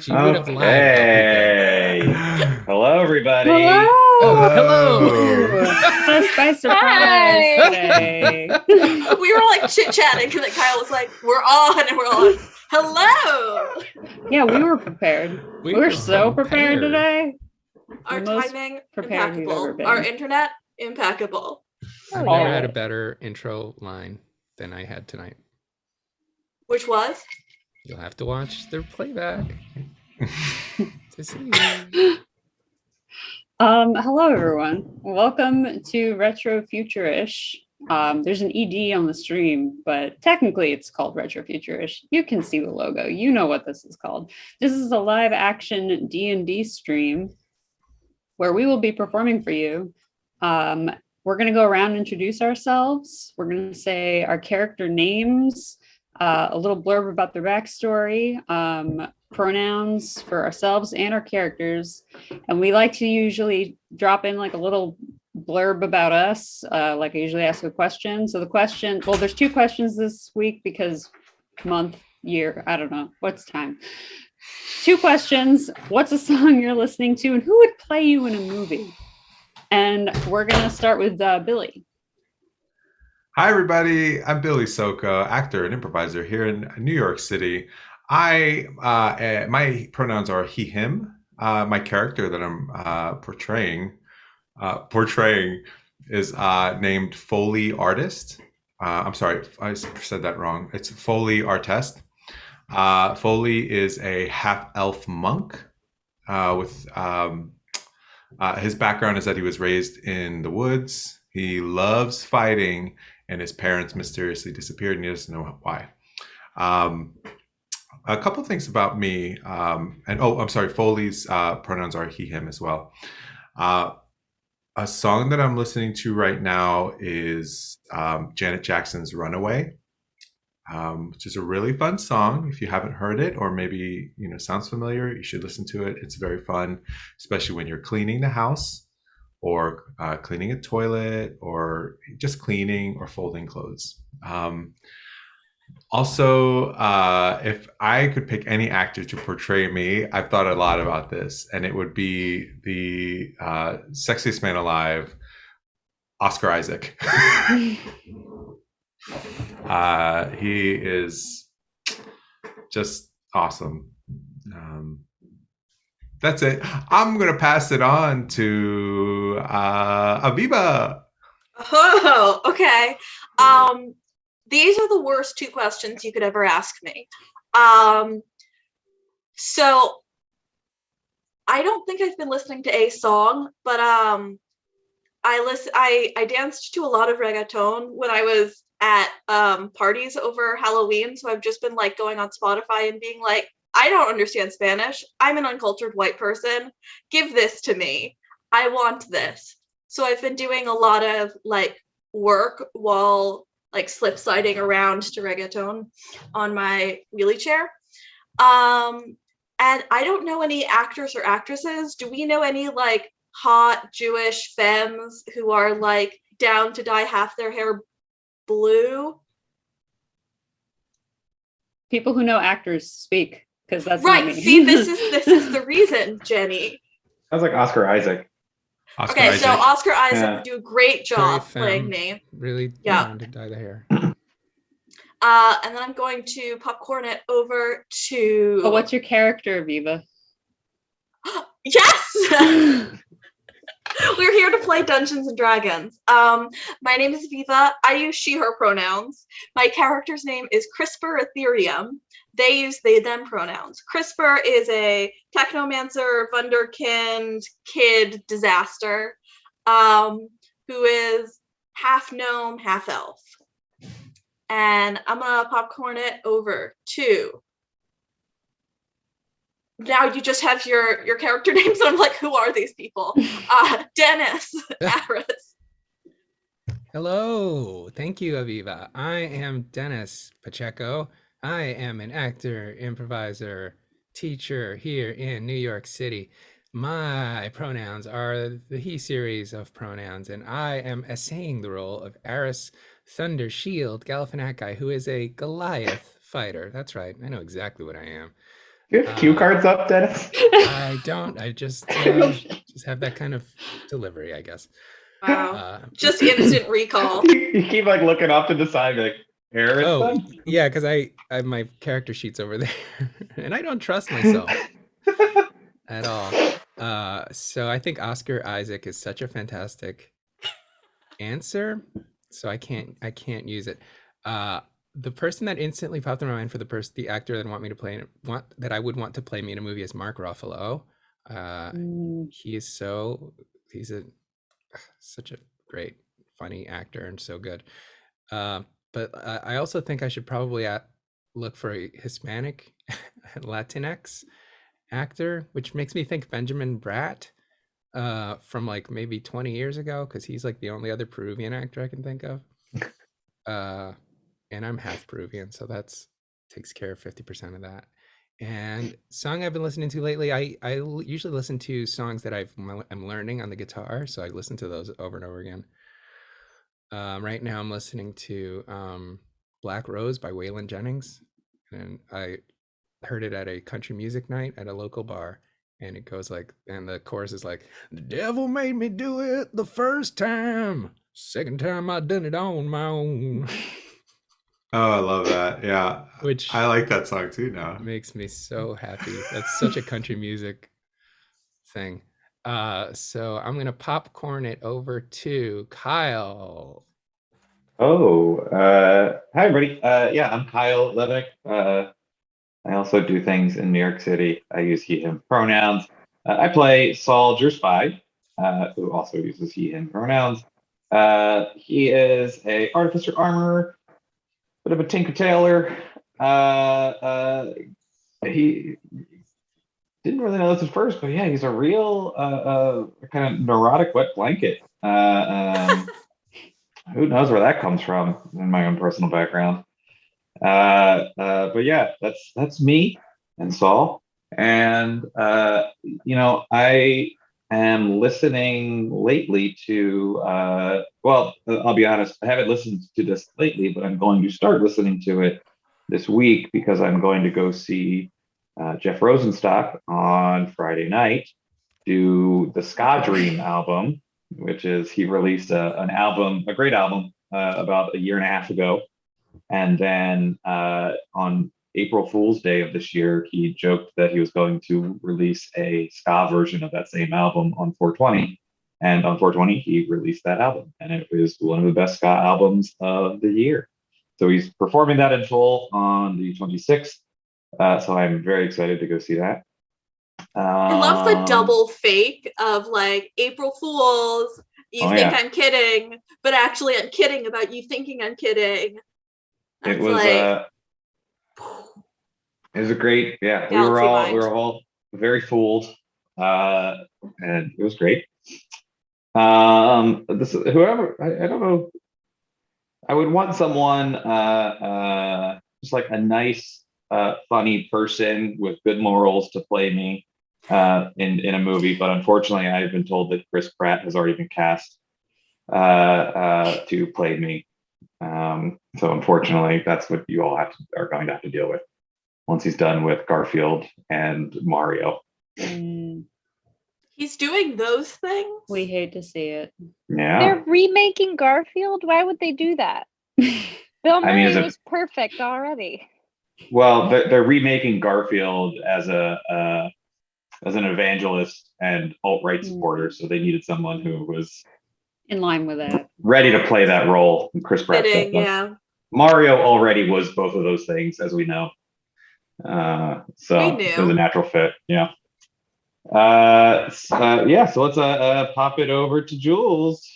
you would have lied about Hello, everybody. Hello. Hello. Us by surprise today. We were like chit-chatting because Kyle was like, we're on, and we're all like, hello. Yeah, we were prepared. We were so prepared today. Our most timing, prepared we've ever impeccable. been. Our internet, impeccable. I've never had a better intro line than I had tonight. Which was? You'll have to watch the playback to see. Hello everyone. Welcome to Retrofuturish. There's an ED on the stream, but technically it's called Retrofuturish. You can see the logo. You know what this is called. This is a live action D&D stream where we will be performing for you. We're going to go around and introduce ourselves. We're going to say our character names, a little blurb about their backstory, pronouns for ourselves and our characters. And we like to usually drop in like a little blurb about us, like I usually ask a question. So the question, well, there's two questions this week because month, year, I don't know, what's time? Two questions. What's a song you're listening to and who would play you in a movie? And we're going to start with Billy. Hi, everybody. I'm Billy Soco, actor and improviser here in New York City. My pronouns are he, him. My character that I'm portraying is named Foel'ee Artest. I'm sorry, I said that wrong. It's Foel'ee Artest. Foel'ee is a half-elf monk with his background is that he was raised in the woods. He loves fighting, and his parents mysteriously disappeared, and he doesn't know why. A couple things about me, I'm sorry, Foel'ee's pronouns are he, him as well. A song that I'm listening to right now is Janet Jackson's Runaway, which is a really fun song. If you haven't heard it, or maybe sounds familiar, you should listen to it. It's very fun, especially when you're cleaning the house or cleaning a toilet or just cleaning or folding clothes. Also, if I could pick any actor to portray me, I've thought a lot about this, and it would be the sexiest man alive, Oscar Isaac. He is just awesome. That's it. I'm gonna pass it on to Aviva. Oh, okay. These are the worst two questions you could ever ask me. So I don't think I've been listening to a song, but I danced to a lot of reggaeton when I was at parties over Halloween. So I've just been like going on Spotify and being like, I don't understand Spanish. I'm an uncultured white person. Give this to me. I want this. So I've been doing a lot of like work while like slip sliding around to reggaeton on my wheelie chair. And I don't know any actors or actresses. Do we know any like hot Jewish femmes who are like down to dye half their hair blue? People who know actors speak, because that's right. not me. See, this is the reason, Jenny. Sounds like Oscar Isaac. So Oscar Isaac would do a great job playing me. Really down to dye the hair. And then I'm going to popcorn it over to... Oh, what's your character, Aviva? Yes! We're here to play Dungeons and Dragons. My name is Aviva. I use she, her pronouns. My character's name is CRISPR Etherium. They use they, them pronouns. CRISPR is a technomancer, wunderkind, kid disaster, who is half gnome, half elf. And I'm gonna popcorn it over to... Now you just have your character names, and I'm like, who are these people? Dennis, Aris. Hello, thank you, Aviva. I am Dennis Pacheco. I am an actor, improviser, teacher here in New York City. My pronouns are the he series of pronouns, and I am essaying the role of Aris Thundershield Galifianakai, who is a Goliath fighter. That's right, I know exactly what I am. Do you have cue cards up, Dennis? I don't. I just have that kind of delivery, I guess. Wow. Just instant recall. You keep like looking off to the side, like, Aris. Oh, yeah, because I have my character sheets over there, and I don't trust myself at all. So I think Oscar Isaac is such a fantastic answer. So I can't use it. The person that instantly popped in my mind for the actor that I would want to play me in a movie is Mark Ruffalo. He's such a great, funny actor and so good. But I also think I should probably look for a Hispanic Latinx actor, which makes me think Benjamin Bratt from like maybe 20 years ago, because he's like the only other Peruvian actor I can think of. And I'm half Peruvian, so that's takes care of 50% of that. And song I've been listening to lately, I usually listen to songs that I'm learning on the guitar, so I listen to those over and over again. Right now I'm listening to Black Rose by Waylon Jennings, and I heard it at a country music night at a local bar, and it goes like, and the chorus is like, the devil made me do it the first time, second time I done it on my own. Oh, I love that. Yeah. Which I like that song too now. makes me so happy. That's such a country music thing. So I'm gonna popcorn it over to Kyle. Oh, hi everybody. Yeah, I'm Kyle Levenick. I also do things in New York City. I use he, him pronouns. I play Saul Dyerspai, who also uses he, him pronouns. He is a artificer armorer, bit of a Tinker Tailor. He didn't really know this at first, but yeah, he's a real kind of neurotic wet blanket. Who knows where that comes from in my own personal background. But yeah, that's me and Saul. And I am listening lately to well, I'll be honest, I haven't listened to this lately, but I'm going to start listening to it this week because I'm going to go see Jeff Rosenstock on Friday night do the Ska Dream album, which is he released a great album about a year and a half ago. And then on April Fool's Day of this year, he joked that he was going to release a ska version of that same album on 420. And on 420, he released that album. And it was one of the best ska albums of the year. So he's performing that in full on the 26th. So I'm very excited to go see that. I love the double fake of like April Fools. You think I'm kidding, but actually I'm kidding about you thinking I'm kidding. It was a great, yeah. We were all very fooled, and it was great. Whoever I don't know. I would want someone just like a nice, funny person with good morals to play me in a movie. But unfortunately, I've been told that Chris Pratt has already been cast to play me. So unfortunately, that's what you all are going to have to deal with once he's done with Garfield and Mario. He's doing those things? We hate to see it. Yeah. They're remaking Garfield? Why would they do that? Bill Murray was perfect already. Well, they're remaking Garfield as an evangelist and alt-right supporter, so they needed someone who was in line with that, ready to play that role. And Chris Pratt, yeah. Mario already was both of those things, as we know. So it was a natural fit. Yeah. So let's pop it over to Jules.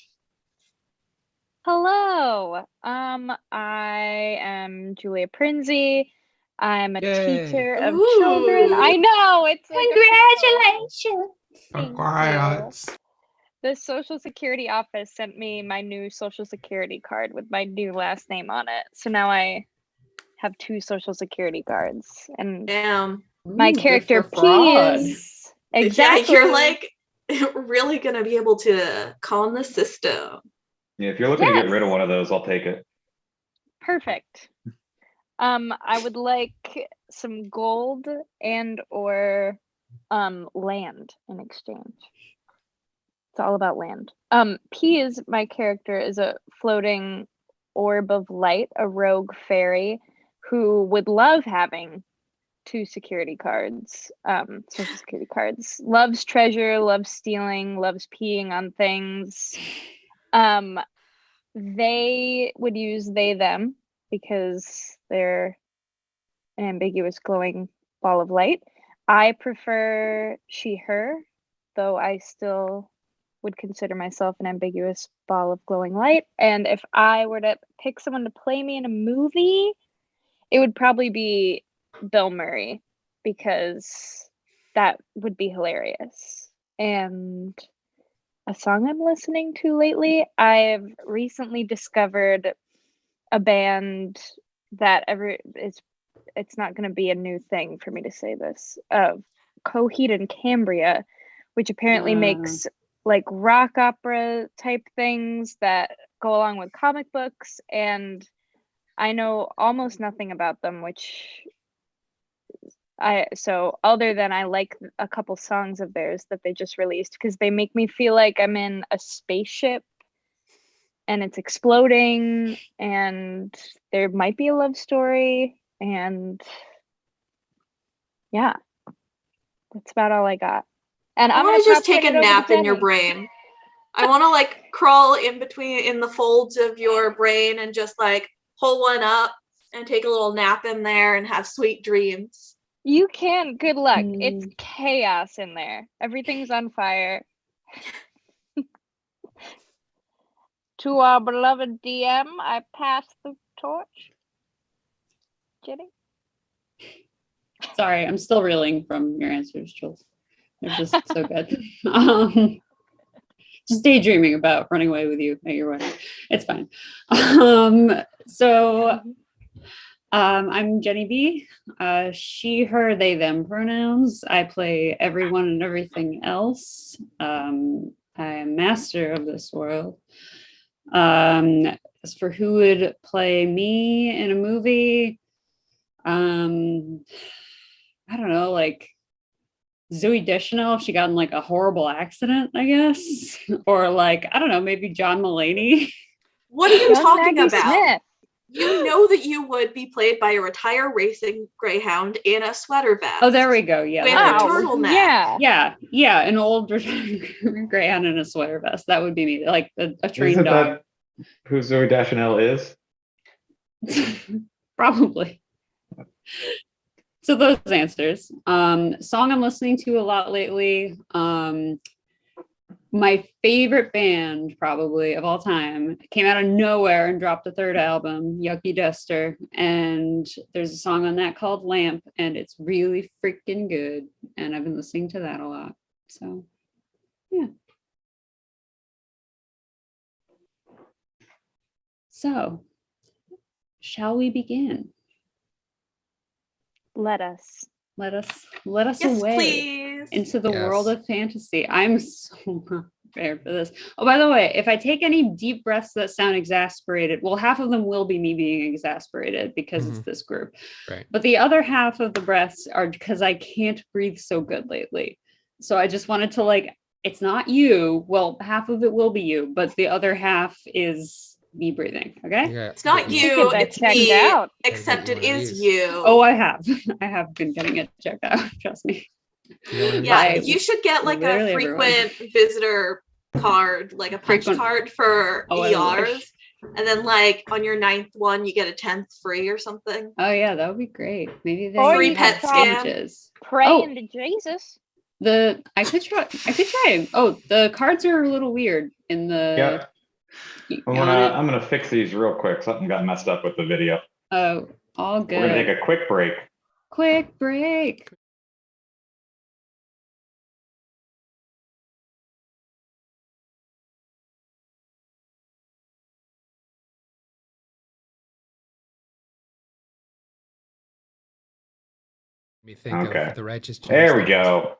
Hello. I am Julia Prinzi. I'm a teacher of children. I know, it's congratulations. Thank you. The Social Security office sent me my new Social Security card with my new last name on it. So now I have 2 Social Security cards. And my character P is exactly. Yeah, you're like really gonna be able to con the system. Yeah, if you're looking to get rid of one of those, I'll take it. Perfect. I would like some gold and or land in exchange. It's all about land. P is my character is a floating orb of light, a rogue fairy who would love having 2 security cards, social security cards. Loves treasure, loves stealing, loves peeing on things. They would use they, them because they're an ambiguous glowing ball of light. I prefer she, her, though I still would consider myself an ambiguous ball of glowing light. And if I were to pick someone to play me in a movie, it would probably be Bill Murray, because that would be hilarious. And a song I'm listening to lately, I've recently discovered a band that it's not going to be a new thing for me to say this, Coheed and Cambria, which apparently makes like rock opera type things that go along with comic books, and I know almost nothing about them, so other than I like a couple songs of theirs that they just released, because they make me feel like I'm in a spaceship and it's exploding and there might be a love story, and yeah, that's about all I got. And I I'm want gonna to just pop take a it over to nap in your Jenny. brain. I want to like crawl in the folds of your brain and just like pull one up and take a little nap in there and have sweet dreams. You can. Good luck. It's chaos in there. Everything's on fire. To our beloved DM, I pass the torch. Jenny? Sorry, I'm still reeling from your answers, Jules. They're just so good. Just daydreaming about running away with you at your wedding. It's fine. I'm Jenny B. She, her, they, them pronouns. I play everyone and everything else. I am master of this world. As for who would play me in a movie, I don't know, like Zooey Deschanel if she got in like a horrible accident, I guess. Or like, I don't know, maybe John Mulaney. What are you Young talking Maggie about? Smith. You know that you would be played by a retired racing greyhound in a sweater vest. Oh, there we go. Yeah. With that a is- turtleneck. Yeah, an old greyhound in a sweater vest. That would be me, like a trained Isn't dog. that who Zoe Deschanel is? Probably. So those answers. Song I'm listening to a lot lately. My favorite band probably of all time came out of nowhere and dropped a 3rd album, Yucky Duster. And there's a song on that called Lamp, and it's really freaking good. And I've been listening to that a lot. So yeah. So shall we begin? Let us. Let us Yes, away please. into the Yes. world of fantasy. I'm so not prepared for this. Oh, by the way, if I take any deep breaths that sound exasperated, well, half of them will be me being exasperated because it's this group. Right. But the other half of the breaths are because I can't breathe so good lately. So I just wanted to like, it's not you. Well, half of it will be you, but the other half is me breathing. Okay. Yeah, It's not You you, get that it's checked me, out. except Gotta it get you one of is these. you. Oh, I have. I have been getting it checked out. Trust me. Yeah, By you should get like a literally everyone. frequent visitor card, like a punch Frequent- card for Oh, I ERs. wish. And then like on your 9th one, you get a 10th free or something. Oh yeah, that would be great. Maybe they Or Free you pet could scan. images. Pray Oh. into Jesus. I could try. Oh, the cards are a little weird in the. Yep. You I'm want it? gonna fix these real quick. Something got messed up with the video. Oh, all We're gonna good. take a quick break. Quick break. me think Okay. of the righteous There we gemstones. go.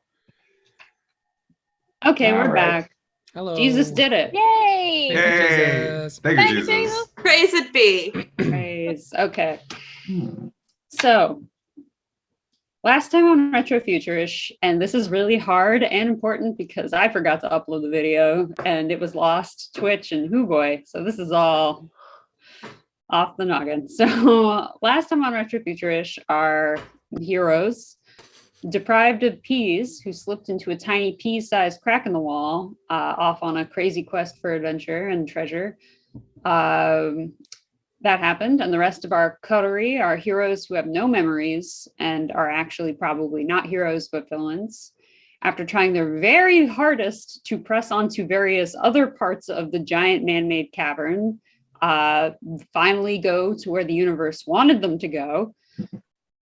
Okay, we're All right. back. Hello. Jesus did it. Yay! Thank you, Hey, Jesus. thank you, Thank you, Jesus. Jesus. Praise it be. Praise. Okay. So last time on Retrofuturish, and this is really hard and important because I forgot to upload the video and it was lost Twitch and Hooboy. So this is all off the noggin. So last time on Retrofuturish, our heroes, deprived of peas, who slipped into a tiny pea-sized crack in the wall, off on a crazy quest for adventure and treasure. That happened, and the rest of our coterie are heroes who have no memories and are actually probably not heroes but villains. After trying their very hardest to press onto various other parts of the giant man-made cavern, finally go to where the universe wanted them to go,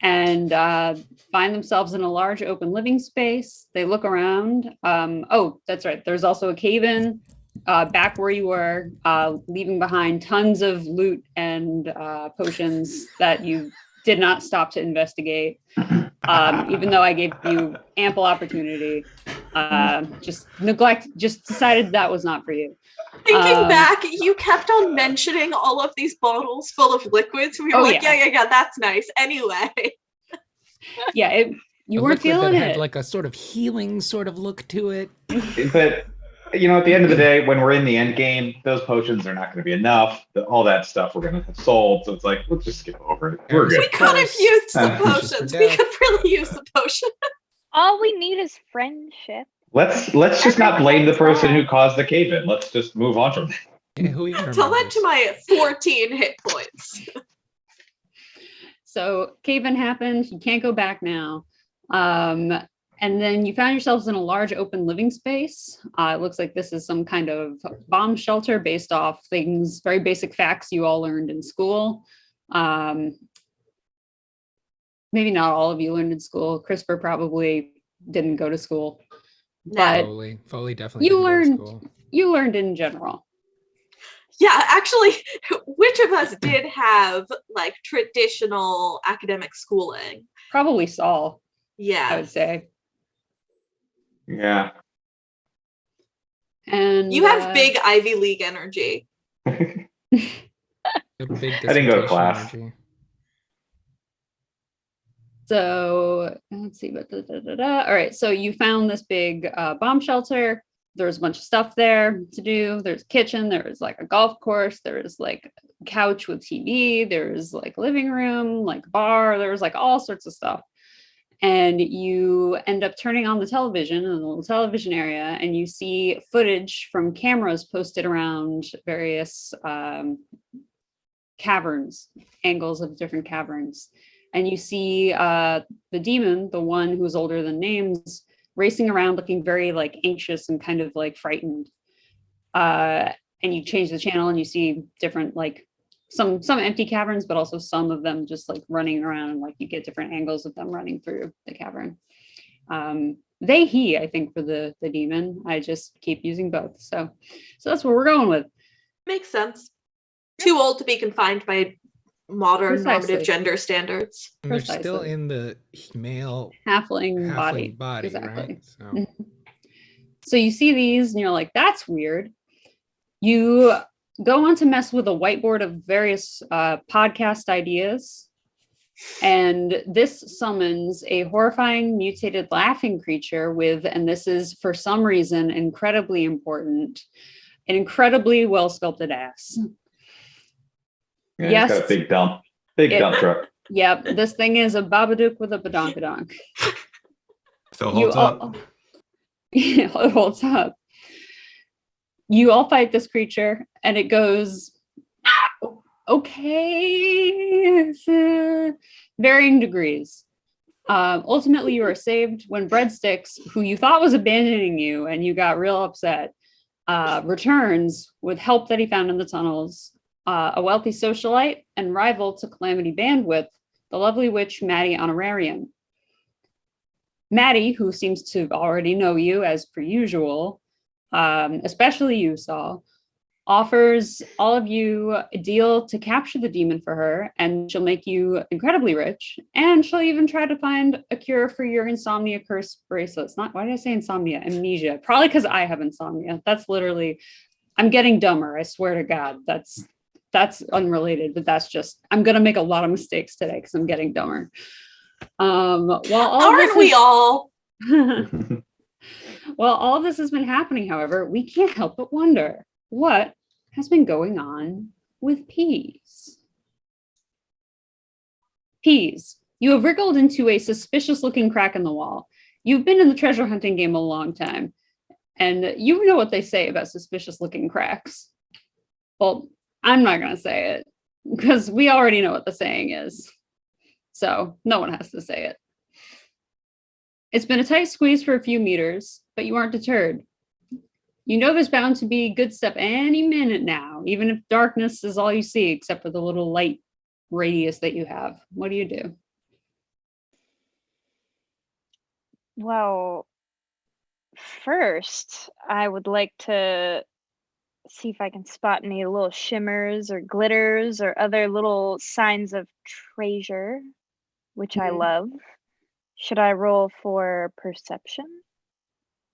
and find themselves in a large open living space. They look around. Oh, that's right. There's also a cave-in back where you were, leaving behind tons of loot and potions that you did not stop to investigate, even though I gave you ample opportunity. Just decided that was not for you. Thinking back, you kept on mentioning all of these bottles full of liquids. We were like, yeah, that's nice. Anyway. Yeah, you weren't feeling that had it. like a sort of healing sort of look to it. But, you know, at the end of the day, when we're in the end game, those potions are not going to be enough. All that stuff we're going to have sold. So it's like, let's just skip over it. We're good. We could have used the potions. We could really use the potion. All we need is friendship. Let's just not blame the person who caused the cave-in. Let's just move on from that. Yeah, who even Tell that remembers? to my 14 hit points. So cave-in happened. You can't go back now. And then you found yourselves in a large open living space. It looks like this is some kind of bomb shelter based off things, very basic facts you all learned in school. Maybe not all of you learned in school. CRISPR probably didn't go to school. But Foel'ee definitely you didn't go to learned school. you learned in general. Yeah, actually, which of us did have like traditional academic schooling? Probably Saul, Yeah, I would say. Yeah. And you have big Ivy League energy. A big I didn't go to dissertation class. energy. So let's see. All right. So you found this big bomb shelter. There's a bunch of stuff there to do. There's a kitchen. There's like a golf course. There's like a couch with TV. There's like living room, like bar. There's like all sorts of stuff. And you end up turning on the television in the little television area, and you see footage from cameras posted around various caverns, angles of different caverns. And you see the demon, the one who's older than names, racing around looking very like anxious and kind of like frightened. And you change the channel and you see different like some empty caverns, but also some of them just like running around, and like you get different angles of them running through the cavern. He, I think, for the demon. I just keep using both. So that's what we're going with. Makes sense. Too old to be confined by modern Precisely. normative gender standards. And they're still Precisely. in the male Halfling body. right? So So you see these and you're like, that's weird. You go on to mess with a whiteboard of various podcast ideas. And this summons a horrifying mutated laughing creature with, and this is for some reason incredibly important, an incredibly well sculpted ass. Yeah, Yes. It's got a big dump truck. Yep, this thing is a Babadook with a badonkadonk. Still holds up. Yeah, it holds up. You all fight this creature, and it goes, okay, varying degrees. Ultimately, you are saved when Breadsticks, who you thought was abandoning you, and you got real upset, returns with help that he found in the tunnels. A wealthy socialite and rival to Calamity Bandwidth, the lovely witch Maddie Honorarium. Maddie, who seems to already know you as per usual, especially you, Saul, offers all of you a deal to capture the demon for her, and she'll make you incredibly rich, and she'll even try to find a cure for your insomnia curse bracelets. Why did I say insomnia? Amnesia. Probably because I have insomnia. That's literally, I'm getting dumber, I swear to God. That's that's unrelated, but that's just, I'm going to make a lot of mistakes today because I'm getting dumber. While all Aren't we all? While all this has been happening, however, we can't help but wonder what has been going on with Peas. Peas, you have wriggled into a suspicious looking crack in the wall. You've been in the treasure hunting game a long time, and you know what they say about suspicious looking cracks. Well, I'm not going to say it because we already know what the saying is. So no one has to say it. It's been a tight squeeze for a few meters, but you aren't deterred. You know there's bound to be good stuff any minute now, even if darkness is all you see, except for the little light radius that you have. What do you do? Well, first, I would like to see if I can spot any little shimmers or glitters or other little signs of treasure, which I love. Should I roll for perception?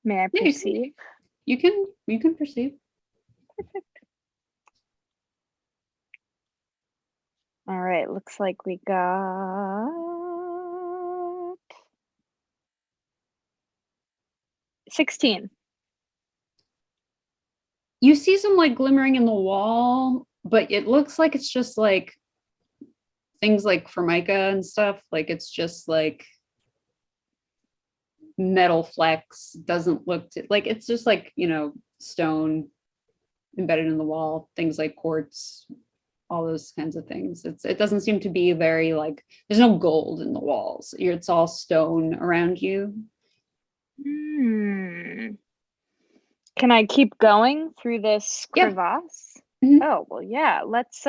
May I perceive? You can perceive. Perfect. All right, looks like we got 16. You see some like glimmering in the wall, but it looks like it's just like things like formica and stuff. Like it's just like metal flecks. Doesn't look like it's just like, you know, stone embedded in the wall, things like quartz, all those kinds of things. It doesn't seem to be very like, there's no gold in the walls. It's all stone around you. Can I keep going through this crevasse? Mm-hmm. Oh, well, yeah. Let's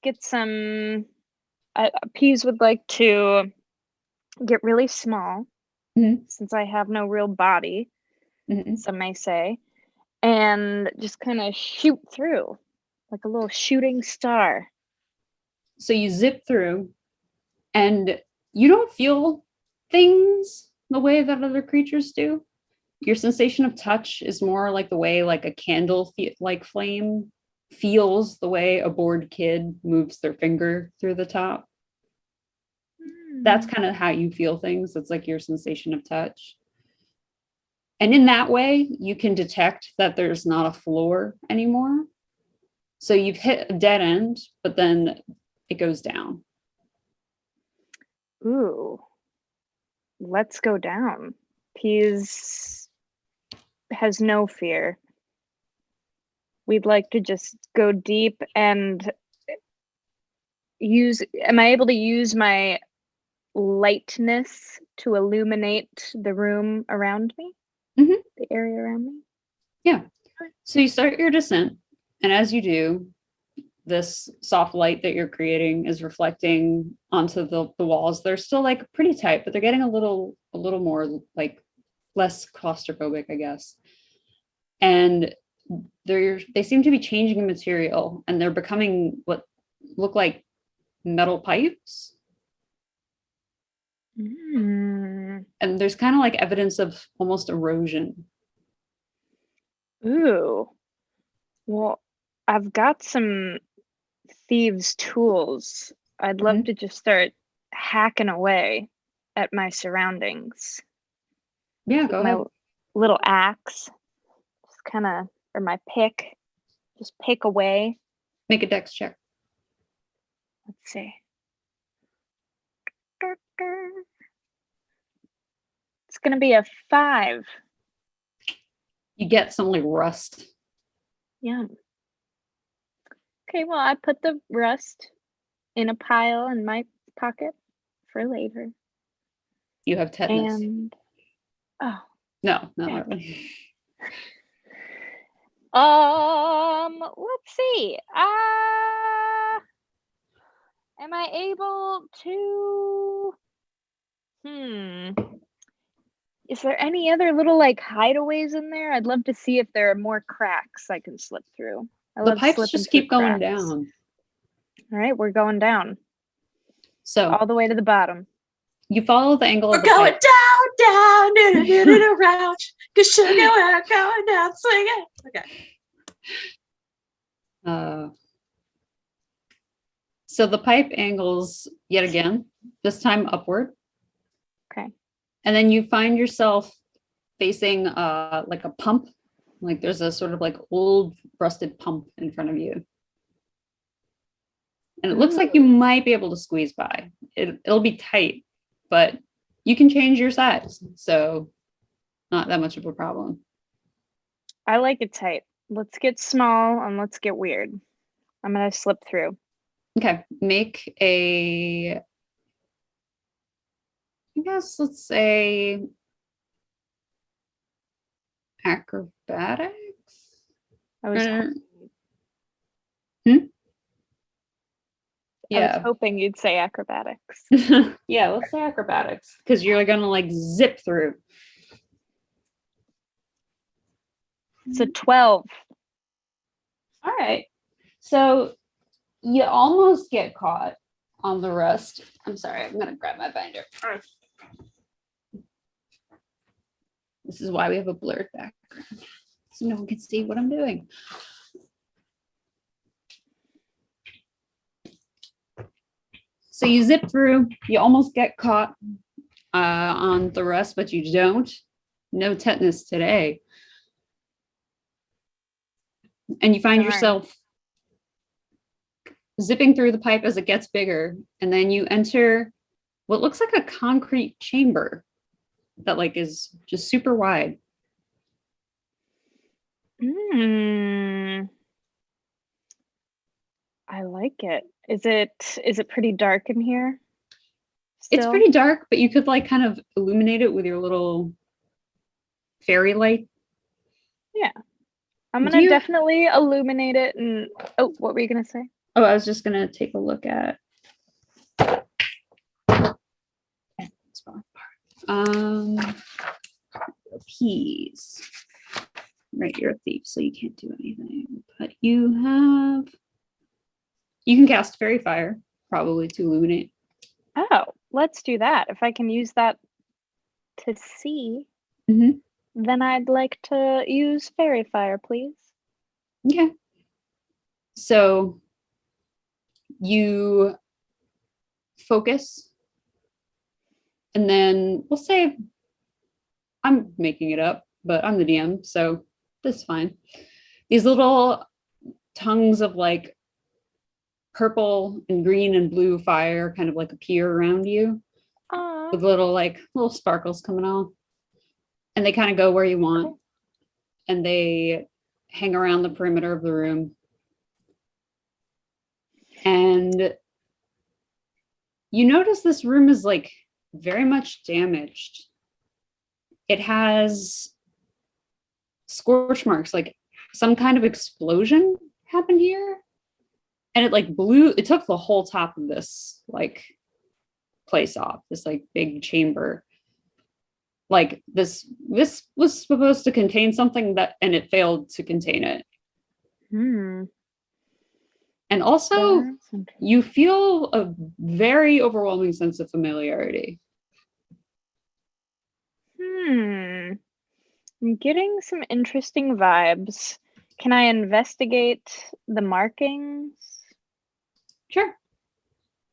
get some. Peas would like to get really small, since I have no real body, some may say, and just kind of shoot through like a little shooting star. So you zip through, and you don't feel things the way that other creatures do. Your sensation of touch is more like the way like a candle like flame feels the way a bored kid moves their finger through the top. That's kind of how you feel things. It's like your sensation of touch. And in that way, you can detect that there's not a floor anymore. So you've hit a dead end, but then it goes down. Ooh, let's go down. Peas has no fear. We'd like to just go deep and am I able to use my lightness to illuminate the room around me? The area around me? Yeah. So you start your descent, and as you do, this soft light that you're creating is reflecting onto the walls. They're still like pretty tight, but they're getting a little more like less claustrophobic, I guess. And they seem to be changing in material, and they're becoming what look like metal pipes. And there's kind of like evidence of almost erosion. Ooh. Well, I've got some thieves' tools. I'd love to just start hacking away at my surroundings. Yeah, go ahead. My little axe, just kind of, or my pick, just pick away. Make a dex check. Let's see. It's going to be a 5. You get some like rust. Yum. Okay, well, I put the rust in a pile in my pocket for later. You have tetanus. And no, not really. Let's see. Am I able to? Is there any other little like hideaways in there? I'd love to see if there are more cracks I can slip through. The pipes just keep going down. All right, we're going down. So all the way to the bottom. You follow the angle of the going pipe. down, around. Cause sugar, we're going down, swing it. Okay. So the pipe angles yet again, this time upward. Okay. And then you find yourself facing like a pump. Like there's a sort of like old rusted pump in front of you. And it looks like you might be able to squeeze by. It'll be tight, but you can change your size. So not that much of a problem. I like it tight. Let's get small and let's get weird. I'm gonna slip through. Okay, make a, I guess let's say acrobatics. I was, Or- I was Yeah. hoping you'd say acrobatics. Yeah, let's say acrobatics because you're gonna like zip through. It's a 12. All right. So you almost get caught on the rust. I'm sorry, I'm gonna grab my binder. This is why we have a blurred background. So no one can see what I'm doing. So you zip through, you almost get caught on the rust, but you don't. No tetanus today. And you find Darn. yourself zipping through the pipe as it gets bigger, and then you enter what looks like a concrete chamber that like is just super wide. I like it. Is it pretty dark in here? It's Still? pretty dark, but you could like kind of illuminate it with your little fairy light. Yeah. I'm Do gonna you- definitely illuminate it and oh, what were you gonna say? Oh, I was just gonna take a look at. Peas. Right, you're a thief, so you can't do anything. But you can cast fairy fire, probably to illuminate. Oh, let's do that. If I can use that to see, Mhm. then I'd like to use fairy fire, please. Okay. So you focus, and then we'll say I'm making it up, but I'm the DM, so this is fine. These little tongues of like purple and green and blue fire kind of like appear around you with little sparkles coming off. And they kind of go where you want. Cool. And they hang around the perimeter of the room. And you notice this room is like very much damaged. It has scorch marks, like some kind of explosion happened here. And it like it took the whole top of this like place off, this like big chamber. Like this was supposed to contain something and it failed to contain it. And also you feel a very overwhelming sense of familiarity. I'm getting some interesting vibes. Can I investigate the markings? Sure.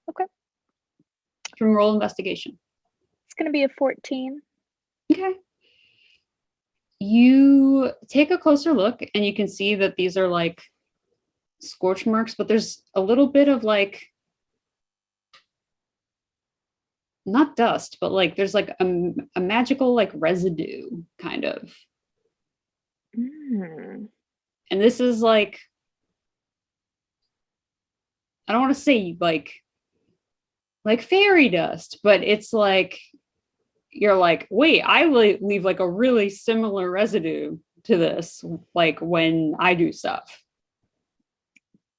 Okay. From roll investigation. It's gonna be a 14. Okay. You take a closer look and you can see that these are like scorch marks, but there's a little bit of like, not dust, but like there's like a magical like residue kind of. And this is like, I don't want to say like fairy dust, but it's like, you're like, wait, I leave like a really similar residue to this, like when I do stuff.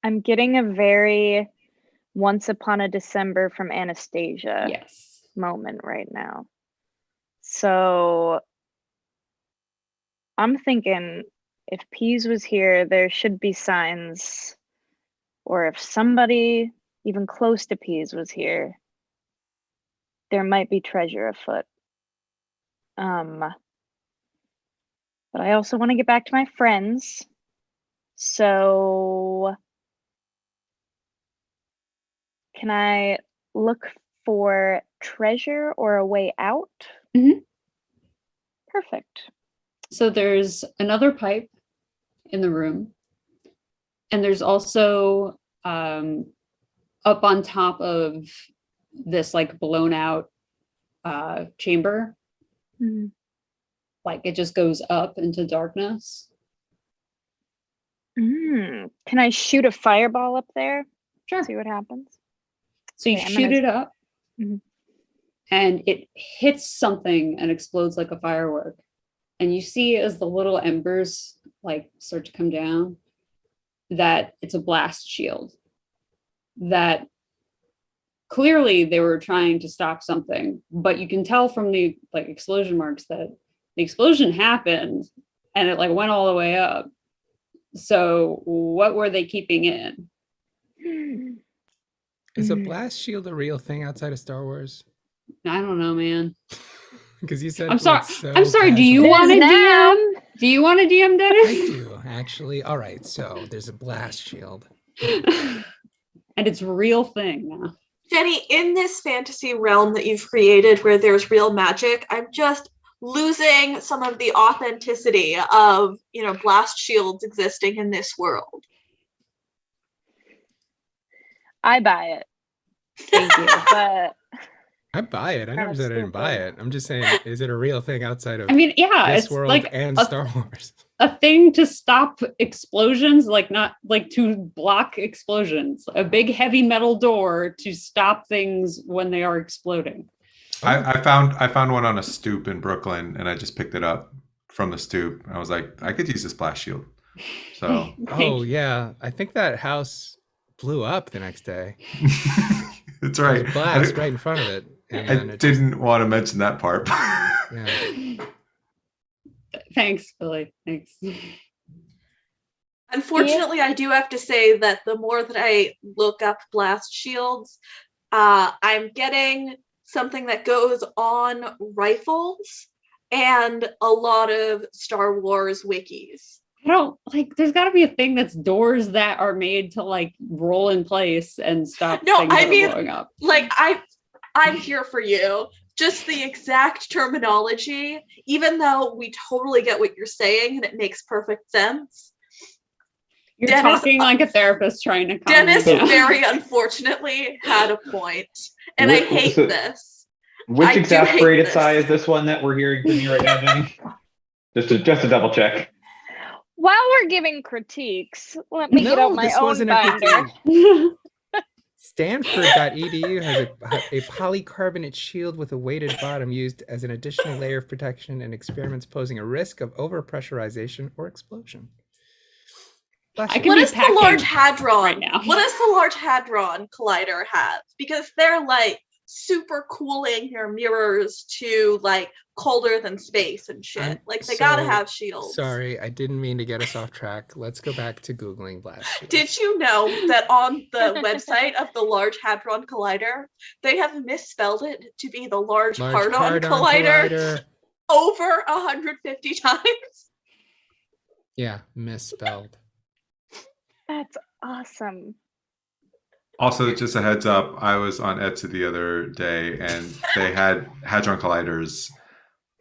I'm getting a very Once Upon a December from Anastasia moment right now. So I'm thinking if Peas was here, there should be signs, or if somebody even close to Peas was here, there might be treasure afoot. But I also want to get back to my friends. So Can I look for treasure or a way out? Mhm. Perfect. So there's another pipe in the room, and there's also up on top of this like blown out chamber, Mhm. like it just goes up into darkness. Can I shoot a fireball up there? Sure. See what happens. So you Okay, I'm shoot gonna- it up, Mhm. and it hits something and explodes like a firework. And you see as the little embers like start to come down that it's a blast shield. That clearly they were trying to stop something, but you can tell from the like explosion marks that the explosion happened and it like went all the way up. So what were they keeping in? Is a blast shield a real thing outside of Star Wars? I don't know, man. Because you said I'm it sorry. like so I'm sorry. Do you casually. want to DM? Them. Do you want to DM, I Dennis? do, actually. All right, so there's a blast shield. And it's a real thing now. Jenny, in this fantasy realm that you've created where there's real magic, I'm just losing some of the authenticity of, blast shields existing in this world. I buy it. Thank you. But I buy it. I never said I didn't buy it. I'm just saying, is it a real thing outside of I mean, yeah, this it's world like and a, Star Wars? a thing to stop explosions, like not like to block explosions. A big heavy metal door to stop things when they are exploding. I found one on a stoop in Brooklyn, and I just picked it up from the stoop. I was like, I could use this blast shield. So Oh yeah, I think that house blew up the next day. that's There was right. a blast right in front of it. And I then it just- didn't want to mention that part. yeah. Thanks, Billy. Thanks. Unfortunately, I do have to say that the more that I look up blast shields, I'm getting something that goes on rifles and a lot of Star Wars wikis. I don't like. There's got to be a thing that's doors that are made to like roll in place and stop No, things I that are mean, blowing up. Like, I'm here for you. Just the exact terminology, even though we totally get what you're saying and it makes perfect sense. You're Dennis- talking like a therapist trying to calm Dennis me down. very unfortunately had a point, and I hate So- this. Which I do hate exasperated this. sigh is this one that we're hearing from you right now, Jenny? just to double check. while we're giving critiques, let me get No, out my this own wasn't a binder. critique. Stanford.edu has a polycarbonate shield with a weighted bottom used as an additional layer of protection in experiments posing a risk of overpressurization or explosion. Blast I shield. can What be does the packing Large Hadron? right now. What does the Large Hadron Collider have? Because they're like super cooling your mirrors to like colder than space and shit. Like they gotta have shields. Sorry, I didn't mean to get us off track. Let's go back to Googling blast shields. Did you know that on the website of the Large Hadron Collider, they have misspelled it to be the Large Hard-On Hard-On Collider over 150 times? Yeah, misspelled. That's awesome. Also, just a heads up, I was on Etsy the other day, and they had Hadron Colliders,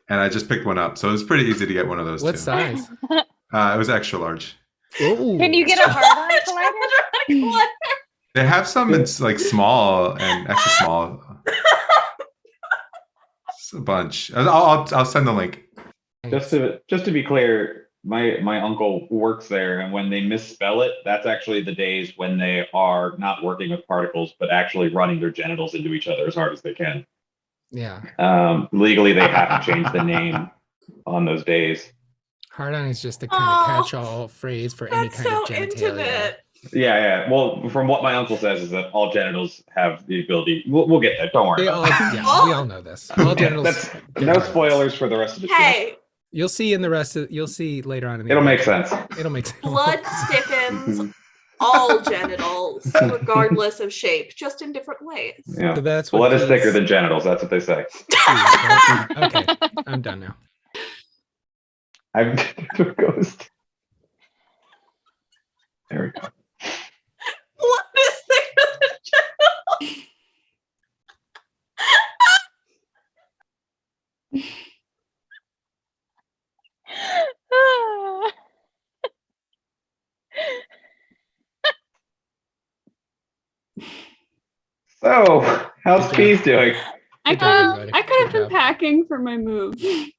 and I just picked one up. So it was pretty easy to get one of those What too. size? It was extra large. Can you get a hard-on collider? They have some in like small and extra small. It's a bunch. I'll send the link. Just to be clear, my uncle works there, and when they misspell it, that's actually the days when they are not working with particles, but actually running their genitals into each other as hard as they can. Yeah. Legally, they have to change the name on those days. Hard-on is just a kind of catch-all phrase for any That's kind so of genitalia. intimate. Yeah. Well, from what my uncle says is that all genitals have the ability. We'll get there. Don't worry. They about all, it. yeah, we all know this. All genitals. That's get no hard-ons. spoilers for the rest of the show. Hey, You'll see in the rest of. You'll see later on in the. It'll make episode. sense. It'll make sense. blood stiffens all genitals, regardless of shape, just in different ways. Yeah. So that's what Blood is these- thicker than genitals. That's what they say. Okay, I'm done now. I'm ghost. There we go. Blood is thicker than genitals. So, how's Good job. Peas doing? I Good job, could everybody. have Good been job. packing for my move. I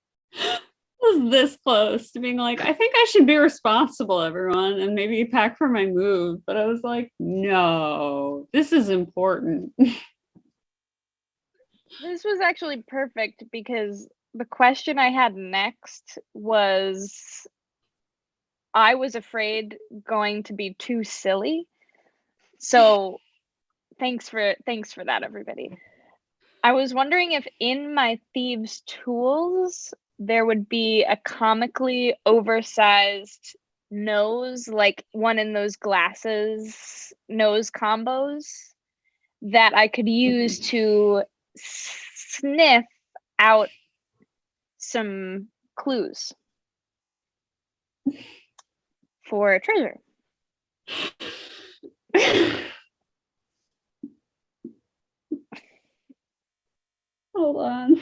was this close to being like, I think I should be responsible, everyone, and maybe pack for my move. But I was like, no, this is important. This was actually perfect because the question I had next was I was afraid going to be too silly. So thanks for that, everybody. I was wondering if in my thieves' tools there would be a comically oversized nose, like one in those glasses nose combos that I could use to sniff out some clues for treasure. Hold on.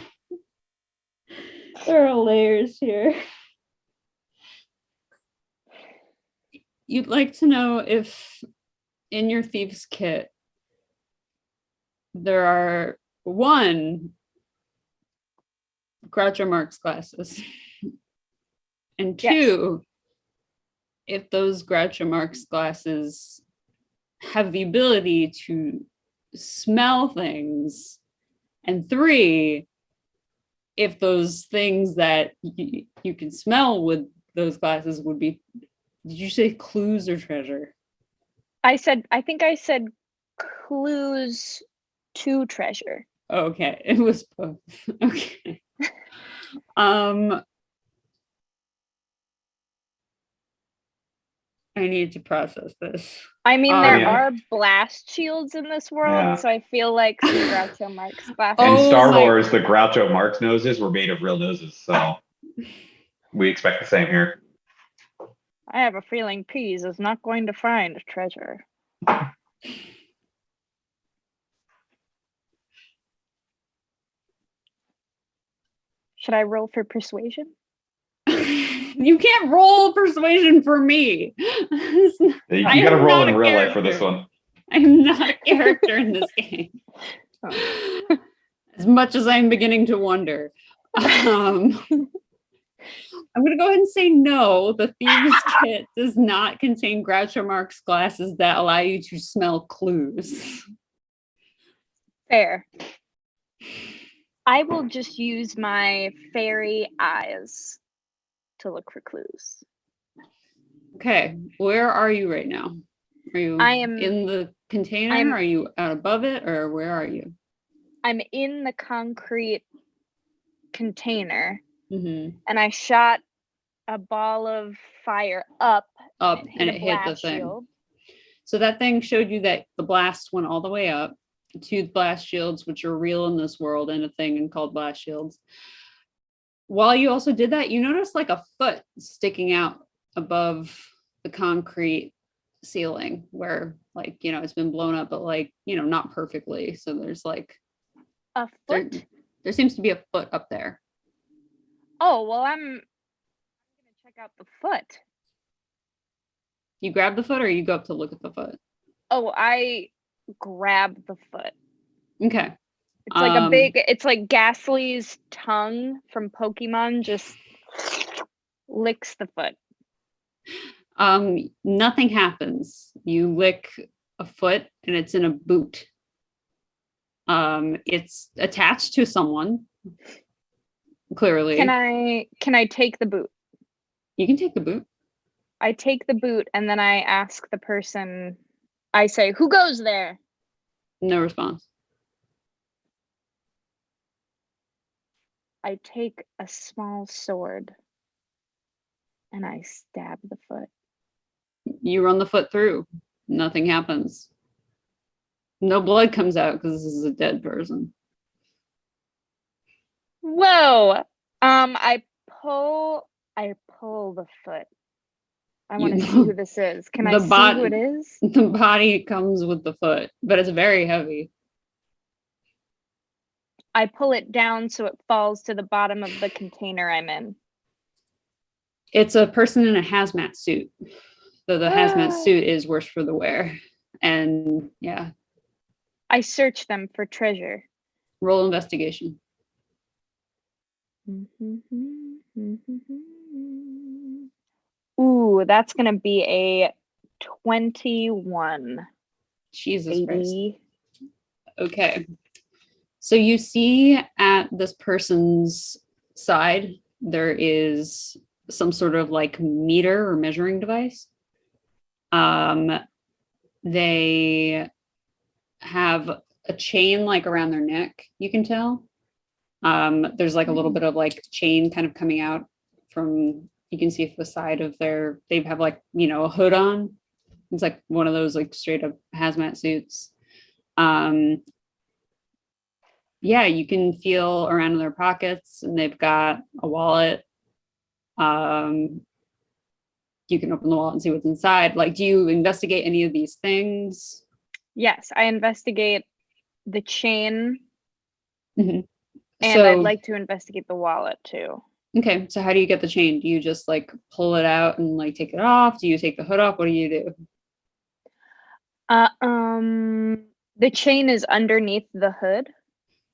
There are layers here. You'd like to know if in your thieves kit there are 1 Groucho Marx glasses and 2 if those Groucho Marx glasses have the ability to smell things, and 3 if those things that you can smell with those glasses would be, did you say clues or treasure? I think I said clues to treasure. Okay, it was both. Okay. I need to process this. I mean, there Yeah. are blast shields in this world, Yeah. so I feel like some Groucho Marx glasses. In Oh Star my- Wars, the Groucho Marx noses were made of real noses, so we expect the same here. I have a feeling Peas is not going to find treasure. Should I roll for persuasion? You can't roll persuasion for me. You I got to am roll not in a real life for this character. one. I am not a character in this game. As much as I'm beginning to wonder. I'm going to go ahead and say no. The Thieves Kit does not contain Groucho Marx glasses that allow you to smell clues. Fair. I will just use my fairy eyes to look for clues. Okay, where are you right now? Are you I am in the container? Are you out above it, or where are you? I'm in the concrete container, Mm-hmm. and I shot a ball of fire up, And it hit the thing. shield. So that thing showed you that the blast went all the way up. 2 blast shields, which are real in this world, and a thing called blast shields. While you also did that, you noticed like a foot sticking out above the concrete ceiling where, like, it's been blown up, but like, not perfectly. So there's like A foot? There seems to be a foot up there. Oh, well, I'm gonna check out the foot. You grab the foot, or you go up to look at the foot? Oh, I grab the foot. Okay. It's like it's like Ghastly's tongue from Pokemon just licks the foot. Nothing happens. You lick a foot and it's in a boot. It's attached to someone. Clearly. Can I take the boot? You can take the boot. I take the boot and then I ask the person, I say, who goes there? No response. I take a small sword and I stab the foot. You run the foot through. Nothing happens. No blood comes out because this is a dead person. Whoa. I pull the foot. I want to see who this is. Can I see who it is? The body comes with the foot, but it's very heavy. I pull it down so it falls to the bottom of the container I'm in. It's a person in a hazmat suit. So the hazmat suit is worse for the wear. And yeah. I search them for treasure. Roll investigation. Ooh, that's gonna be a 21. Jesus Christ. 80. Okay. So you see at this person's side, there is some sort of like meter or measuring device. They have a chain like around their neck, you can tell. There's like a little bit of like chain kind of coming out from, you can see the side of they have like, a hood on. It's like one of those like straight up hazmat suits. Yeah, you can feel around in their pockets, and they've got a wallet. You can open the wallet and see what's inside. Like, do you investigate any of these things? Yes, I investigate the chain, Mm-hmm. and I'd like to investigate the wallet too. Okay, so how do you get the chain? Do you just like pull it out and like take it off? Do you take the hood off? What do you do? The chain is underneath the hood.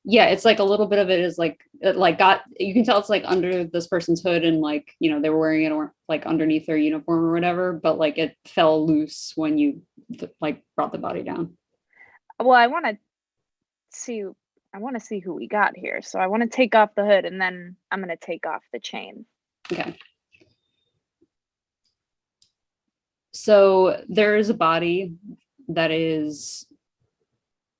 Yeah, it's like a little bit of it is like you can tell it's like under this person's hood, and like, they were wearing it or like underneath their uniform or whatever, but like it fell loose when you like brought the body down. Well, I want to see who we got here. So I want to take off the hood, and then I'm going to take off the chain. Okay. So there is a body that it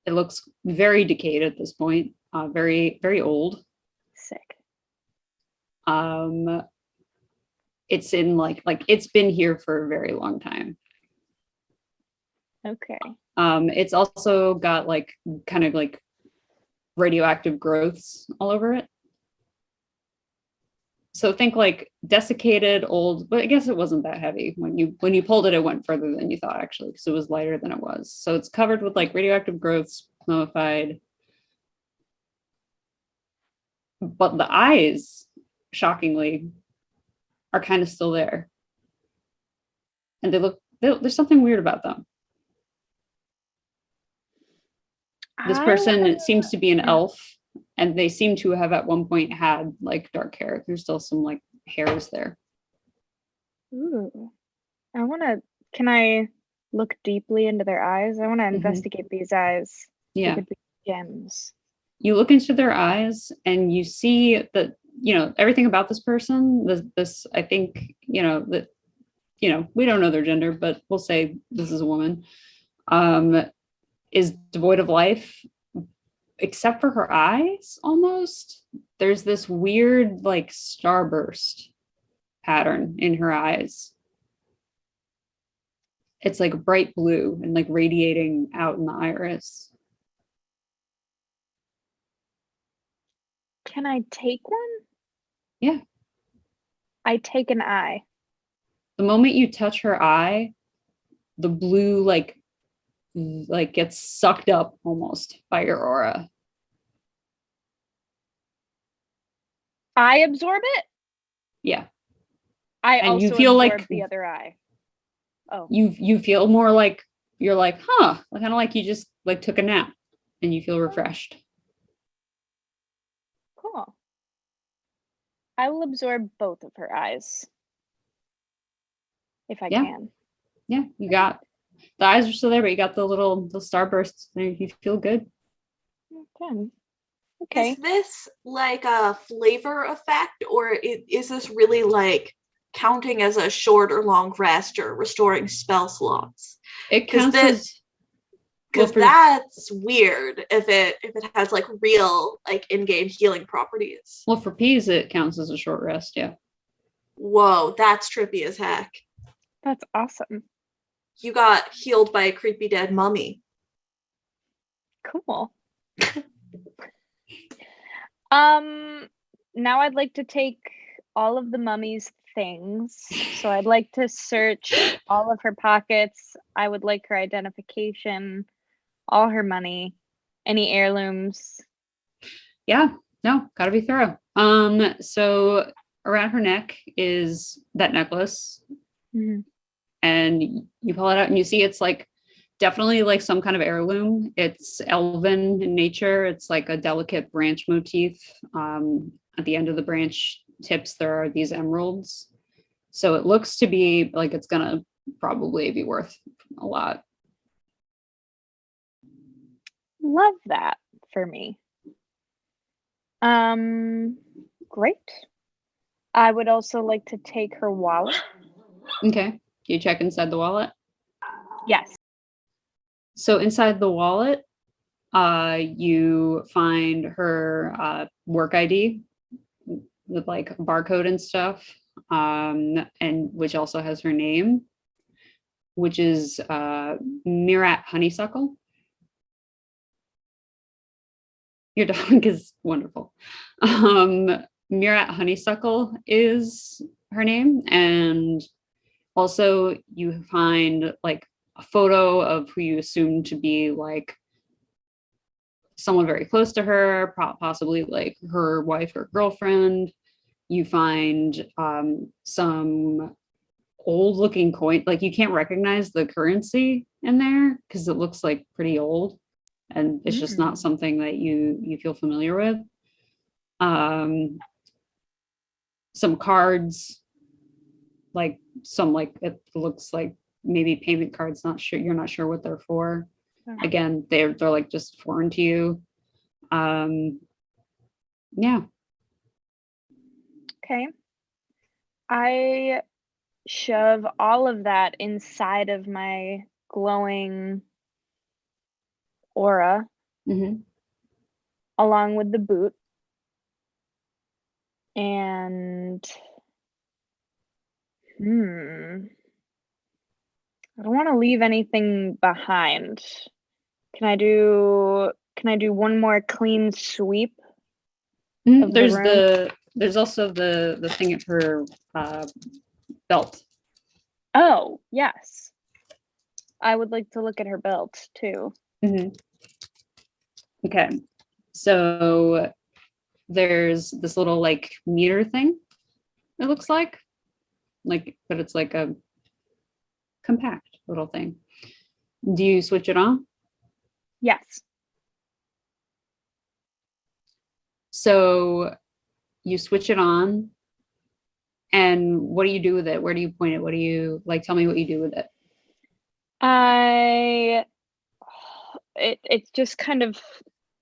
looks very decayed at this point, very, very old. Sick. It's in like it's been here for a very long time. Okay. It's also got like kind of like radioactive growths all over it. So think like desiccated, old, but I guess it wasn't that heavy. When you pulled it, it went further than you thought, actually, because it was lighter than it was. So it's covered with like radioactive growths, mummified. But the eyes, shockingly, are kind of still there. And there's something weird about them. This person seems to be an elf, and they seem to have at one point had like dark hair. There's still some like hairs there. Ooh. Can I look deeply into their eyes? I want to investigate these eyes. Yeah. They could be gems. You look into their eyes and you see that, everything about this person, this I think, we don't know their gender, but we'll say this is a woman, is devoid of life, except for her eyes, almost. There's this weird, like, starburst pattern in her eyes. It's like bright blue and like radiating out in the iris. Can I take one? Yeah. I take an eye. The moment you touch her eye, the blue like gets sucked up almost by your aura. I absorb it? Yeah. And also you feel like the other eye. Oh. You feel more like you're like, kind of like you just like took a nap and you feel refreshed. Cool. I will absorb both of her eyes. If I can. Yeah, you got the eyes are still there, but you got the starbursts there. You feel good. Okay. Is this like a flavor effect, or is this really like counting as a short or long rest or restoring spell slots? It counts as, because that's weird if it has like real like in-game healing properties. Well, for P's it counts as a short rest, yeah. Whoa, that's trippy as heck. That's awesome. You got healed by a creepy dead mummy. Cool. Now I'd like to take all of the mummy's things. So I'd like to search all of her pockets. I would like her identification, all her money, any heirlooms. Yeah, no, gotta be thorough. So around her neck is that necklace. Mm-hmm. And you pull it out and you see it's like definitely like some kind of heirloom. It's elven in nature. It's like a delicate branch motif. At the end of the branch tips, there are these emeralds. So it looks to be like it's gonna probably be worth a lot. Love that for me. Great. I would also like to take her wallet. Okay. Do you check inside the wallet? Yes. So inside the wallet, you find her work ID with like barcode and stuff, and which also has her name, which is Mirat Honeysuckle. Your dog is wonderful. Mirat Honeysuckle is her name, and also you find like a photo of who you assume to be like someone very close to her, possibly like her wife or girlfriend. You find some old looking coin, like you can't recognize the currency in there because it looks like pretty old and it's just not something that you feel familiar with. Some cards, like some, like it looks like maybe payment cards, not sure, you're not sure what they're for. Again, they're like just foreign to you. Yeah. Okay. I shove all of that inside of my glowing aura, along with the boot. And I don't want to leave anything behind. Can I do one more clean sweep? There's also the thing at her belt. Oh, yes. I would like to look at her belt too. Okay. So there's this little like meter thing, it looks like, but it's like a compact little thing. Do you switch it on? Yes. So you switch it on, and what do you do with it? Where do you point it? What do you like? Tell me what you do with it. It just kind of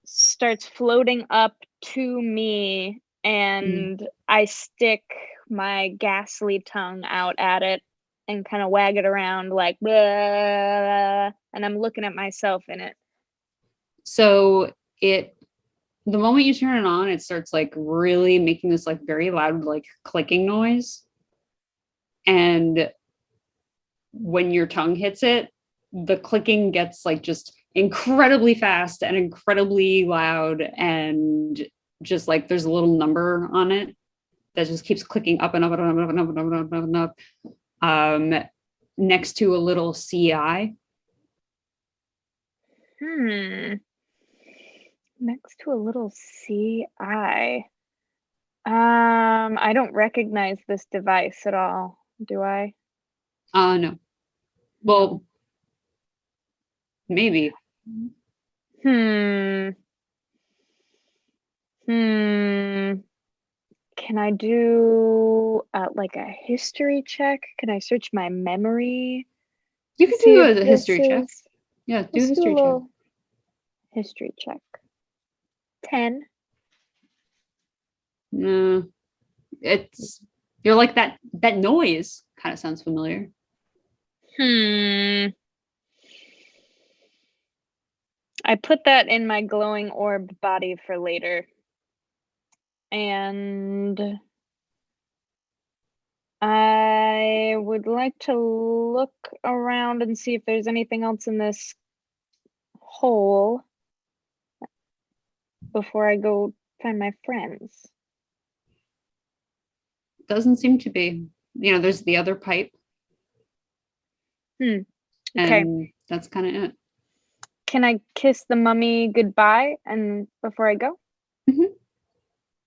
starts floating up to me, and I stick my ghastly tongue out at it and kind of wag it around like, blah, and I'm looking at myself in it. So the moment you turn it on, it starts like really making this like very loud like clicking noise. And when your tongue hits it, the clicking gets like just incredibly fast and incredibly loud, and just like there's a little number on it that just keeps clicking up and up and up and up and up and up and up and up, and up, next to a little CI. Next to a little CI. I don't recognize this device at all, do I? No. Well, maybe. Can I do like a history check? Can I search my memory? You can do a history check. Yeah, do a history check. History check. 10. No. You're like that noise kind of sounds familiar. I put that in my glowing orb body for later. And I would like to look around and see if there's anything else in this hole before I go find my friends. Doesn't seem to be. You know, there's the other pipe. Okay. And that's kind of it. Can I kiss the mummy goodbye and before I go?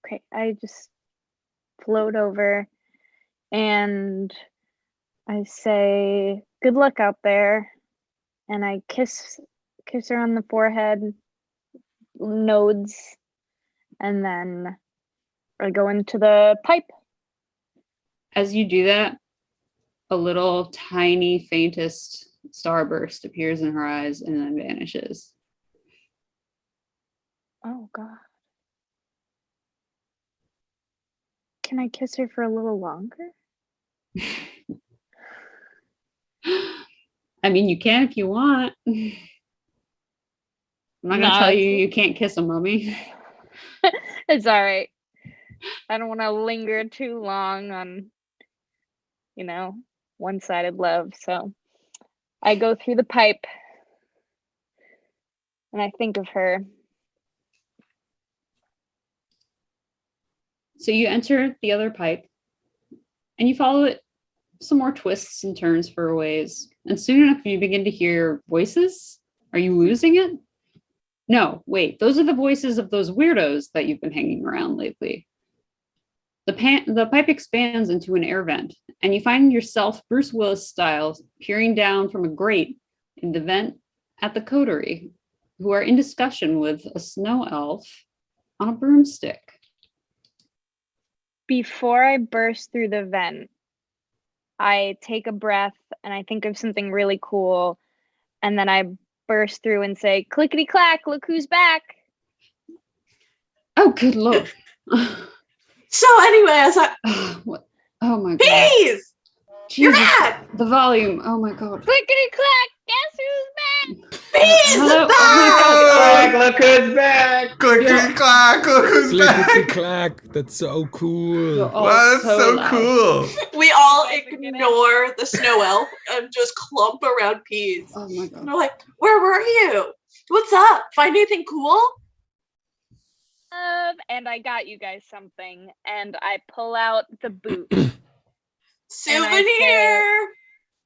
Okay, I just float over and I say, good luck out there. and I kiss her on the forehead, nodes, and then I go into the pipe. As you do that, a little tiny faintest starburst appears in her eyes and then vanishes. Oh God. Can I kiss her for a little longer? I mean, you can if you want. I'm not gonna tell you can't kiss a mummy. It's all right. I don't want to linger too long on, one-sided love. So I go through the pipe and I think of her. So you enter the other pipe and you follow it some more twists and turns for a ways. And soon enough, you begin to hear voices. Are you losing it? No, wait, those are the voices of those weirdos that you've been hanging around lately. The pipe expands into an air vent, and you find yourself, Bruce Willis style, peering down from a grate in the vent at the coterie, who are in discussion with a snow elf on a broomstick. Before I burst through the vent, I take a breath and I think of something really cool, and then I burst through and say, clickety clack, look who's back. Oh, good lord. So anyway, as I oh my god. Peas! You're Jesus, back! the volume. Oh my god. Clickety clack, guess who's back? Peas Hello? is back! Look who's back! Clickety clack, look who's Clickety back. clack. That's so cool. You're all Wow, that's so loud. cool. We all ignore the snow elf and just clump around Peas. Oh my god. And we're like, where were you? What's up? Find anything cool? And I got you guys something, and I pull out the boot. Souvenir!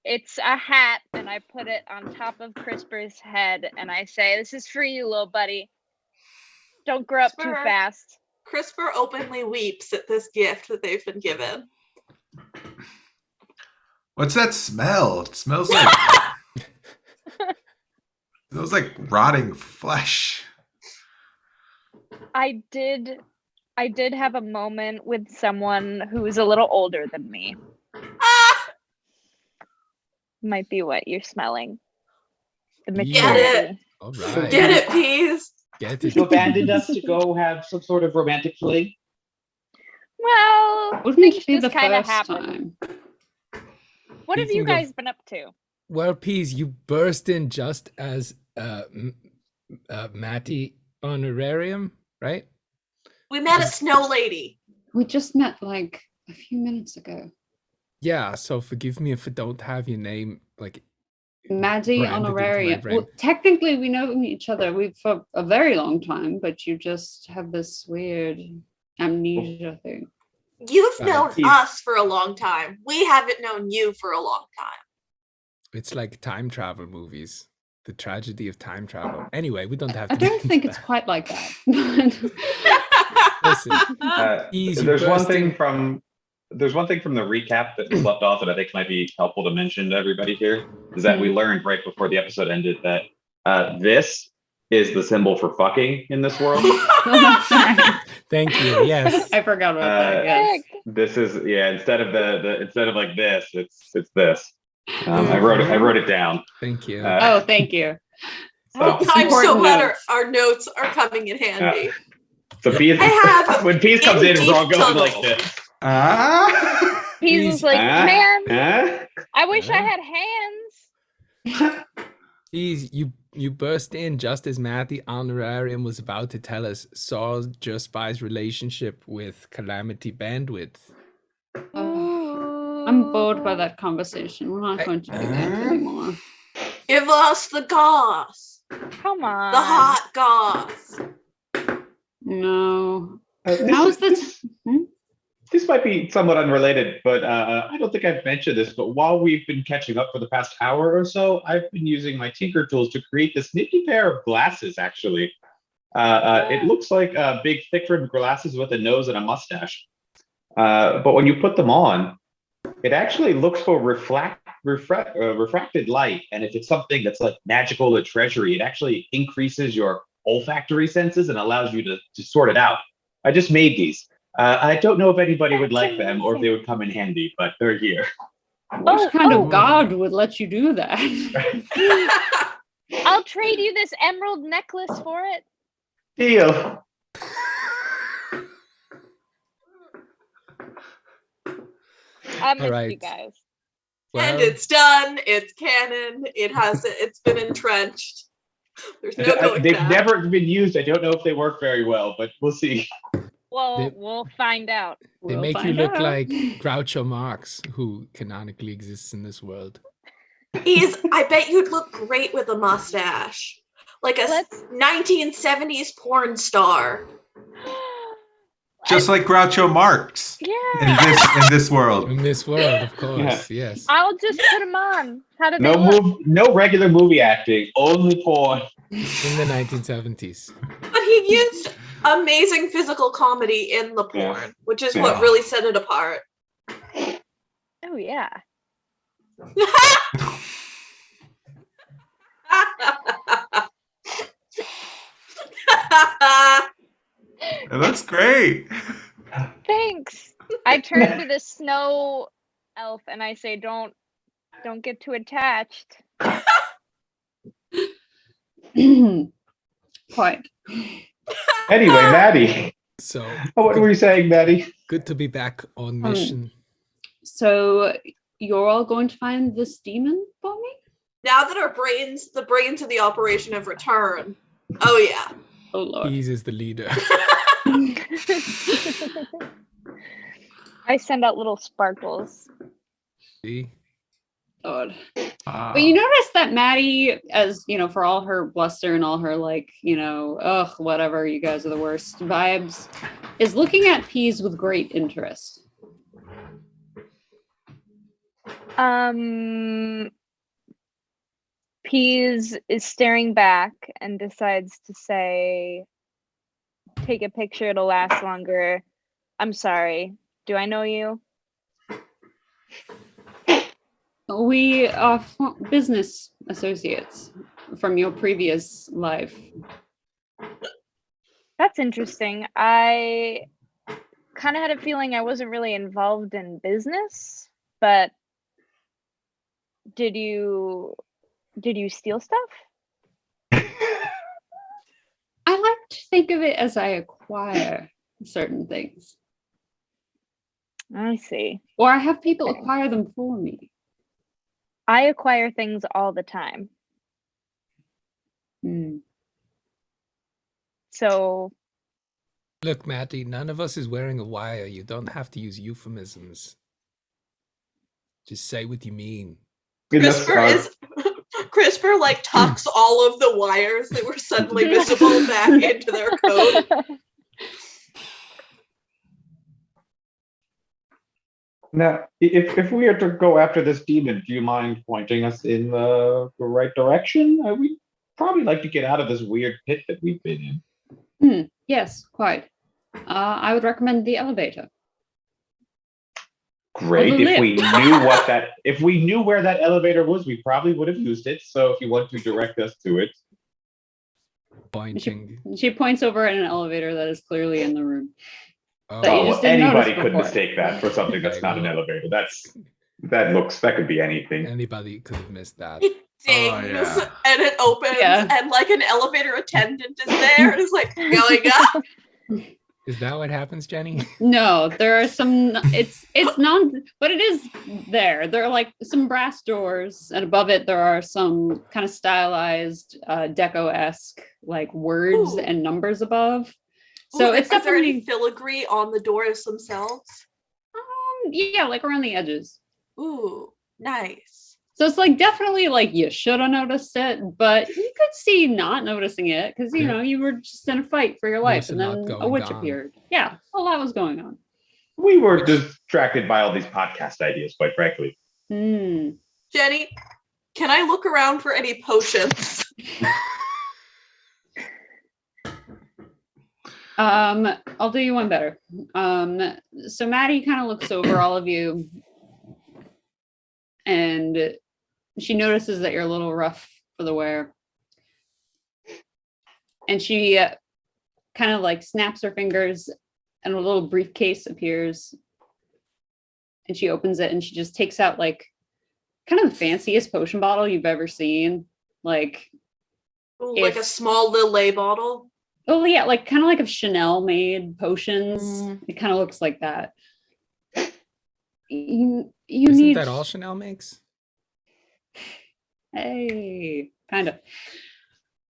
It's a hat, and I put it on top of CRISPR's head, and I say, this is for you, little buddy. Don't grow up too CRISPR. fast. CRISPR openly weeps at this gift that they've been given. What's that smell? It smells like smells like rotting flesh. I did have a moment with someone who is a little older than me. Ah! Might be what you're smelling. The Yeah. maturity. Get it. All right. Get it, Peas? Get it. You abandoned us to go have some sort of romantic fling. Well, Wouldn't things it be the just kind of first happen. time? What have you Speaking of- guys been up to? Well, Peas, you burst in just as Matty honorarium, right? We met at Snow Lady. We just met like a few minutes ago. Yeah, so forgive me if I don't have your name like Maddie branded into my Honorarium. brain. Well, technically, we know each other for a very long time, but you just have this weird amnesia thing. You've Right. known Peas. us for a long time. We haven't known you for a long time. It's like time travel movies. The tragedy of time travel. Anyway, we don't have to I don't get think into it's that. quite like that. Listen, Peas, you There's one burst in- thing from the recap that was left off that I think might be helpful to mention to everybody here is that we learned right before the episode ended that this is the symbol for fucking in this world. Thank you. Yes. I forgot about that. Yes. This is instead of like this, it's this. I wrote it down. Thank you. Oh, thank you. So, It's I'm so important glad notes. our notes are coming in handy. so Peas, I have when Peas comes in, we're all going like tunnel. this. Ah. He's He's- like, man, Huh? I wish I Huh? had hands. Peas, you burst in just as Matty honorarium was about to tell us Saul Dyersspai's relationship with Calamity Bandwidth. I'm bored by that conversation. We're not going to do that anymore. Give us the goss. Come on. The hot goss. No. This How is- is this? This might be somewhat unrelated, but I don't think I've mentioned this, but while we've been catching up for the past hour or so, I've been using my Tinker tools to create this nifty pair of glasses, actually. It looks like big, thick-rimmed glasses with a nose and a mustache. But when you put them on, It actually looks for refracted light, and if it's something that's like magical or treasury, it actually increases your olfactory senses and allows you to sort it out. I just made these. I don't know if anybody would like them or if they would come in handy, but they're here. What kind of god would let you do that? I'll trade you this emerald necklace for it. Deal. I missed right. you guys. And Well, it's done. It's canon. It's been entrenched. There's no going They've back. never been used. I don't know if they work very well, but we'll see. Well, we'll find out. they We'll make you find look out. like Groucho Marx, who canonically exists in this world. I bet you'd look great with a mustache. Like a 1970s porn star. Just like Groucho Marx Yeah. in this world. In this world, of course, yes. I'll just put them on. How do they look? No regular movie acting, only porn. In the 1970s. But he used amazing physical comedy in the porn, which is what really set it apart. Oh yeah. It looks great. Thanks. I turn to the snow elf and I say, "Don't get too attached." Quite. Anyway, Maddie. So, What were you saying, Maddie? good to be back on mission. So you're all going to find this demon for me? Now that the brains of the operation have returned. Oh yeah. Oh lord. He's is the leader. I send out little sparkles. See? Lord. But you notice that Maddie, as you know, for all her bluster and all her like, you know, ugh, whatever, you guys are the worst vibes, is looking at peas with great interest. Peas is staring back and decides to say, "Take a picture, it'll last longer. I'm sorry. Do I know you?" We are business associates from your previous life. That's interesting. I kind of had a feeling I wasn't really involved in business, but did you steal stuff? I like to think of it as I acquire certain things. I see. Or I have people acquire them for me. I acquire things all the time. So, Look, Matty, none of us is wearing a wire. You don't have to use euphemisms. Just say what you mean. CRISPR like tucks all of the wires that were suddenly visible back into their code. Now, if we are to go after this demon, do you mind pointing us in the right direction? We'd probably like to get out of this weird pit that we've been in. Yes, quite. I would recommend the elevator. Great. If we knew where that elevator was, we probably would have used it. So if you want to direct us to it. Pointing. She points over at an elevator that is clearly in the room. Oh, anybody could mistake that for something that's not an elevator. That could be anything. Anybody could have missed that. It dings and it opens and like an elevator attendant is there and is like going up. Is that what happens, Jenny? No, there are some. It's not, but it is there. There are like some brass doors, and above it there are some kind of stylized, deco-esque like words and numbers above. So it's is there any filigree on the doors themselves? Yeah, like around the edges. Ooh, nice. So it's like definitely like you should have noticed it, but you could see not noticing it because you know you were just in a fight for your life, and then a witch appeared. Yeah, a lot was going on. We were distracted by all these podcast ideas, quite frankly. Jenny, can I look around for any potions? I'll do you one better. So Maddie kind of looks over all of you and she notices that you're a little rough for the wear. And she kind of like snaps her fingers and a little briefcase appears. And she opens it and she just takes out like kind of the fanciest potion bottle you've ever seen. Like, Ooh, like a small Lillet bottle. Oh yeah, like kind of like if Chanel made potions. It kind of looks like that. You Isn't need that all Chanel makes? Hey, kind of.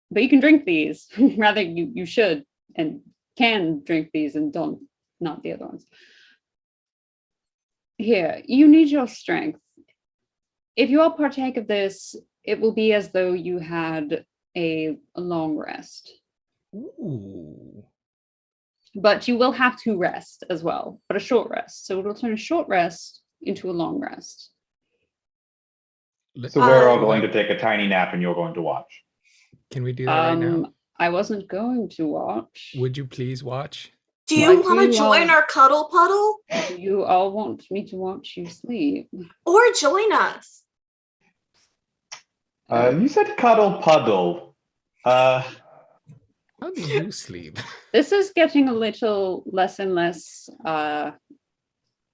But you can drink these. Rather, you should and can drink these and don't, not the other ones. Here, you need your strength. If you all partake of this, it will be as though you had a long rest. Ooh. But you will have to rest as well, but a short rest. So it'll turn a short rest into a long rest. So we're all going to take a tiny nap and you're going to watch. Can we do that right now? I wasn't going to watch. Would you please watch? Do you want to join our cuddle puddle? Do you all want me to watch you sleep? Or join us? You said cuddle puddle. How do you sleep? This is getting a little less and less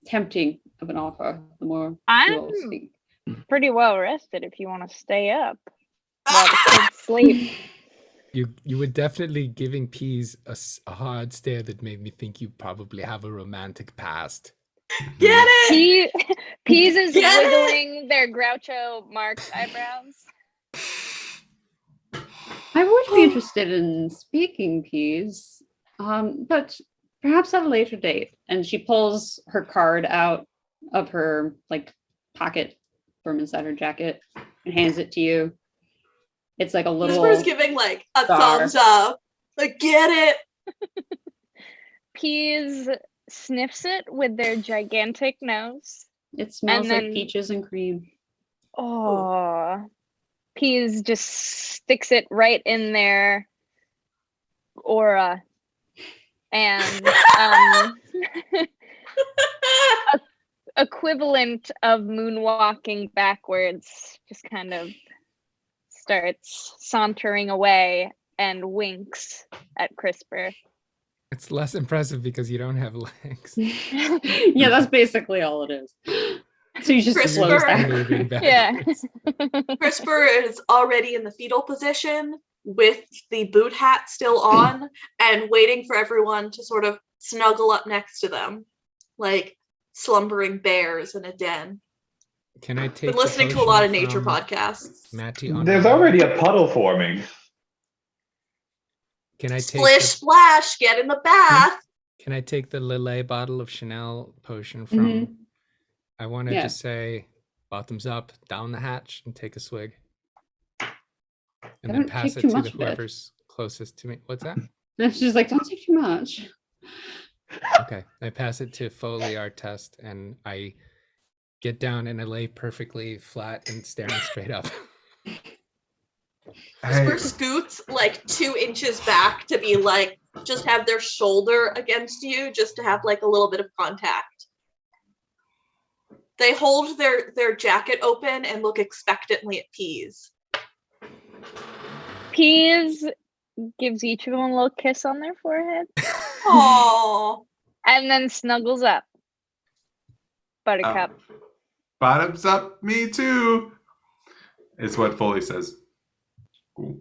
tempting of an offer the more you all I'm speak. pretty well rested if you want to stay up while the kids sleep. You were definitely giving Peas a hard stare that made me think you probably have a romantic past. Get it! Peas is Get it! wiggling their Groucho Marx eyebrows. I would be interested in speaking, Peas, but perhaps at a later date. And she pulls her card out of her like pocket from inside her jacket and hands it to you. It's like a little. Whisper's giving like a star. thumbs up. Like, get it? Peas sniffs it with their gigantic nose. It smells And like then- peaches and cream. Oh, Peas just sticks it right in their aura. And equivalent of moonwalking backwards, just kind of starts sauntering away and winks at CRISPR. It's less impressive because you don't have legs. Yeah, that's basically all it is. So you just CRISPR. slows down. Moving Yeah. backwards. CRISPR is already in the fetal position with the boot hat still on and waiting for everyone to sort of snuggle up next to them, like slumbering bears in a den. Can I take? Been listening to a lot of nature podcasts. Matty on There's already a puddle forming. Can I take? Splish splash, get in the bath. Can I take the Lillet bottle of Chanel potion from? I want to Yeah. just say, bottoms up, down the hatch, and take a swig, and then Don't pass take it too to much of it. whoever's closest to me. What's that? And she's like, don't take too much. Okay, I pass it to Foel'ee, Artest, and I get down and I lay perfectly flat and staring straight up. Whisper scoots like 2 inches back to be like, just have their shoulder against you, just to have like a little bit of contact. They hold their jacket open and look expectantly at Peas. Peas gives each of them a little kiss on their forehead Aww. and then snuggles up. Buttercup. Bottoms up, me too. Is what Foel'ee says. Cool.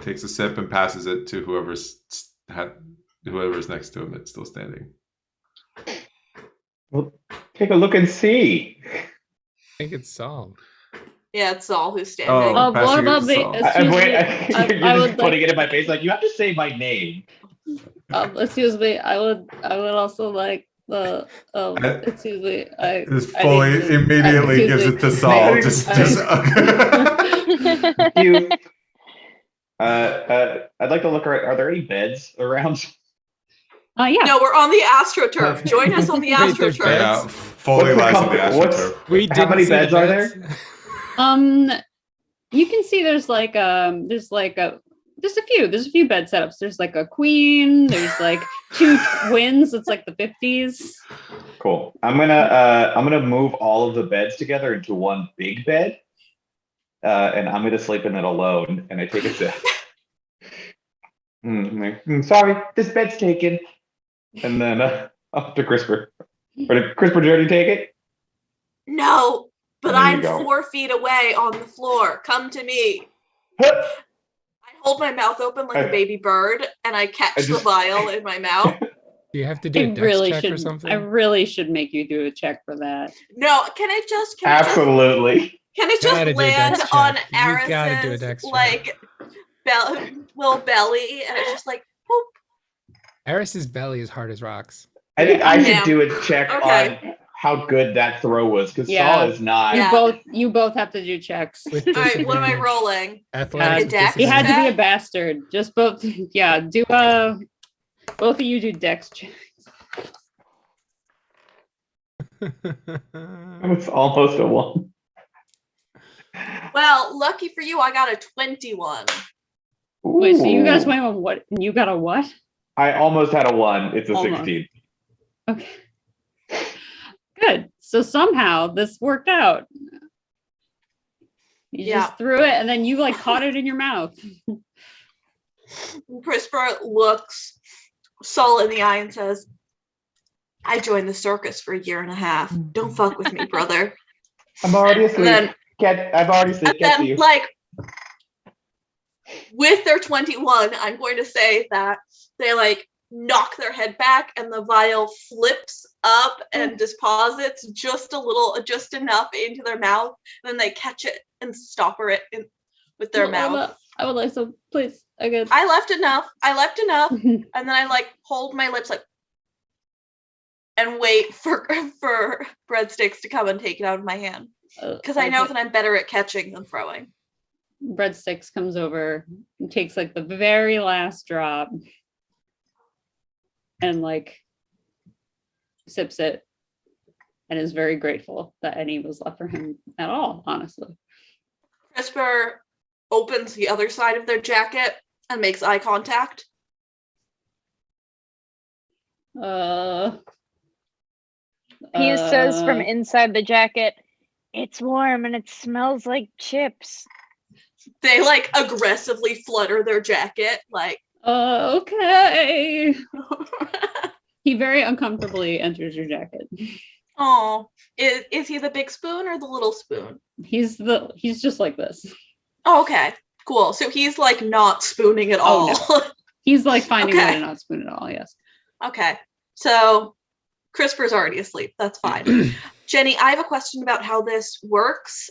Takes a sip and passes it to whoever's next to him that's still standing. Well, take a look and see. I think it's Saul. Yeah, it's Saul who's standing. Oh, What passing it about to the? Saul. Excuse me. You're I just would putting like. it in my face like you have to say my name. Excuse me. I would also like the. Excuse me. This I Foel'ee need to- immediately excuse gives me. it to Saul. Maybe- You. I'd like to look. Are there any beds around? Yeah. No, we're on the AstroTurf. Join us on the Wait, there's AstroTurf. Yeah, beds? Foel'ee lies on the What's- AstroTurf. We How didn't many see the beds are beds. You can see there's like a There's a few bed setups. There's like a queen. There's like 2 twins. It's like the 50s. Cool. I'm gonna move all of the beds together into one big bed, and I'm gonna sleep in it alone. And I take a sip. Sorry, this bed's taken. And then up to CRISPR. Or did CRISPR already take it? No, but There you I'm go. 4 feet away on the floor. Come to me. I hold my mouth open like a baby bird, and I catch the vial in my mouth. Do you have to do a dex check or something? I really should make you do a check for that. No, can I just Absolutely. Gotta do a land dex on check. You gotta do a Aris's dex check. like little belly, and it's just like whoop. Aris's belly is hard as rocks. I think I should Damn. do a check Okay. on how good that throw was, because Yeah. Saul is not. Yeah. You both have to do checks. With All right, what am I disadvantage. rolling? Athletics. A dex? He had to be check? a bastard. Just both. Yeah, do both of you do dex checks. It's almost a 1. Well, lucky for you, I got a 21. Wait, so you guys Ooh. went on what? You got a what? I almost had a 1. It's a Almost. 16. Okay. Good. So somehow this worked out. You just threw it and then you like caught it in your mouth. CRISPR looks Saul in the eye and says, I joined the circus for 1.5 years. Don't fuck with me, brother. I'm already asleep. And then, I've already sleep. and Get to then you. like, with their 21, I'm going to say that they like knock their head back and the vial flips up and deposits just enough into their mouth. And then they catch it and stopper it with their mouth. I would like some, please. Again. I left enough. And then I like hold my lips like and wait for breadsticks to come and take it out of my hand. Because I know that I'm better at catching than throwing. Breadsticks comes over and takes like the very last drop and like sips it and is very grateful that any was left for him at all, honestly. CRISPR opens the other side of their jacket and makes eye contact. He says from inside the jacket, "It's warm and it smells like chips." They like aggressively flutter their jacket, like. Okay. He very uncomfortably enters your jacket. Oh, is he the big spoon or the little spoon? He's just like this. Oh, okay, cool. So he's like not spooning at all. No. He's like finding a way Okay. to not spoon at all. Yes. Okay, so CRISPR's already asleep. That's fine. Jenny, I have a question about how this works.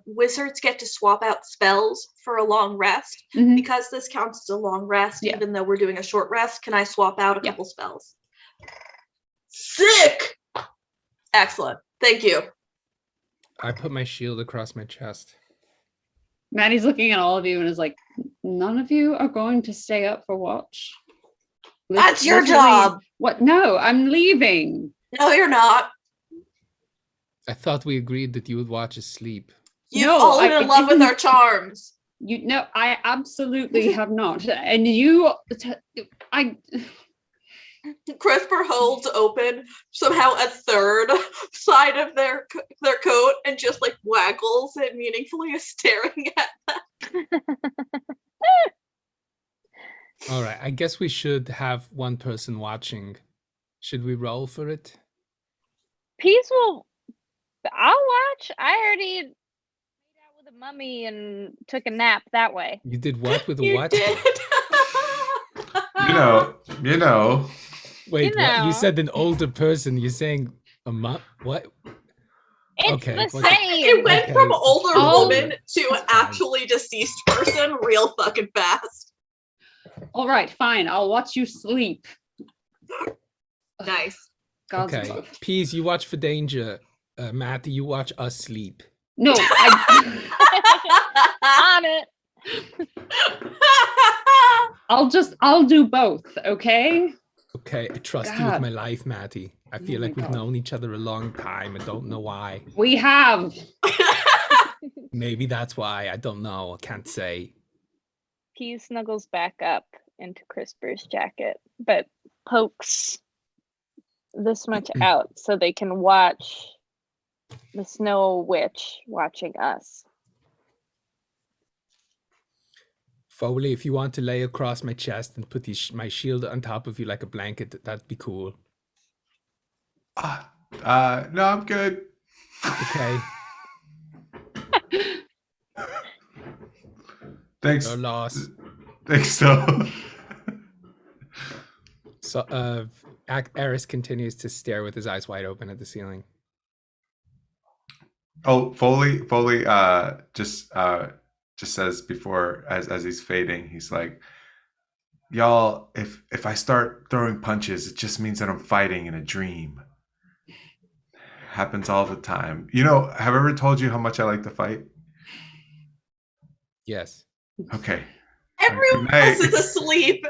Wizards get to swap out spells for a long rest. Mhm. Because this counts as a long rest, Yeah. even though we're doing a short rest, can I swap out a Yeah. couple spells? Sick! Excellent. Thank you. I put my shield across my chest. Maddie's looking at all of you and is like, none of you are going to stay up for watch. That's your Literally- job. What? No, I'm leaving. No, you're not. I thought we agreed that you would watch us sleep. You've No, fallen I in love with didn't. our charms. You no, I absolutely have not. And CRISPR holds open somehow a third side of their coat and just like waggles it meaningfully, is staring at them. All right, I guess we should have one person watching. Should we roll for it? Peace will. I'll watch. I already made out with a mummy and took a nap that way. You did what with a You what? did. You know. Wait, You what? You know. said an older person. You're saying a what? It's Okay, the well, same. It went Okay, from it's older fine. woman to It's fine. actually deceased person real fucking fast. all right, fine. I'll watch you sleep. Nice. God's Okay, above. Peas, you watch for danger. Matty, you watch us sleep. No, On it. I'll do both. Okay. Okay, I trust you with God. my life, Matty. I feel my like we've God. known each other a long time. I don't know why. We have. Maybe that's why. I don't know. I can't say. P snuggles back up into CRISPR's jacket, but pokes this much out so they can watch the Snow Witch watching us. Foel'ee, if you want to lay across my chest and put my shield on top of you like a blanket, that'd be cool. No, I'm good. Okay. Thanks. No loss. Thanks, so. So, Aris continues to stare with his eyes wide open at the ceiling. Oh, Foel'ee just says before, as he's fading, he's like, y'all, if I start throwing punches, it just means that I'm fighting in a dream. Happens all the time. You know, have I ever told you how much I like to fight? Yes. Okay. Everyone else is asleep,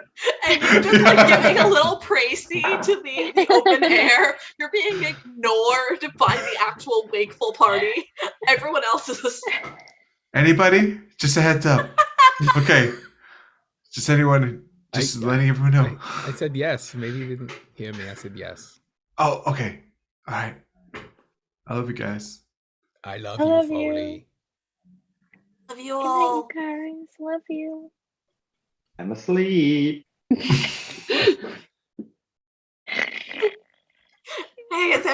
and you're just like giving a little précis to the open air. You're being ignored by the actual wakeful party. Everyone else is asleep. Anybody? Just a heads up. Okay. Just anyone. Just letting everyone know. I said yes. Maybe you didn't hear me. I said yes. Oh, okay. All right. I love you guys. I love I you, love Foel'ee. Love you Good all. night, you guys. Love you. I'm asleep. Hey, is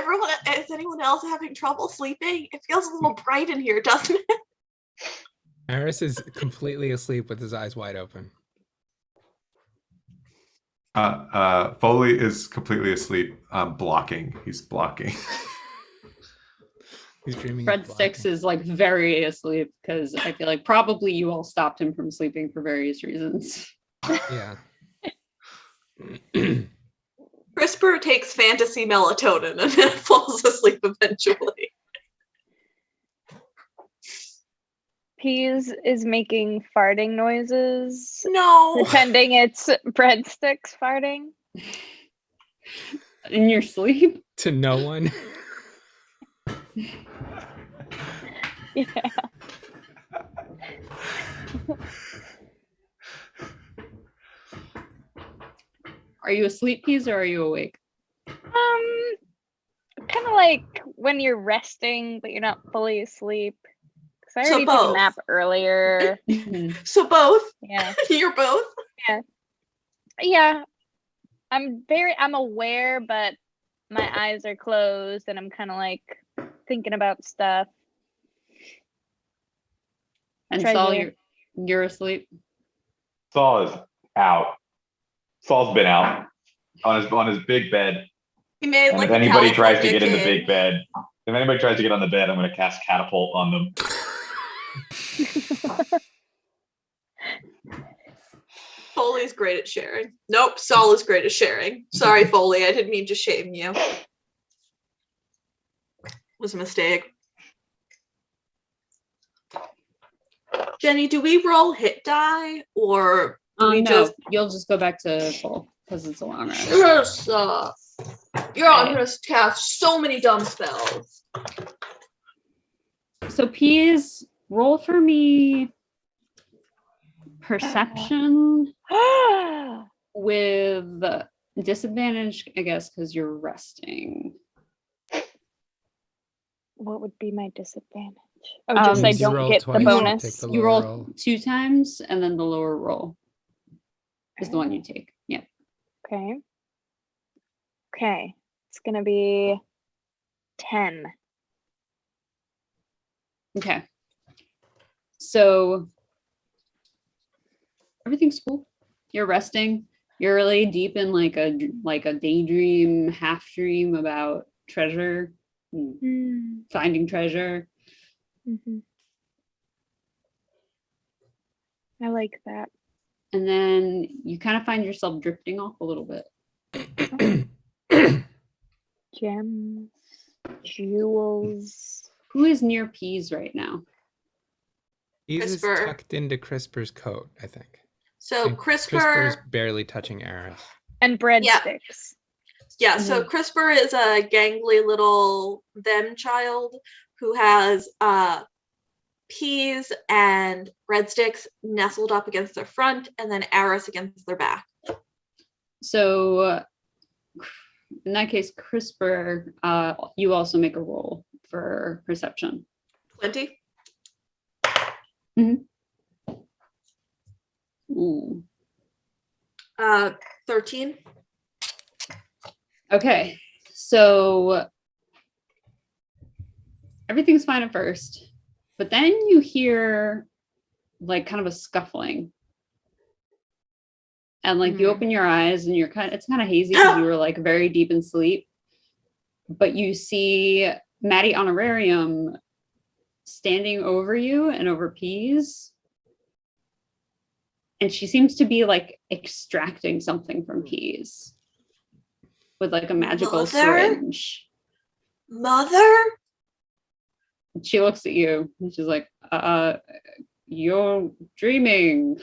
anyone else having trouble sleeping? It feels a little bright in here, doesn't it? Aris is completely asleep with his eyes wide open. Foel'ee is completely asleep. Blocking. He's blocking. He's dreaming. Breadsticks is like very asleep because I feel like probably you all stopped him from sleeping for various reasons. Yeah. CRISPR takes fantasy melatonin and then falls asleep eventually. Peas is making farting noises, No. pretending it's breadsticks farting. In your sleep? To no one. Yeah. Are you asleep, Peas, or are you awake? Kind of like when you're resting, but you're not fully asleep. Because I So already took a both. nap earlier. So both? Yeah. You're both? Yeah. I'm aware, but my eyes are closed and I'm kind of like thinking about stuff. And Treasure. Saul, you're asleep? Saul is out. Saul's been out on his big bed. He made And like if anybody tries to California get in the kid. big bed, if anybody tries to get on the bed, I'm going to cast catapult on them. Foley's great at sharing. Nope, Saul is great at sharing. Sorry, Foel'ee, I didn't mean to shame you. It was a mistake. Jenny, do we roll hit die or do we No, just you'll just go back to full because it's a long rest. Yes, you're on gonna cast so many dumb spells. So Peas, roll for me perception with disadvantage, I guess, because you're resting. What would be my disadvantage? Oh, just I Means you don't roll get twice, the you bonus. take the You lower roll 2 times, and then the lower roll is the one you take. Yeah. Okay. Okay. It's gonna be 10. Okay. So everything's cool. You're resting. You're really deep in like a daydream, half dream about treasure, finding treasure. Mm-hmm. I like that. And then you kind of find yourself drifting off a little bit. Gems, jewels. Who is near Peas right now? He's CRISPR. tucked into CRISPR's coat, I think. So And CRISPR, barely touching Aris. And breadsticks. yeah, so CRISPR is a gangly little them child who has Peas and Breadsticks nestled up against their front, and then Aris against their back. So in that case, CRISPR, you also make a roll for perception. 20. Ooh. 13. Okay, so everything's fine at first, but then you hear like kind of a scuffling. And like you open your eyes and it's kind of hazy because you were like very deep in sleep. But you see Maddie Honorarium standing over you and over Peas. And she seems to be like extracting something from Peas with like a magical syringe. Mother? And she looks at you and she's like, you're dreaming.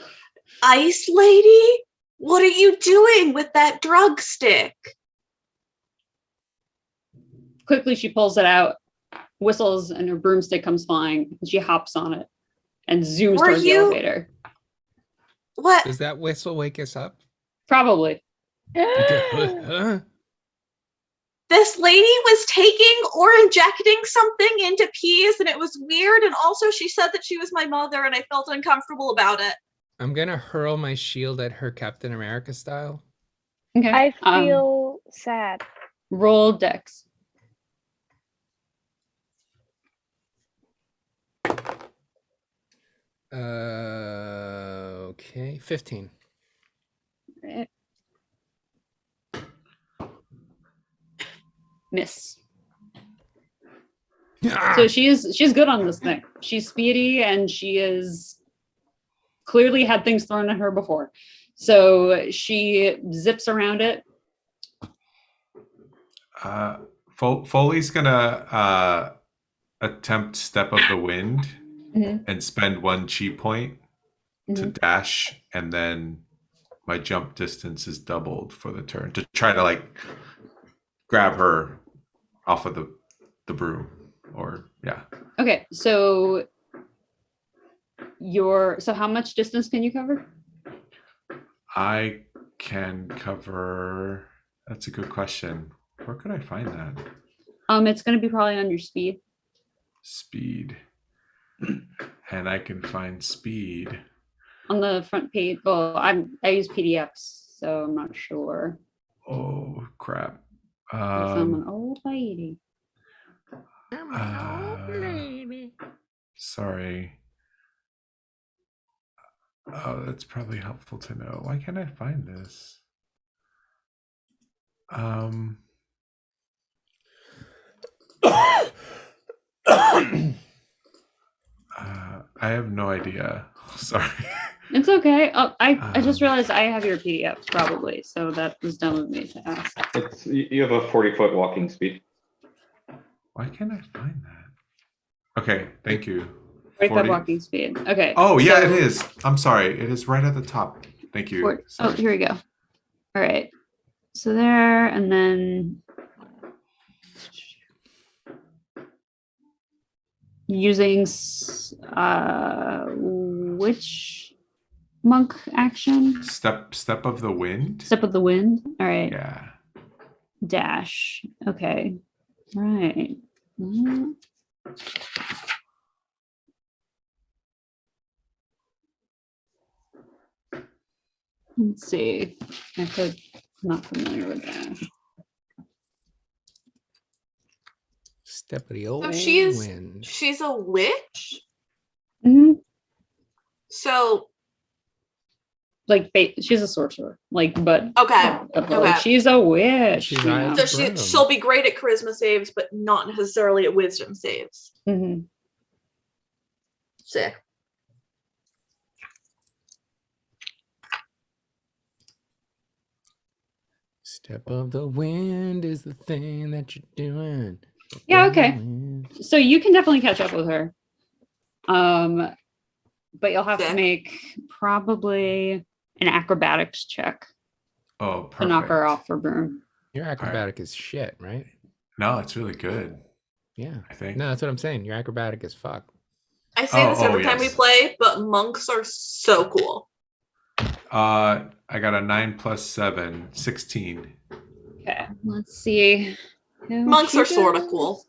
Ice lady? What are you doing with that drug stick? Quickly, she pulls it out, whistles, and her broomstick comes flying. And she hops on it and zooms towards the elevator. What? Does that whistle wake us up? Probably. Huh? This lady was taking or injecting something into Peas, and it was weird. And also, she said that she was my mother, and I felt uncomfortable about it. I'm gonna hurl my shield at her, Captain America style. Okay. I feel sad. Roll Dex. Okay, 15. Right. Miss. So she's good on this thing. She's speedy and she is clearly had things thrown at her before. So she zips around it. Foel'ee's gonna attempt Step of the Wind and spend 1 chi point to dash, and then my jump distance is doubled for the turn to try to like grab her off of the broom. Or Okay, so how much distance can you cover? I can cover. That's a good question. Where could I find that? It's going to be probably on your speed. Speed. And I can find speed on the front page. Well, I use PDFs, so I'm not sure. Oh crap! I'm an old lady. Sorry. Oh, that's probably helpful to know. Why can't I find this? I have no idea. Sorry. It's okay. Oh, I just realized I have your PDF probably, so that was dumb of me to ask. You have a 40-foot walking speed. Why can't I find that? Okay, thank you. 40-foot walking speed. Okay. Oh yeah, it is. I'm sorry. It is right at the top. Thank you. Oh, here we go. All right. So there, and then using which monk action? Step of the Wind. Step of the Wind. All right. Yeah. Dash. Okay. Right. Let's see. I'm not familiar with that. Step of the old wind. She's a witch? Mm-hmm. So like she's a sorcerer. But okay. She's a witch. So she'll be great at charisma saves, but not necessarily at wisdom saves. Mm-hmm. Sick. Step of the wind is the thing that you're doing. Yeah, okay. So you can definitely catch up with her. But you'll have to make probably an acrobatics check. Oh, perfect. To knock her off her broom. Your acrobatic is shit, right? No, it's really good. Yeah. I think. No, that's what I'm saying. Your acrobatic is fuck. I say this every time we yes. play, but monks are so cool. I got a 9 + 7, 16. Okay, let's see. how Monks she are sort of does. cool.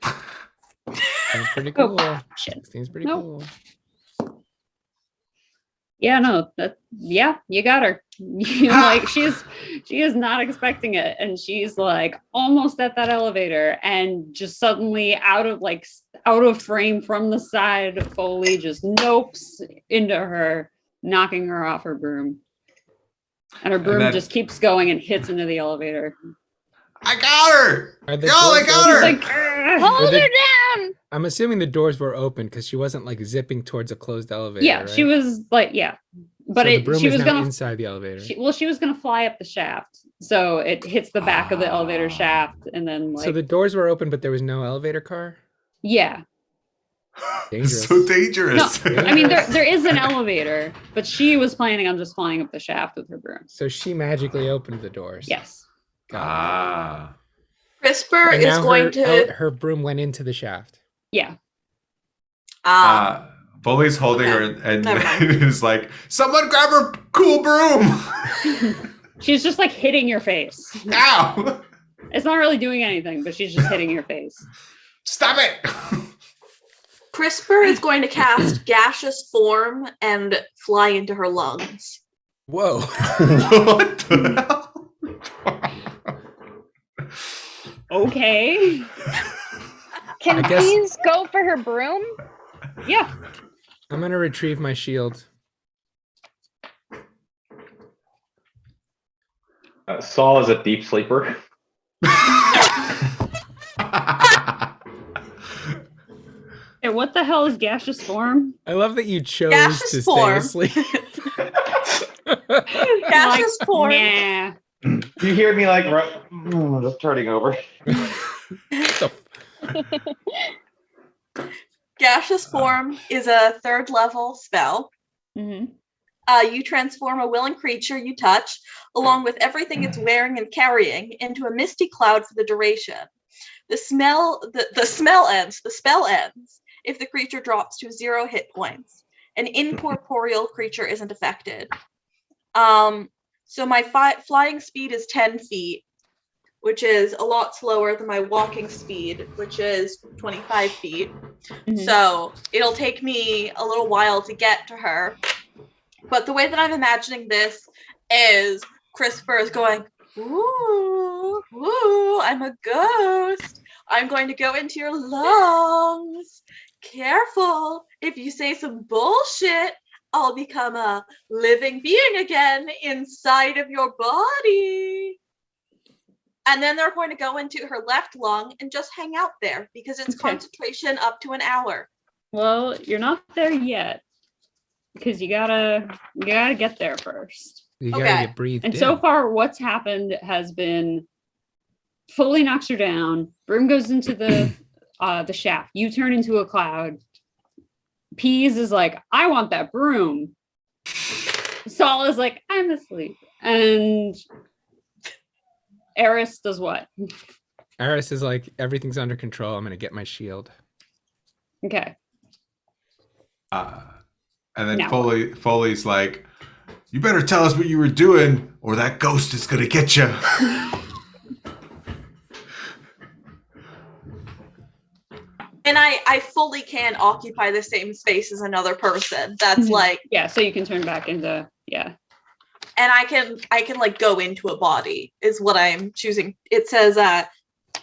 That's pretty Oh, cool. shit. 16's pretty Nope. cool. Yeah, no, yeah, you got her. Like she is not expecting it, and she's like almost at that elevator, and just suddenly out of frame from the side, Foel'ee just nopes into her, knocking her off her broom, and her broom just keeps going and hits into the elevator. I got her! Are the Yo, I doors got open? her! Like, Hold the- her down. I'm assuming the doors were open because she wasn't like zipping towards a closed elevator. yeah, right? she was like, yeah, but so the broom she is was now gonna inside the elevator. she was gonna fly up the shaft, so it hits the back of the elevator shaft, and then like, So the doors were open, but there was no elevator car. yeah. Dangerous. So dangerous. No, I mean there is an elevator, but she was planning on just flying up the shaft with her broom. So she magically opened the doors. Yes. Got CRISPR it. And is now going to. her broom went into the shaft. Yeah. Foley's holding her and Never mind. is like, someone grab her cool broom. She's just like hitting your face. Ow! It's not really doing anything, but she's just hitting your face. Stop it! CRISPR is going to cast gaseous form and fly into her lungs. Whoa. What the hell? Okay. Can I guess- please go for her broom? Yeah. I'm gonna retrieve my shield. Saul is a deep sleeper. Hey, what the hell is gaseous form? I love that you chose Gaseous to form. stay asleep. Gaseous form. Nah. You hear me like just turning over. Gaseous form is a 3rd level spell. Mm-hmm. You transform a willing creature you touch, along with everything it's wearing and carrying, into a misty cloud for the duration. The spell ends if the creature drops to 0 hit points. An incorporeal creature isn't affected. So my flying speed is 10 feet, which is a lot slower than my walking speed, which is 25 feet. Mm-hmm. So it'll take me a little while to get to her. But the way that I'm imagining this is CRISPR is going, ooh, ooh, I'm a ghost. I'm going to go into your lungs. Careful. If you say some bullshit, I'll become a living being again inside of your body. And then they're going to go into her left lung and just hang out there because it's concentration up to an hour. Well, you're not there yet because you gotta get there first. You gotta Okay. get breathed And in. so far, what's happened has been Foel'ee knocks her down. Broom goes into the shaft. You turn into a cloud. Peas is like, I want that broom. Saul is like, I'm asleep. And Aris does what? Aris is like, everything's under control. I'm gonna get my shield. Okay. And then Now Foley's like, you better tell us what you were doing or that ghost is going to get you. And I fully can occupy the same space as another person. That's like, Yeah, so you can turn back into, yeah. and I can like go into a body is what I'm choosing. It says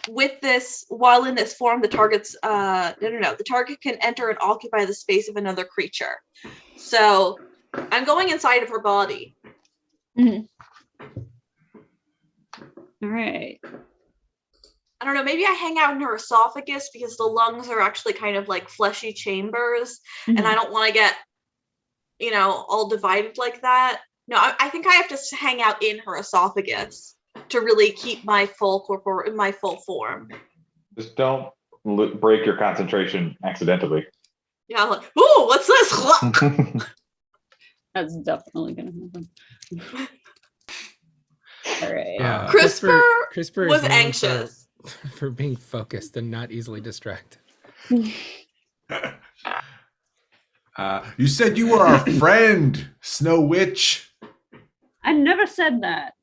with this, while in this form, the target's the target can enter and occupy the space of another creature. So I'm going inside of her body. All right. I don't know, maybe I hang out in her esophagus because the lungs are actually kind of like fleshy chambers, and I don't want to get, all divided like that. No, I think I have to hang out in her esophagus to really keep my full form. Just don't break your concentration accidentally. Yeah, I'm like, ooh, what's this? That's definitely gonna happen. All right. Yeah. CRISPR was is known anxious. for being focused and not easily distracted. You said you were our friend, Snow Witch. I never said that.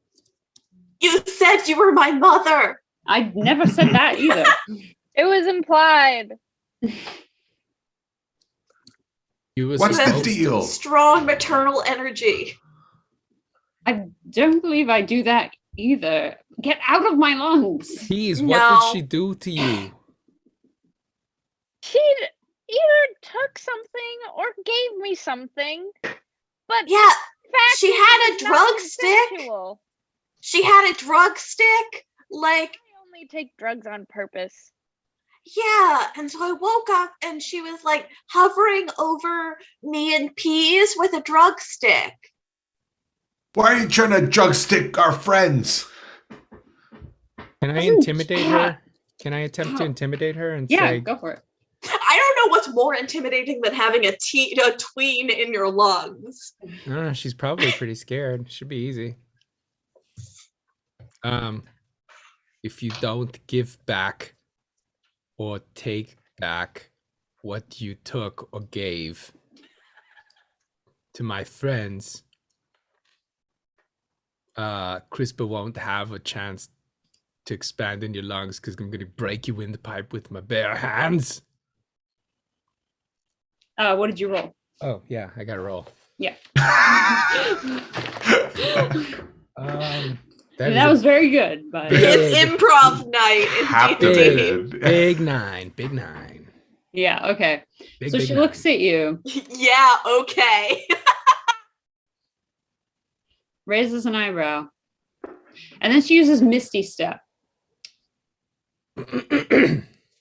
You said you were my mother. I never said that either. It was implied. What's the deal? Strong maternal energy. I don't believe I do that either. Get out of my lungs. Please, No. what did she do to you? She either took something or gave me something, but Yeah, fact she is had a it's not drug stick. consensual. She had a drug stick. Like, I only take drugs on purpose. yeah. And so I woke up and she was like hovering over me and Peas with a drug stick. Why are you trying to drug stick our friends? Can I intimidate her? Can I attempt to intimidate her and Yeah, say, go for it. I don't know what's more intimidating than having a tween in your lungs. I don't know, she's probably pretty scared. Should be easy. If you don't give back or take back what you took or gave to my friends, CRISPR won't have a chance to expand in your lungs because I'm going to break you in the pipe with my bare hands. What did you roll? Oh, yeah, I got to roll. Yeah. That was very good, but It's improv night. Captivated. Big nine. Big nine. yeah, okay. Big, So big she nine. looks at you, Yeah, okay. raises an eyebrow, and then she uses Misty Step,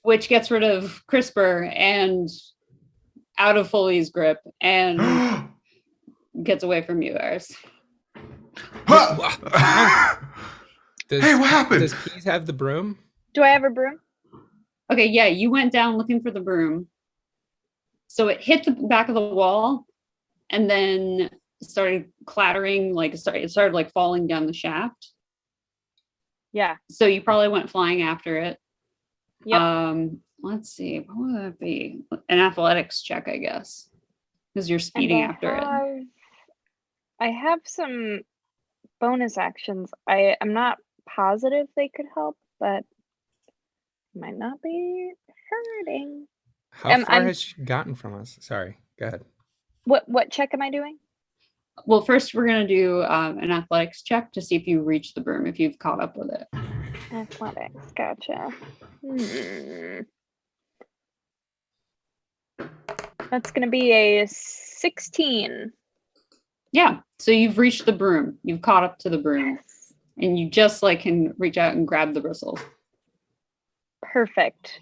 which gets rid of CRISPR and out of Foel'ee's grip and gets away from you, Aris. Hey, what happened? Does Peas have the broom? Do I have a broom? Okay, yeah, you went down looking for the broom. So it hit the back of the wall and then started clattering, like it started like falling down the shaft. Yeah. So you probably went flying after it. Yep. Let's see, what would that be? An athletics check, I guess. Because you're speeding after it. I have some bonus actions. I'm not positive they could help, but might not be hurting. How far has she gotten from us? Sorry, go ahead. What check am I doing? Well, first we're gonna do an athletics check to see if you reach the broom, if you've caught up with it. Athletics, gotcha. That's gonna be a 16. Yeah, so you've reached the broom. You've caught up to the broom. And you just like can reach out and grab the bristles. Perfect.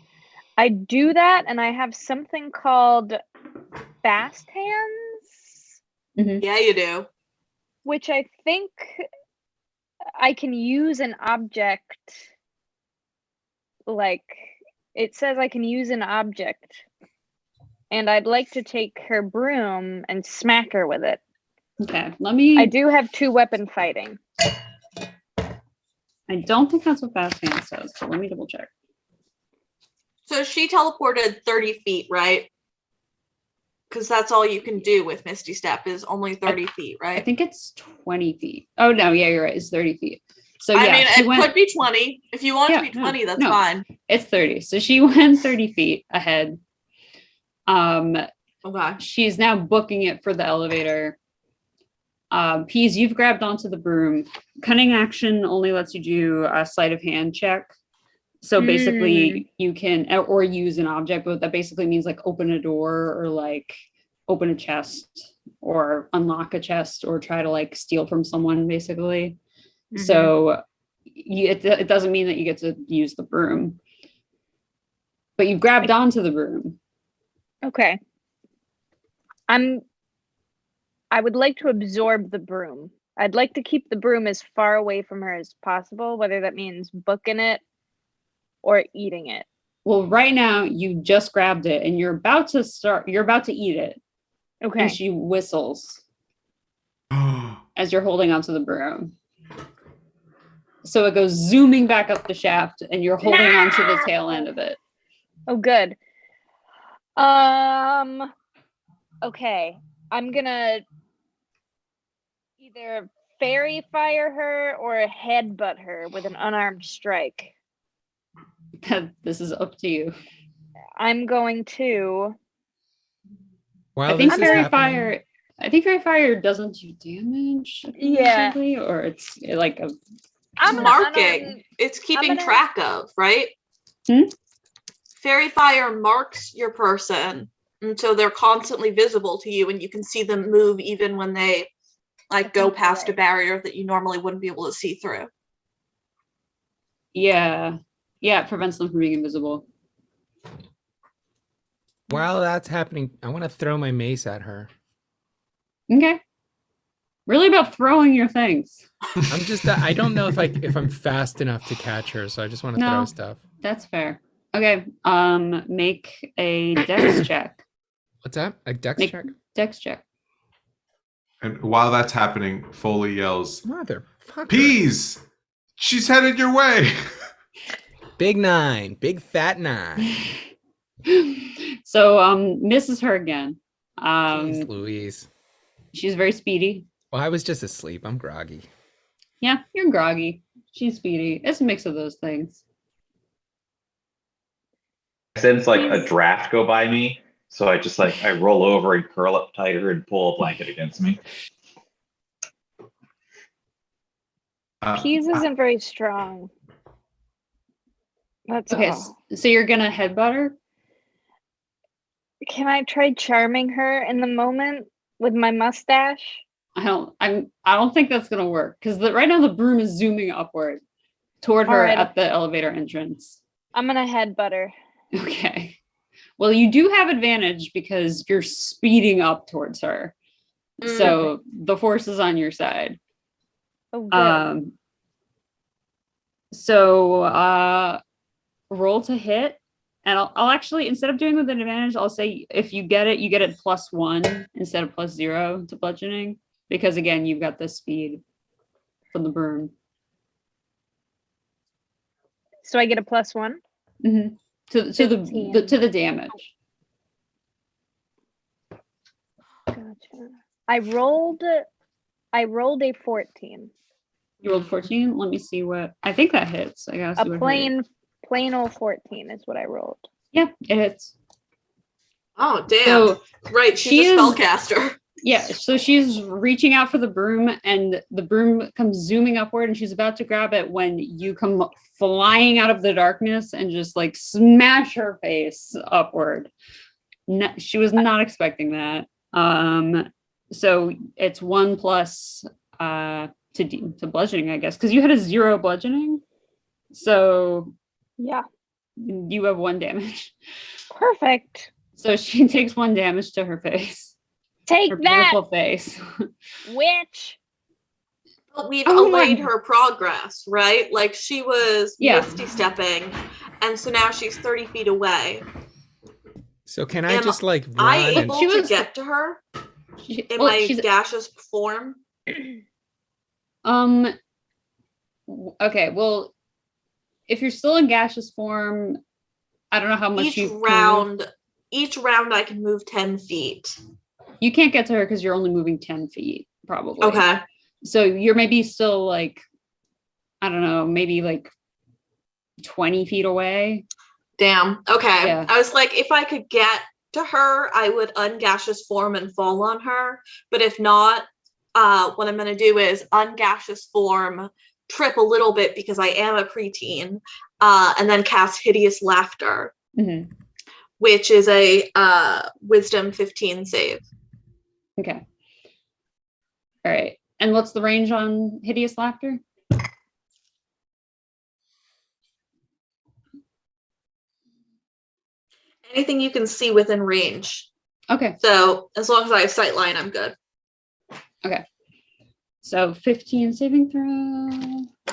I do that, and I have something called fast hands. Mm-hmm. Yeah, you do. Which I think I can use an object. Like, it says I can use an object. And I'd like to take her broom and smack her with it. Okay, let me... I do have 2 weapon fighting. I don't think that's what fast hands says, but let me double check. So she teleported 30 feet, right? Because that's all you can do with Misty Step is only 30 feet, right? I think it's 20 feet. Oh, no, yeah, you're right. It's 30 feet. So, yeah, I mean, it could be 20. If you want it to be 20, that's fine. It's 30. So she went 30 feet ahead. Okay. She's now booking it for the elevator. Peas, you've grabbed onto the broom. Cunning action only lets you do a sleight of hand check. So basically you can, or use an object, but that basically means like open a door or like open a chest or unlock a chest or try to like steal from someone basically. So it doesn't mean that you get to use the broom, but you've grabbed onto the broom. Okay. I would like to absorb the broom. I'd like to keep the broom as far away from her as possible, whether that means booking it or eating it. Well, right now you just grabbed it and you're about to eat it. Okay. And she whistles as you're holding onto the broom. So it goes zooming back up the shaft and you're holding onto the tail end of it. Oh, good. Okay, I'm gonna either fairy fire her or headbutt her with an unarmed strike. This is up to you. I'm going to. While I think this is fairy happening, fire. I think fairy fire doesn't do damage. Yeah. Simply, or it's like a. I'm gonna Marking. It's keeping gonna- track of, right? Hmm? Fairy fire marks your person, and so they're constantly visible to you, and you can see them move even when they like go think you're past a right. barrier that you normally wouldn't be able to see through. Yeah, it prevents them from being invisible. while that's happening, I want to throw my mace at her. Okay. Really about throwing your things. I'm just I don't know if I'm fast enough to catch her, so I just want to No. throw stuff. That's fair. Okay. Make a dex check. What's that? A dex Make check? dex check. And while that's happening, Foel'ee yells, Motherfucker. "Peas! She's headed your way!" Big 9. Big fat 9. So misses her again. Jeez Louise. She's very speedy. Well, I was just asleep. I'm groggy. Yeah, you're groggy. She's speedy. It's a mix of those things. I sense like a draft go by me, so I just like I roll over and curl up tighter and pull a blanket against me. Peas isn't very strong. That's Okay, all. so you're gonna headbutt her? Can I try charming her in the moment with my mustache? I don't think that's gonna work because right now the broom is zooming upward toward her Alright. at the elevator entrance. I'm gonna headbutt her. Okay. Well, you do have advantage because you're speeding up towards her. So the force is on your side. Oh, good. So roll to hit. And I'll actually, instead of doing with an advantage, I'll say if you get it +1 instead of +0 to bludgeoning. Because again, you've got the speed from the broom. So I get a +1? Mm-hmm. To 15. the damage. Gotcha. I rolled a 14. You rolled 14. Let me see what I think that hits. I gotta see A what plain old 14 is what I rolled. Yeah, it hits. Oh damn! So Right, she's a spellcaster. Yeah, so she's reaching out for the broom, and the broom comes zooming upward, and she's about to grab it when you come flying out of the darkness and just like smash her face upward. No, she was not expecting that. So it's 1 plus to bludgeoning, I guess, because you had a 0 bludgeoning. So yeah, you have 1 damage. Perfect. So she takes 1 damage to her face. Take her that, beautiful face. witch. But we've Oh allayed my- her progress, right? Like she was Yeah. misty stepping, and so now she's 30 feet away. So can I Am just like run I and able to get to her in my gaseous form? Okay, well, if you're still in gaseous form, I don't know how much Each round I can move 10 feet. You can't get to her because you're only moving 10 feet, probably. Okay. So you're maybe still like, I don't know, maybe like 20 feet away. Damn. Okay. Yeah. I was like, if I could get to her, I would ungaseous form and fall on her. But if not, what I'm going to do is ungaseous form, trip a little bit because I am a preteen, and then cast Hideous Laughter, which is a Wisdom 15 save. Okay. All right. And what's the range on Hideous Laughter? Anything you can see within range. Okay. So as long as I have sight line, I'm good. Okay. So 15 saving throw.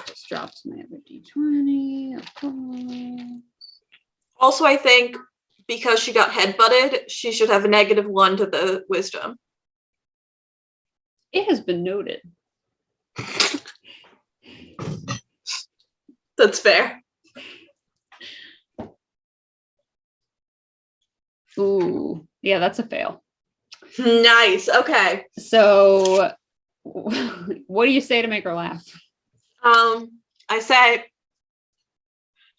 Just drops my other d20. Of course. Also, I think because she got headbutted, she should have a -1 to the wisdom. It has been noted. That's fair. Ooh, yeah, that's a fail. Nice. Okay. So, what do you say to make her laugh? I say,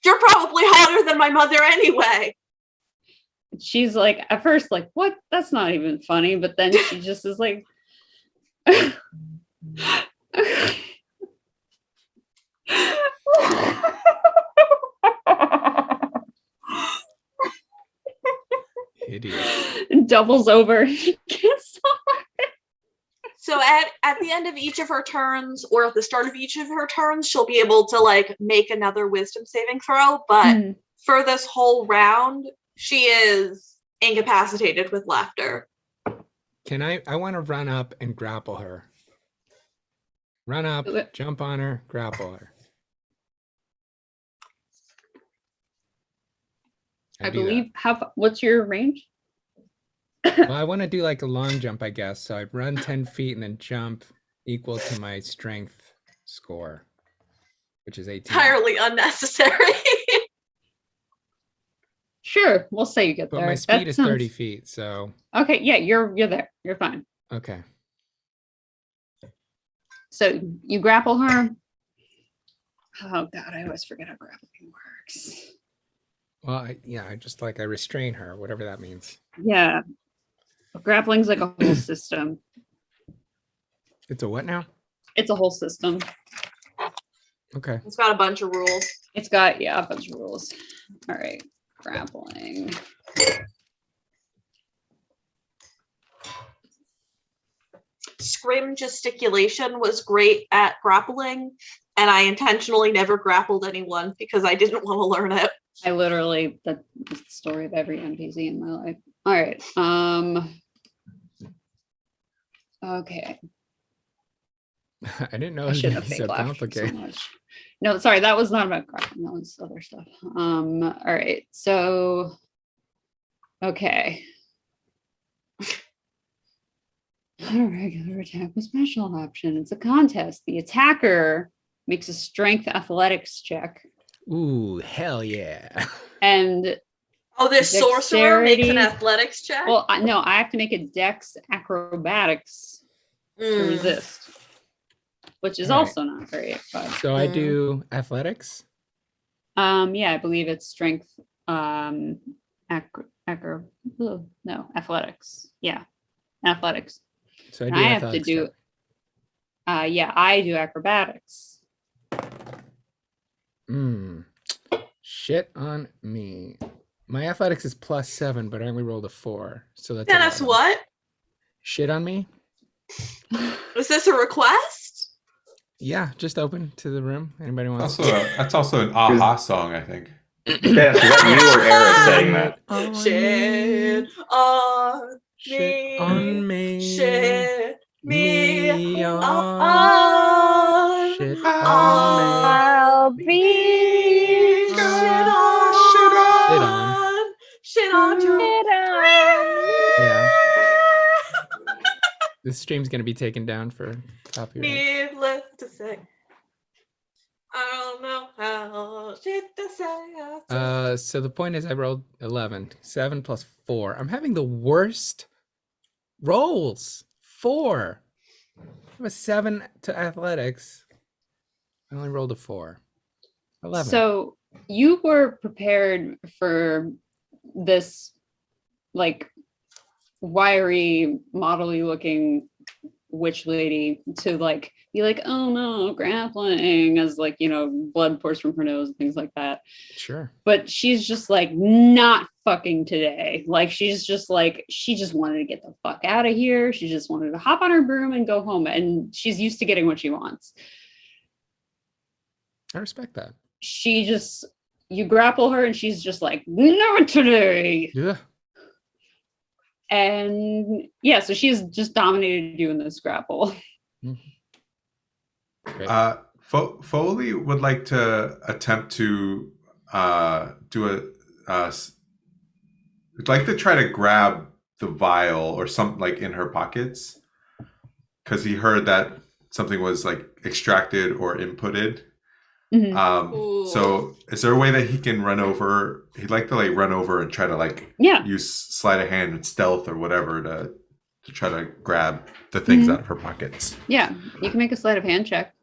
you're probably hotter than my mother anyway. She's like, at first, like, what? That's not even funny. But then she just is like, Idiot. doubles over. She can't stop. So at the end of each of her turns, or at the start of each of her turns, she'll be able to like make another wisdom saving throw. But for this whole round, she is incapacitated with laughter. Can I want to run up and grapple her. Run up, jump on her, grapple her. I believe, what's your range? Well, I want to do like a long jump, I guess. So I'd run 10 feet and then jump equal to my strength score, which is 18. Entirely unnecessary. Sure, we'll say you get But there. my speed is 30 feet, so. Okay, yeah, you're there. You're fine. Okay. So you grapple her. Oh God, I always forget how grappling works. Well, I just like I restrain her, whatever that means. Yeah, grappling's like a whole system. It's a what now? It's a whole system. Okay. It's got a bunch of rules. It's got a bunch of rules. All right, grappling. Scrim gesticulation was great at grappling, and I intentionally never grappled anyone because I didn't want to learn it. I literally, that's the story of every NPC in my life. All right. Okay. I didn't know I it shouldn't was have so fake laughed complicated. so much. No, sorry, that was not about grappling. That was other stuff. All right. So, okay. Not a regular attack with special option. It's a contest. The attacker makes a strength athletics check. Ooh, hell yeah. And oh, this sorcerer makes an athletics check? Well, no, I have to make a dex acrobatics to resist, which is also not great. But, so I do athletics? Yeah, I believe it's strength, no, athletics. Yeah, athletics. So I have to do, I do acrobatics. Shit on me. My athletics is +7, but I only rolled a 4. So that's Dennis, what? Shit on me? Is this a request? Yeah, just open to the room. Anybody wants That's also an aha song, I think. Dennis, is that you or Aris saying that? Shit on Shit on me. Shit me on. Shit on me. I'll be shit on you. Yeah. This stream's gonna be taken down for copyright. Needless to say, I don't know how shit to say. So the point is I rolled 11. 7 plus 4. I'm having the worst rolls. 4. I have a 7 to athletics. I only rolled a 4. 11. So you were prepared for this, like, wiry, modelly looking witch lady to like be like, oh no, grappling, as like, you know, blood pours from her nose and things like that. Sure. But she's just like, not fucking today. Like, she's just like, she just wanted to get the fuck out of here. She just wanted to hop on her broom and go home. And she's used to getting what she wants. I respect that. She just, you grapple her and she's just like, not today. Yeah. And yeah, so she's just dominated you in this grapple. Foel'ee would like to attempt to would like to try to grab the vial or something like in her pockets, because he heard that something was like extracted or inputted. So is there a way that he can run over? He'd like to like run over and try to like use sleight of hand and stealth or whatever to to try to grab the things Mhm. out of her pockets. Yeah, you can make a sleight of hand check.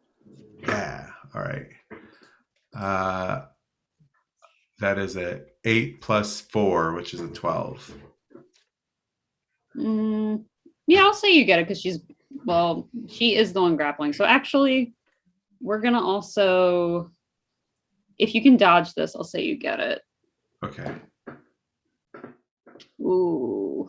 Yeah. All right. That is a 8 plus 4, which is a 12. Yeah, I'll say you get it because she is the one grappling. So actually, we're gonna also, if you can dodge this, I'll say you get it. Okay. Ooh,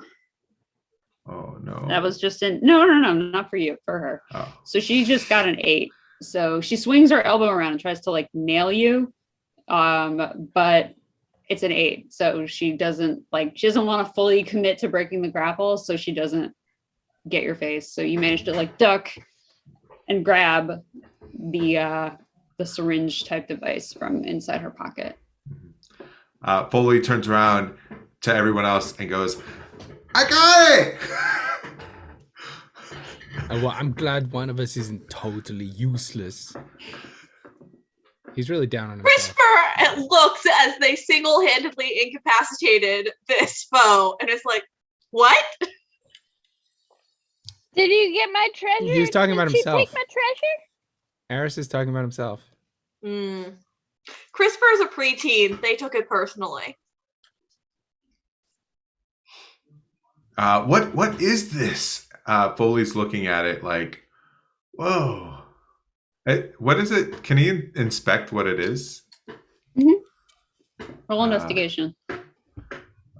Oh no. that was just no, not for you, for her. Oh. So she just got an 8. So she swings her elbow around and tries to like nail you, but it's an 8. So she doesn't want to fully commit to breaking the grapple, so she doesn't get your face. So you manage to like duck and grab the syringe type device from inside her pocket. Foel'ee turns around to everyone else and goes, "I got it!" Well, I'm glad one of us isn't totally useless. He's really down on himself. CRISPR looks as they single-handedly incapacitated this foe, and it's like, what? Did you get my treasure? He was talking about Did she himself. take my treasure? Aris is talking about himself. CRISPR is a preteen. They took it personally. What is this? Foel'ee's looking at it like, whoa. What is it? Can he inspect what it is? Roll investigation.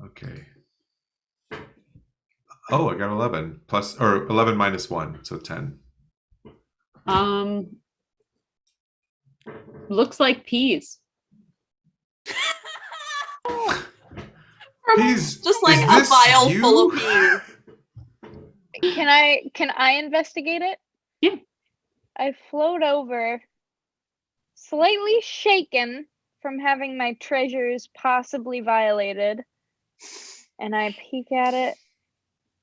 Okay. Oh, I got 11 plus, or 11 minus 1, so 10. Looks like peas. Peas, Just like is a this vial you? full of peas. Can I investigate it? Yeah. I float over, slightly shaken from having my treasures possibly violated, and I peek at it,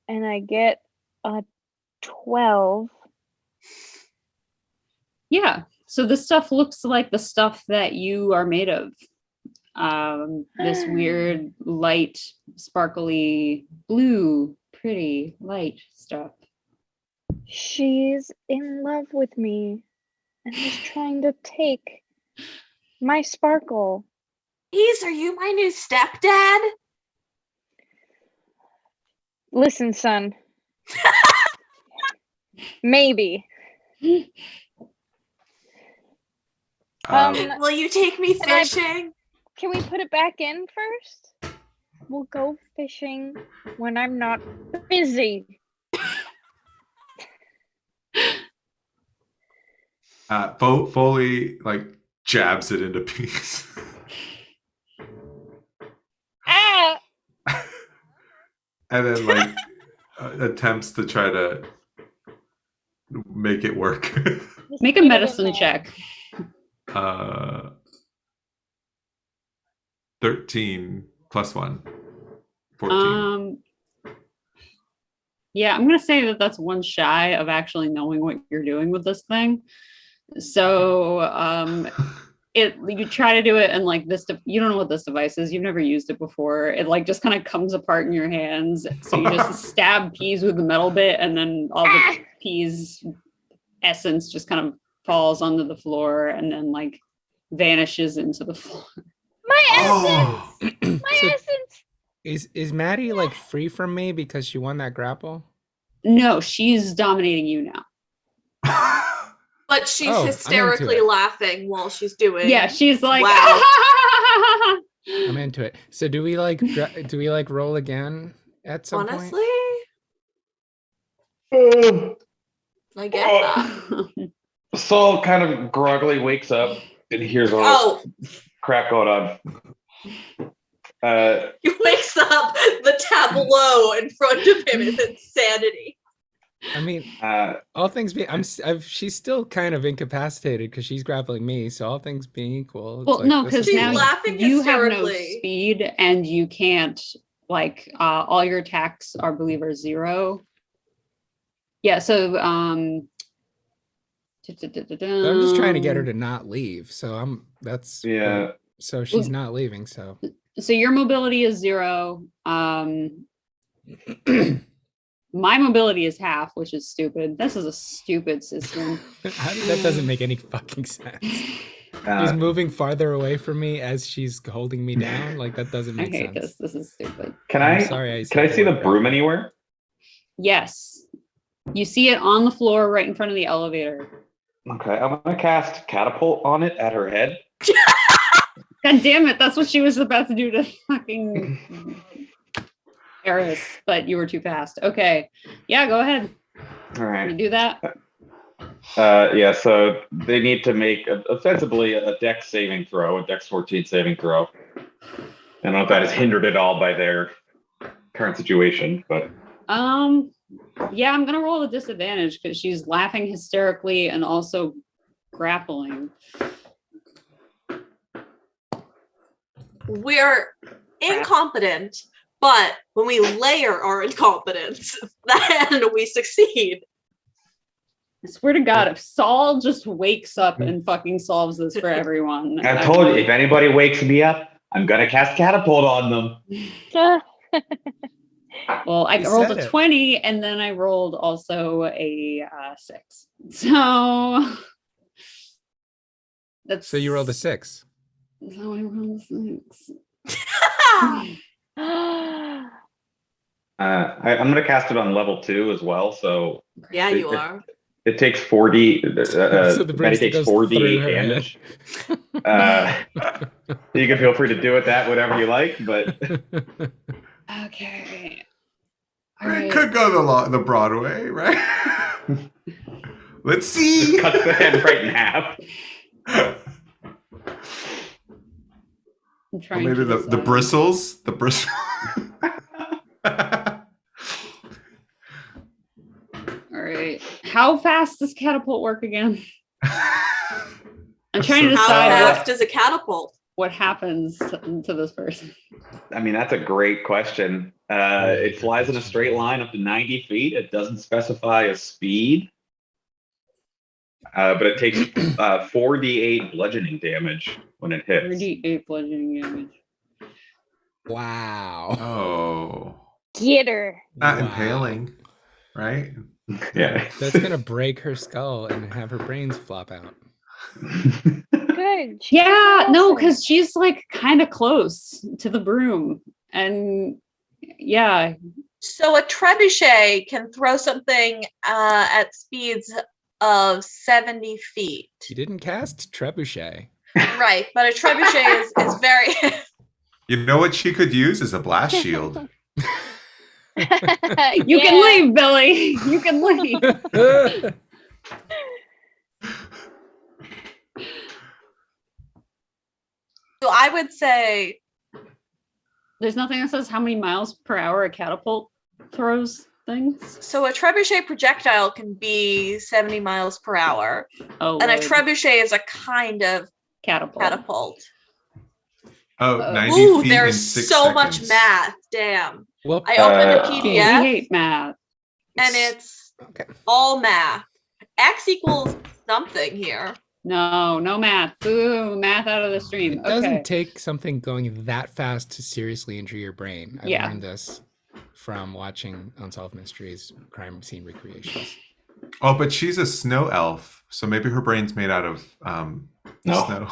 and I get a 12. Yeah. So this stuff looks like the stuff that you are made of. This weird, light, sparkly, blue, pretty, light stuff. She's in love with me and is trying to take my sparkle. Peas, are you my new stepdad? Listen, son. Maybe. Will you take me Can I- fishing? Can we put it back in first? We'll go fishing when I'm not busy. Foel'ee like jabs it into peas. Ah! And then like attempts to try to make it work. Just Make a get it in medicine there. check. 13 plus 1. 14. Yeah, I'm gonna say that that's one shy of actually knowing what you're doing with this thing. So you try to do it, and like this you don't know what this device is, you've never used it before. It like just kind of comes apart in your hands, so you just stab peas with the metal bit, and then all the peas essence just kind of falls onto the floor and then like vanishes into the floor. My Oh. essence! My So essence! is Maddie like free from me because she won that grapple? No, she's dominating you now. But she's Oh, I'm into hysterically it. laughing while she's doing. Yeah, she's like, Wow. I'm into it. So do we like roll again at some point? Honestly, I get that. Saul kind of groggily wakes up and hears all Oh, this crap going on. he wakes up. The tableau in front of him is insanity. I mean, Uh, all things being, she's still kind of incapacitated because she's grappling me. So all things being equal, it's Well, like, no, this because is She's now cool. laughing you have no hysterically. speed and you can't like all your attacks are, I believe, are 0. Yeah, so I'm just trying to get her to not leave. So yeah. So she's not leaving. So So your mobility is 0. My mobility is half, which is stupid. This is a stupid system. That doesn't make any fucking sense. She's Uh, moving farther away from me as she's holding me down. Like that doesn't I make hate sense. this. This is stupid. can I'm I sorry I can I said see the word broom crap. anywhere? Yes. You see it on the floor right in front of the elevator. Okay, I'm gonna cast catapult on it at her head. God damn it. That's what she was about to do to fucking Aris, but you were too fast. Okay. Yeah, go ahead. All right. You do that? Yeah, so they need to make ostensibly a Dex saving throw, a Dex 14 saving throw. I don't know if that is hindered at all by their current situation, but Yeah, I'm gonna roll a disadvantage because she's laughing hysterically and also grappling. We're incompetent, but when we layer our incompetence, then we succeed. I swear to God, if Saul just wakes up and fucking solves this for everyone. I told you, if anybody wakes me up, I'm gonna cast catapult on them. Well, I You rolled said a it. 20 and then I rolled also a 6. So that's So you rolled a 6. So I rolled a 6. I'm gonna cast it on level 2 as well, so Yeah, you are. it takes 40. So the Betty broomstick takes goes 4d8 through her damage. You can feel free to do with that whatever you like, but Okay. It could go the Broadway, right? Let's see. just cuts the head right in half. I'm Or trying maybe to the decide. bristles. The bristles. All right. How fast does catapult work again? I'm trying to How decide fast does a catapult? what happens to this person. I mean, that's a great question. It flies in a straight line up to 90 feet. It doesn't specify a speed, but it takes 4d8 bludgeoning damage when it hits. 38 bludgeoning damage. Wow. Oh. Get her. Not Wow. impaling, right? Yeah. That's gonna break her skull and have her brains flop out. Good. Yeah, no, Awesome. because she's like kind of close to the broom. And yeah, So a trebuchet can throw something at speeds of 70 feet. You didn't cast trebuchet. Right, but a trebuchet is very... You know what she could use is a blast shield. you can leave, Billy. You can leave. So I would say There's nothing that says how many miles per hour a catapult throws things. so a trebuchet projectile can be 70 miles per hour, Oh, and a Lord. trebuchet is a kind of catapult. catapult. Oh, 90 Ooh, feet there's in 6 so seconds. much math. Damn. Well, I opened a We PDF hate math. and it's okay. all math. X equals something here. No math. Boo, math out of the stream. It doesn't Okay. take something going that fast to seriously injure your brain. I've Yeah. learned this from watching Unsolved Mysteries crime scene recreations. Oh, but she's a snow elf, so maybe her brain's made out of No. snow.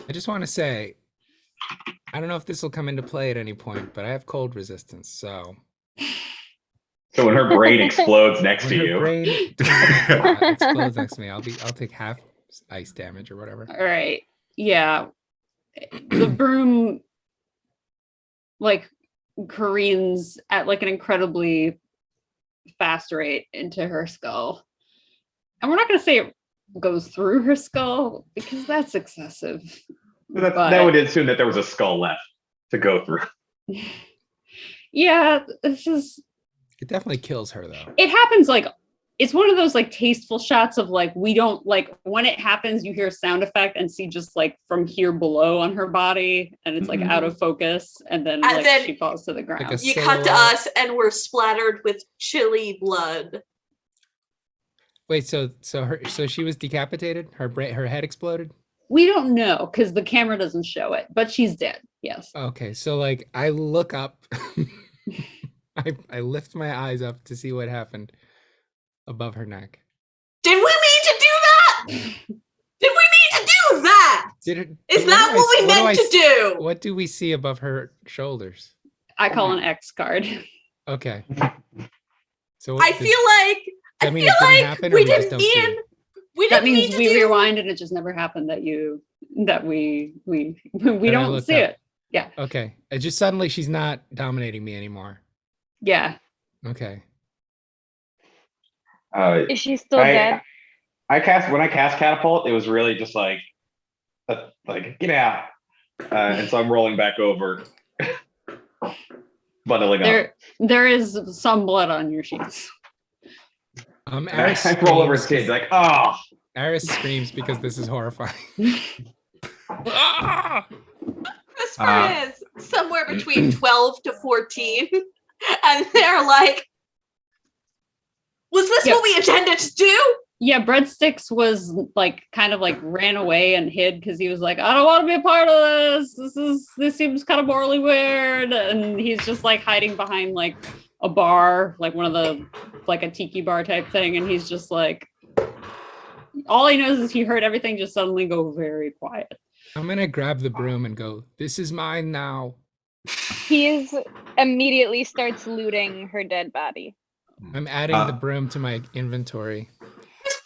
I just want to say, I don't know if this will come into play at any point, but I have cold resistance, so So when her brain explodes next when to her you, brain explodes next to me, I'll take half ice damage or whatever. All right. Yeah. The broom like careens at like an incredibly fast rate into her skull. And we're not going to say it goes through her skull because that's excessive. that would assume that there was a skull left to go through. Yeah, this is It definitely kills her though. it happens like it's one of those like tasteful shots of like we don't like when it happens you hear a sound effect and see just like from here below on her body and it's like out of focus and then And like then she falls to the ground. a You cut to silhouette. us and we're splattered with chilly blood. Wait, so she was decapitated? Her head exploded? We don't know because the camera doesn't show it, but she's dead. Yes. Okay, so like I look up I lift my eyes up to see what happened above her neck. Did we mean to do that? Did we mean to do that? Is that what we meant to do? What do we see above her shoulders? I call an X card. Okay. So I feel like that mean it didn't happen, or we we just didn't don't see mean. it? We That didn't means mean to we do. rewind and it just never happened that we I don't looked see up. it. Yeah. Okay. It just suddenly she's not dominating me anymore. Yeah. Okay. Is she still dead? When I cast catapult, it was really just like get out, and so I'm rolling back over, bundling up. There is some blood on your sheets. Aris I roll over and screams see like, oh, Aris screams because this is horrifying. Ah! CRISPR is somewhere between 12 to 14, and they're like, "Was this what we intended to do?" Yeah, Breadsticks was like kind of like ran away and hid because he was like, I don't want to be a part of this. This seems kind of morally weird. And he's just like hiding behind like a bar, like one of the like a tiki bar type thing. And he's just like, all he knows is he heard everything just suddenly go very quiet. I'm gonna grab the broom and go, this is mine now. He immediately starts looting her dead body. I'm adding the broom to my inventory.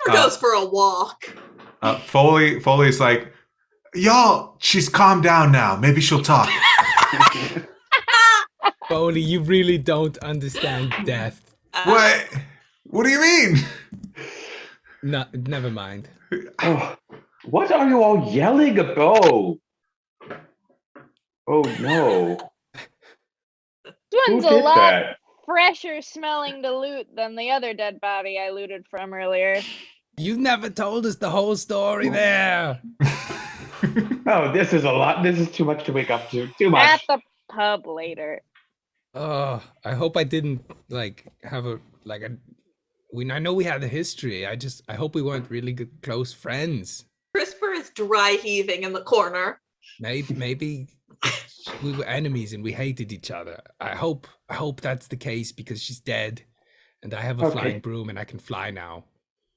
CRISPR goes for a walk. Foel'ee's like, y'all, she's calmed down now. Maybe she'll talk. Foel'ee, you really don't understand death. What? What do you mean? No, never mind. oh, what are you all yelling about? Oh no! This Who one's a did lot that? fresher smelling to loot than the other dead body I looted from earlier. You never told us the whole story there. Oh, this is a lot. This is too much to wake up to. Too much. At the pub later. Oh, I hope I didn't like have a I know we had the history. I hope we weren't really good, close friends. CRISPR is dry heaving in the corner. Maybe we were enemies and we hated each other. I hope that's the case because she's dead and I have a flying broom and I can fly now.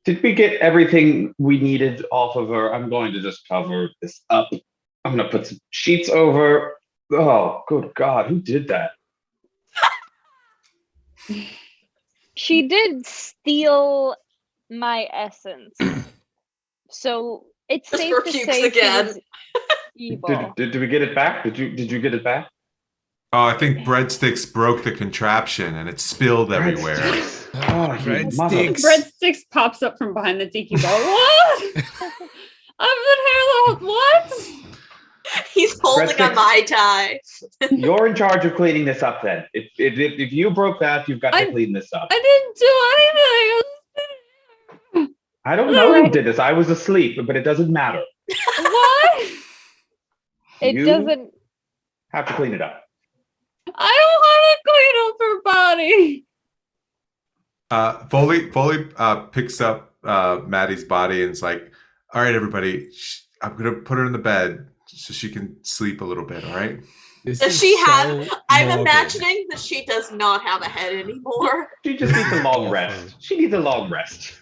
Did we get everything we needed off of her? I'm going to just cover this up. I'm going to put some sheets over. Oh, good God. Who did that? She did steal my essence. So it's safe CRISPR to pukes say again. she was evil. Did we get it back? Did you get it back? Oh, I think Breadsticks broke the contraption and it spilled everywhere. Oh, Breadsticks. Breadsticks pops up from behind the tiki bar. What? I've been here the what? He's holding a Mai Tai. You're in charge of cleaning this up then. If you broke that, you've got to clean this up. I didn't do anything. I don't know who did this. I was asleep, but it doesn't matter. What? It doesn't have to clean it up. I don't want to clean up her body. Foel'ee picks up Maddie's body and is like, all right, everybody, I'm going to put her in the bed so she can sleep a little bit, all right? Does she have... I'm imagining that she does not have a head anymore. She just needs a long rest. She needs a long rest.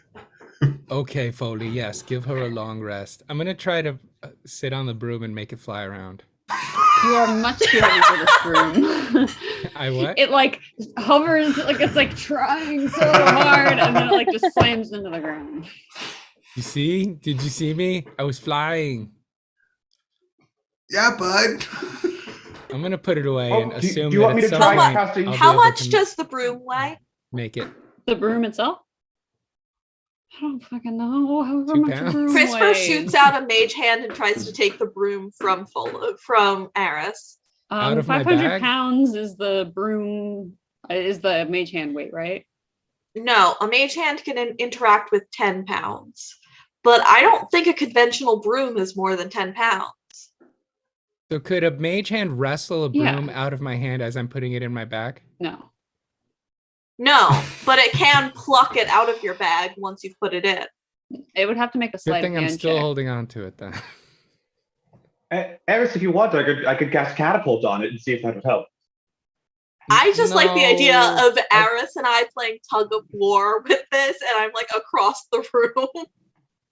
Okay, Foel'ee, yes, give her a long rest. I'm going to try to sit on the broom and make it fly around. You are much too heavy for this broom. I what? It like hovers, like it's like trying so hard, and then it like just slams into the ground. You see? Did you see me? I was flying. Yeah, bud. I'm gonna put it away and assume do you want that me at to some try point casting? I'll be How able much to does the broom weigh? make it? The broom itself? I don't fucking know. However 2 much a pounds? broom CRISPR weighs. shoots out a mage hand and tries to take the broom from Aris. Out of my 500 bag? pounds is the broom, is the mage hand weight, right? No, a mage hand can interact with 10 pounds. But I don't think a conventional broom is more than 10 pounds. So could a mage hand wrestle a Yeah. broom out of my hand as I'm putting it in my bag? No. No, but it can pluck it out of your bag once you've put it in. It would have to make a Good sleight of thing I'm hand still check. holding on to it then. Aris, if you want, I could cast catapult on it and see if that would help. I just like the idea No, of Aris and I playing tug of war with this, and I'm like across the room.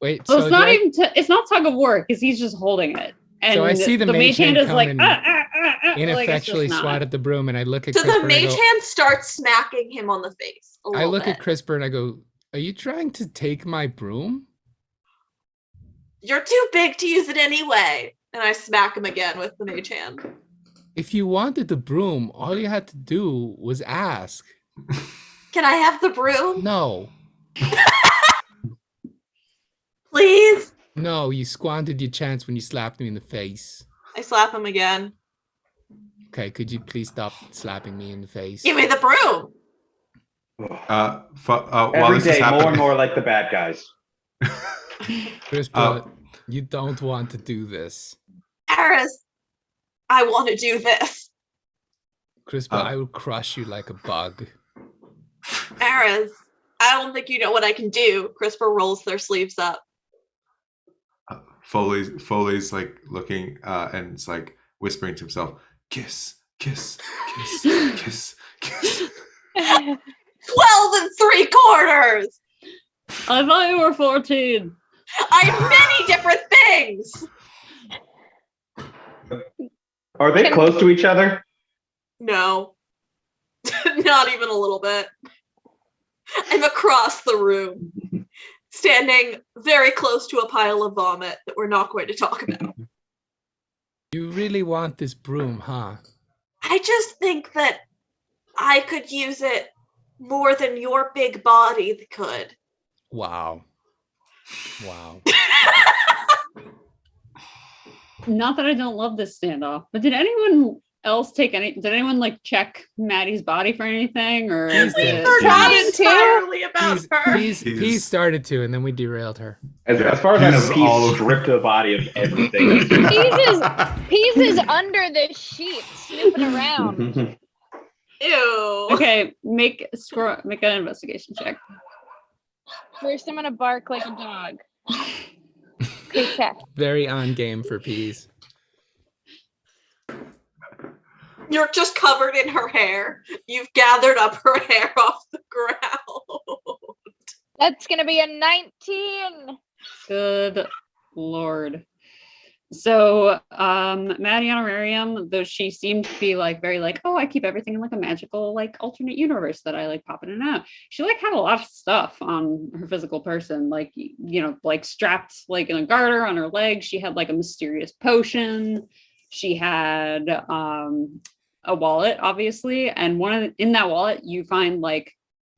Wait, Well, so it's not do I- even. It's not tug of war because he's just holding it. And So I see the the mage mage hand hand is like, come like it's ineffectually just swat not. at the broom, and I look at So CRISPR the and I mage go, hand starts smacking him on the face a I little look bit. at CRISPR and I go, "Are you trying to take my broom?" You're too big to use it anyway. And I smack him again with the mage hand. If you wanted the broom, all you had to do was ask. Can I have the broom? No, Please? no, you squandered your chance when you slapped me in the face. I slap him again. Okay, could you please stop slapping me in the face? Give me the broom. While Every this is day, more happening, and more like the bad guys. CRISPR, you don't want to do this. Aris, I want to do this. CRISPR, I will crush you like a bug. Aris, I don't think you know what I can do. CRISPR rolls their sleeves up. Foel'ee's like looking and it's like whispering to himself, kiss, kiss, kiss, kiss, kiss. 12 3/4. I thought you were 14. I have many different things. Are they close to each other? No, not even a little bit. I'm across the room, standing very close to a pile of vomit that we're not going to talk about. You really want this broom, huh? I just think that I could use it more than your big body could. Wow. Wow. Not that I don't love this standoff, but did anyone else take any? Did anyone like check Maddie's body for anything, or He's is it- dead. Forgot He's- entirely about her. He started to, and then we derailed her. As far as I He's know, all he's of- stripped the body of everything. Peas is under the sheet, snooping around. Ew. Okay, make an investigation check. First, I'm gonna bark like a dog. Okay, check. Very on game for peas. You're just covered in her hair. You've gathered up her hair off the ground. That's gonna be a 19. Good lord. So, Maddie Honorarium, though she seemed to be like very like, oh, I keep everything in like a magical like alternate universe that I like pop in and out. She like had a lot of stuff on her physical person, like like strapped like in a garter on her leg. She had like a mysterious potion. She had a wallet, obviously, and in that wallet you find like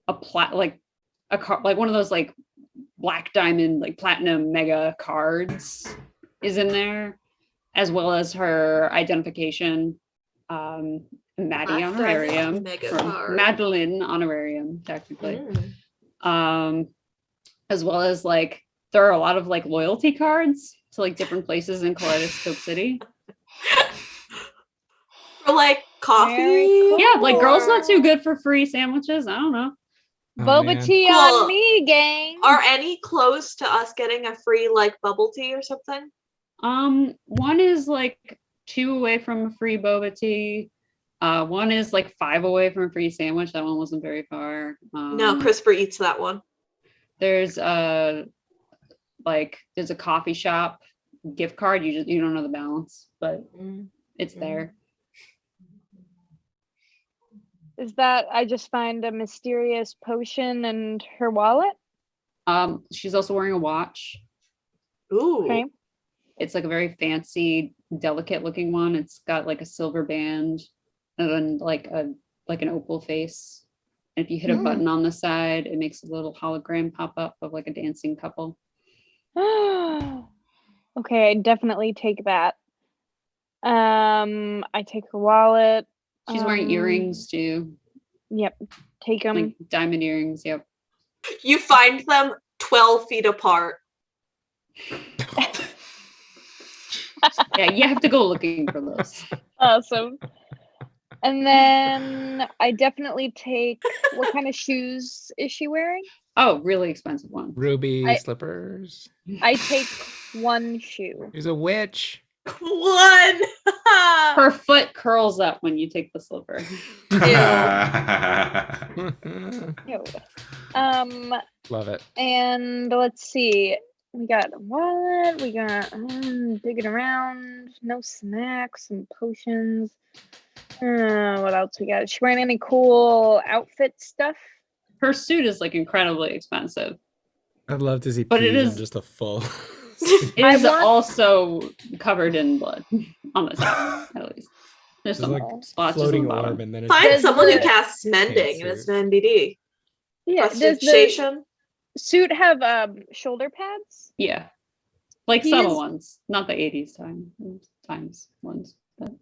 a one of those like black diamond like platinum mega cards is in there, as well as her identification, Maddie Black Honorarium, diamond mega or card. Madeline Honorarium, technically. Mm. As well as like there are a lot of like loyalty cards to like different places in Kaleidoscope City. For like coffee. Very cool. Yeah, like girls not too good for free sandwiches. I don't know. Oh, Boba man. tea Cool. on me, gang. Are any close to us getting a free like bubble tea or something? One is like 2 away from a free boba tea. One is like 5 away from a free sandwich. That one wasn't very far. No, CRISPR eats that one. There's a coffee shop gift card. You don't know the balance, but it's there. Is that I just find a mysterious potion and her wallet? She's also wearing a watch. Ooh. Okay. It's like a very fancy, delicate looking one. It's got like a silver band and then like an opal face. And if you hit a button on the side, it makes a little hologram pop up of like a dancing couple. Okay, I definitely take that. I take her wallet. She's wearing earrings too. Yep, take them. Like diamond earrings, yep. You find them 12 feet apart. Yeah, you have to go looking for those. Awesome. And then I definitely take, what kind of shoes is she wearing? Oh, really expensive one. Ruby I- slippers. I take one shoe. There's a witch. One. Her foot curls up when you take the slipper. Ew. Love it. And let's see. We got what? We got digging around. No snacks, some potions. What else we got? Is she wearing any cool outfit stuff? Her suit is like incredibly expensive. I'd love to see But it Peas in is- just a full. It I is want- also covered in blood on the top, at least. There's There's some like splotches on floating the bottom. orb, and then it Find Does someone who the- casts mending and it's an NBD. Yeah. Does the Prestidigitation. suit have shoulder pads? Yeah, like He subtle is- ones, not the '80s times ones. But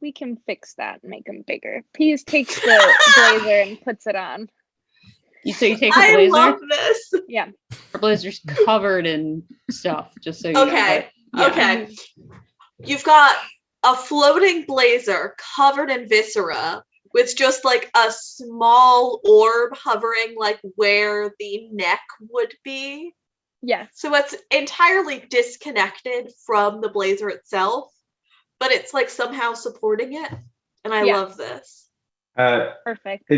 We can fix that and make them bigger. Peas takes the blazer and puts it on. so you take her I blazer. love this. Yeah. Her blazer's covered in stuff, just so you know. Okay. but, yeah. Okay. You've got a floating blazer covered in viscera with just like a small orb hovering like where the neck would be. Yes. So it's entirely disconnected from the blazer itself, but it's like somehow supporting it. And I Yeah. love this. Perfect.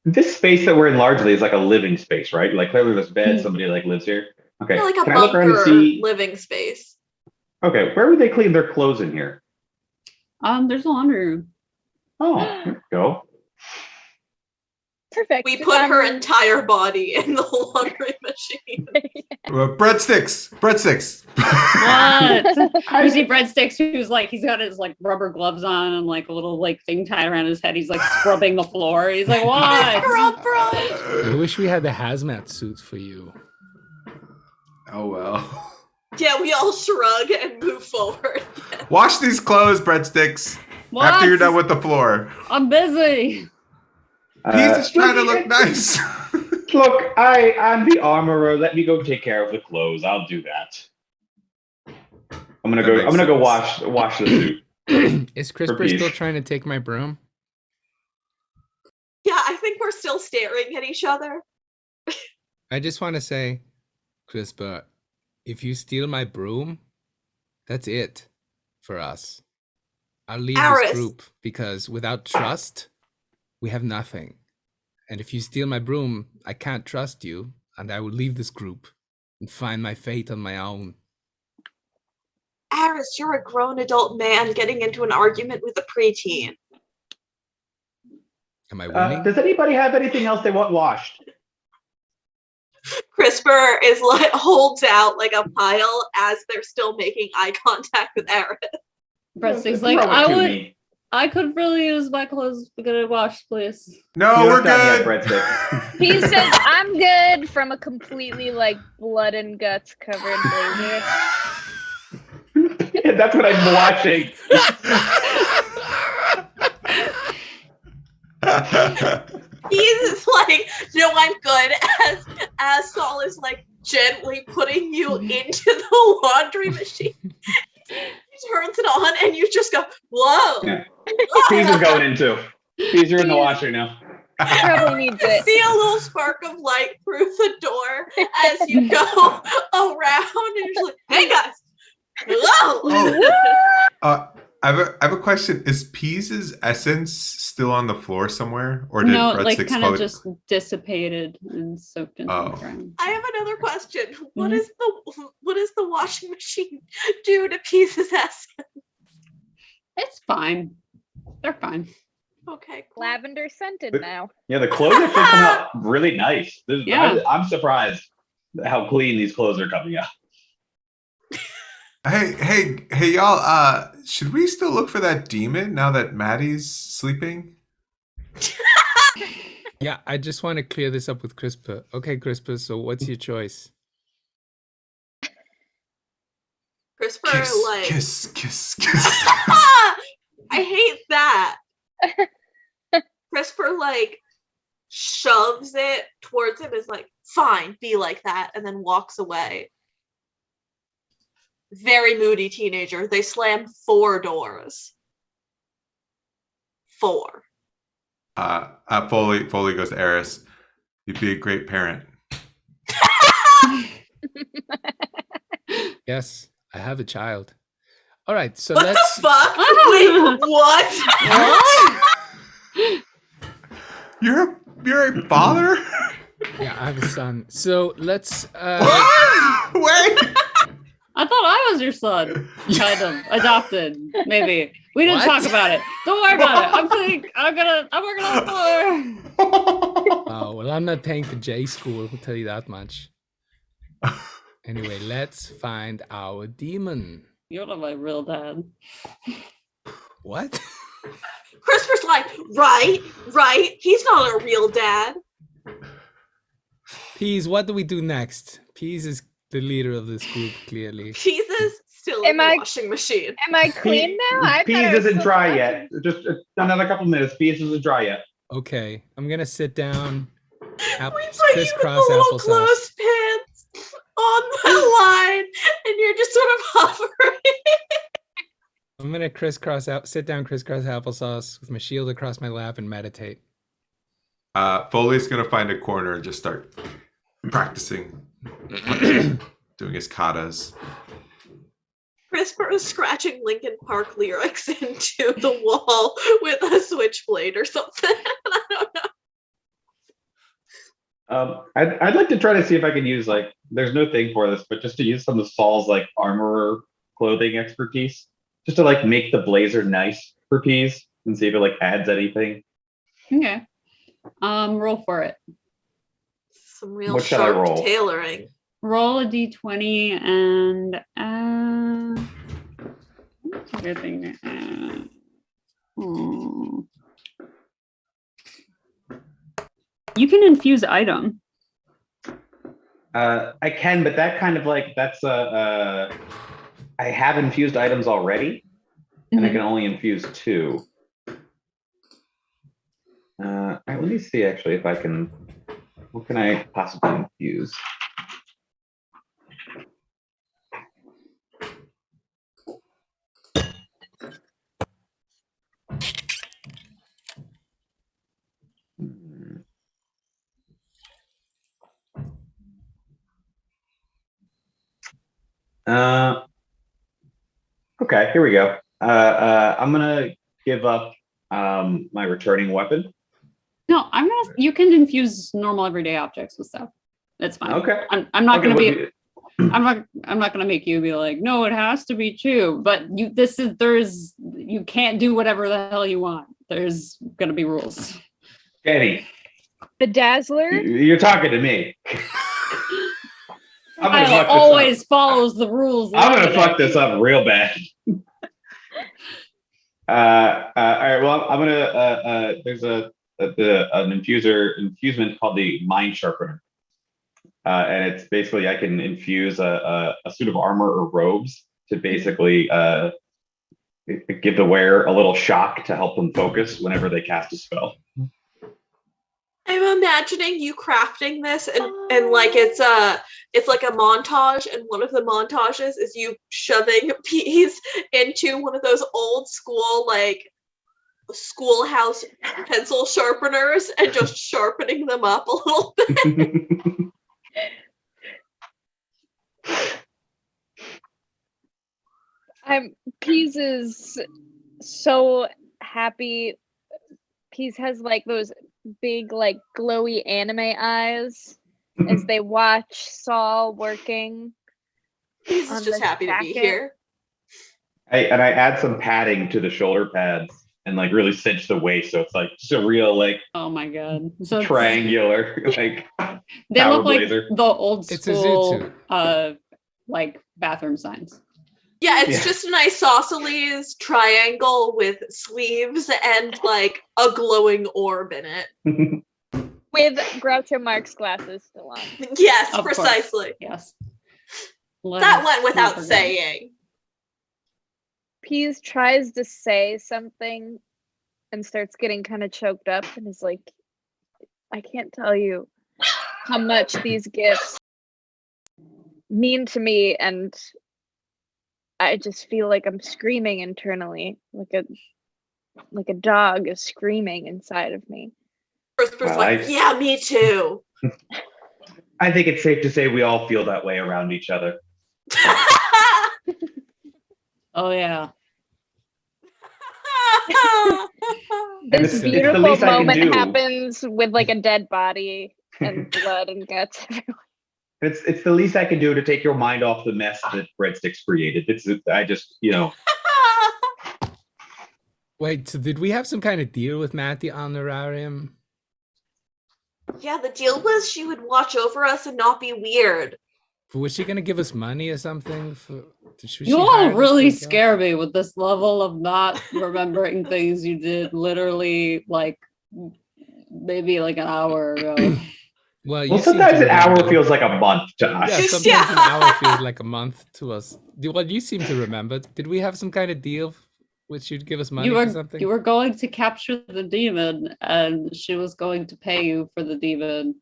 This space that we're in largely is like a living space, right? Like clearly there's bed, somebody like lives here. Okay. Like a Can I look around and bunker see? living space. Okay, where would they clean their clothes in here? There's a laundry room. Oh, here we go. Perfect. We put her entire body in the laundry machine. Breadsticks. What? You see breadsticks who's like, he's got his like rubber gloves on and like a little like thing tied around his head. He's like scrubbing the floor. He's like, what? I wish we had the hazmat suits for you. Oh well. Yeah, we all shrug and move forward. Wash these clothes, breadsticks. What? After you're done with the floor. I'm busy. He's just trying to look nice. Look, I'm the armorer. Let me go take care of the clothes. I'll do that. I'm gonna That makes go sense. wash the suit. Is CRISPR Peas. still trying to take my broom? Yeah, I think we're still staring at each other. I just want to say, CRISPR, if you steal my broom, that's it for us. I'll leave Aris. this group because without trust, we have nothing. And if you steal my broom, I can't trust you, and I will leave this group and find my fate on my own. Aris, you're a grown adult man getting into an argument with a preteen. Am I winning? Does anybody have anything else they want washed? CRISPR is like holds out like a pile as they're still making eye contact with Aris. Breadsticks Throw like, it to me. I could really use my clothes to get it washed, please. No, You're we're not done good. yet, breadstick. He says, I'm good from a completely like blood and guts covered blazer. That's what I'm watching. He's like, no, I'm good. As Saul is like gently putting you into the laundry machine. He turns it on and you just go, whoa. Yeah. Peas is going in too. Peas, you're in the washer now. Probably needs it. See a little spark of light through the door as you go around and you're just like, hey guys. Hello. I have a question. Is Peas' essence still on the floor somewhere, or did No, like Breadsticks kind call of it- just dissipated and soaked into Oh. the ground. I have another question. What does the washing machine do to Peace's essence? It's fine. They're fine. Okay. Cool. Lavender scented now. Yeah, the clothes actually come out really nice. Yeah. I'm surprised how clean these clothes are coming out. Hey, y'all. Should we still look for that demon now that Maddie's sleeping? Yeah, I just want to clear this up with CRISPR. Okay, CRISPR, so what's your choice? CRISPR Kiss. I hate that. CRISPR like shoves it towards him, is like, fine, be like that, and then walks away. Very moody teenager. They slam 4 doors. 4. Foel'ee goes to Aris. You'd be a great parent. Yes, I have a child. All right, so What let's. the fuck? Wait, what? You're a father? Yeah, I have a son. So let's. Wait. I thought I was your son. Kind of. Adopted, maybe. We didn't What? talk about it. Don't worry about it. I'm working on it more. Oh, well, I'm not paying for J school, I'll tell you that much. Anyway, let's find our demon. You're not my real dad. What? CRISPR's like, right. He's not a real dad. Peas, what do we do next? Peas is the leader of this group, clearly. Peas is still in Am the I- washing machine. Am I clean now? I thought Peas I was isn't still dry washing. yet. Just another couple minutes. Peas isn't dry yet. Okay, I'm gonna sit down. We put you with Crisscross the little applesauce. clothespins on the line, and you're just sort of hovering. I'm gonna sit down, crisscross applesauce with my shield across my lap and meditate. Foel'ee's gonna find a corner and just start practicing, doing his katas. CRISPR is scratching Linkin Park lyrics into the wall with a switchblade or something. I don't know. I'd like to try to see if I can use, like, there's no thing for this, but just to use some of Saul's, like, armorer clothing expertise, just to, like, make the blazer nice for Peas and see if it, like, adds anything. Okay. Roll for it. Some real What should I sharp roll? tailoring. Roll a d20 and what's a good thing? You can infuse item. I can, but that kind of, like, that's I have infused items already, and I can only infuse 2. All right, let me see actually if I can. What can I possibly infuse? Okay, here we go. I'm gonna give up my returning weapon. No, you can infuse normal everyday objects with stuff. That's fine. Okay. I'm not Okay, gonna what be I'm not gonna make you be like, no, it has to be 2. But you can't do whatever the hell you want. There's gonna be rules. Kenny, The Dazzler? you're talking to me. I'm gonna Kyle fuck this always follows the rules. I'm gonna Levenick. fuck this up real bad. All right. Well, I'm gonna. There's an infusement called the Mind Sharpener, and it's basically I can infuse a suit of armor or robes to basically give the wearer a little shock to help them focus whenever they cast a spell. I'm imagining you crafting this and like it's like a montage, and one of the montages is you shoving Peas into one of those old school like schoolhouse pencil sharpeners and just sharpening them up a little bit. Peas is so happy. Peas has like those big, like glowy anime eyes as they watch Saul working. Peas is just happy to be here. I add some padding to the shoulder pads and like really cinch the waist, so it's like just a real like Oh my god. So triangular like they power look like blazer. the old It's a zoot school suit. like bathroom signs. Yeah, it's Yeah. just an isosceles triangle with sleeves and like a glowing orb in it. With Groucho Marx glasses still on. Yes, Of course. precisely. Yes. That went without Never go. saying. Peas tries to say something and starts getting kind of choked up and is like, I can't tell you how much these gifts mean to me, and I just feel like I'm screaming internally, like a dog is screaming inside of me. CRISPR's Well, like, I- yeah, me too. I think it's safe to say we all feel that way around each other. Oh yeah. This it's the beautiful least I can moment do. happens with like a dead body and blood and guts. It's the least I can do to take your mind off the mess that Breadsticks created. I just, Wait, so did we have some kind of deal with Matt the Honorarium? Yeah, the deal was she would watch over us and not be weird. Was she gonna give us money or something? You all really scare me with this level of not remembering things you did literally like maybe like an hour ago. Well, well, sometimes an hour feels like a month to us. Yeah, sometimes an hour feels like a month to us. Well, you seem to remember. Did we have some kind of deal which you'd give us money for something? You were going to capture the demon, and she was going to pay you for the demon.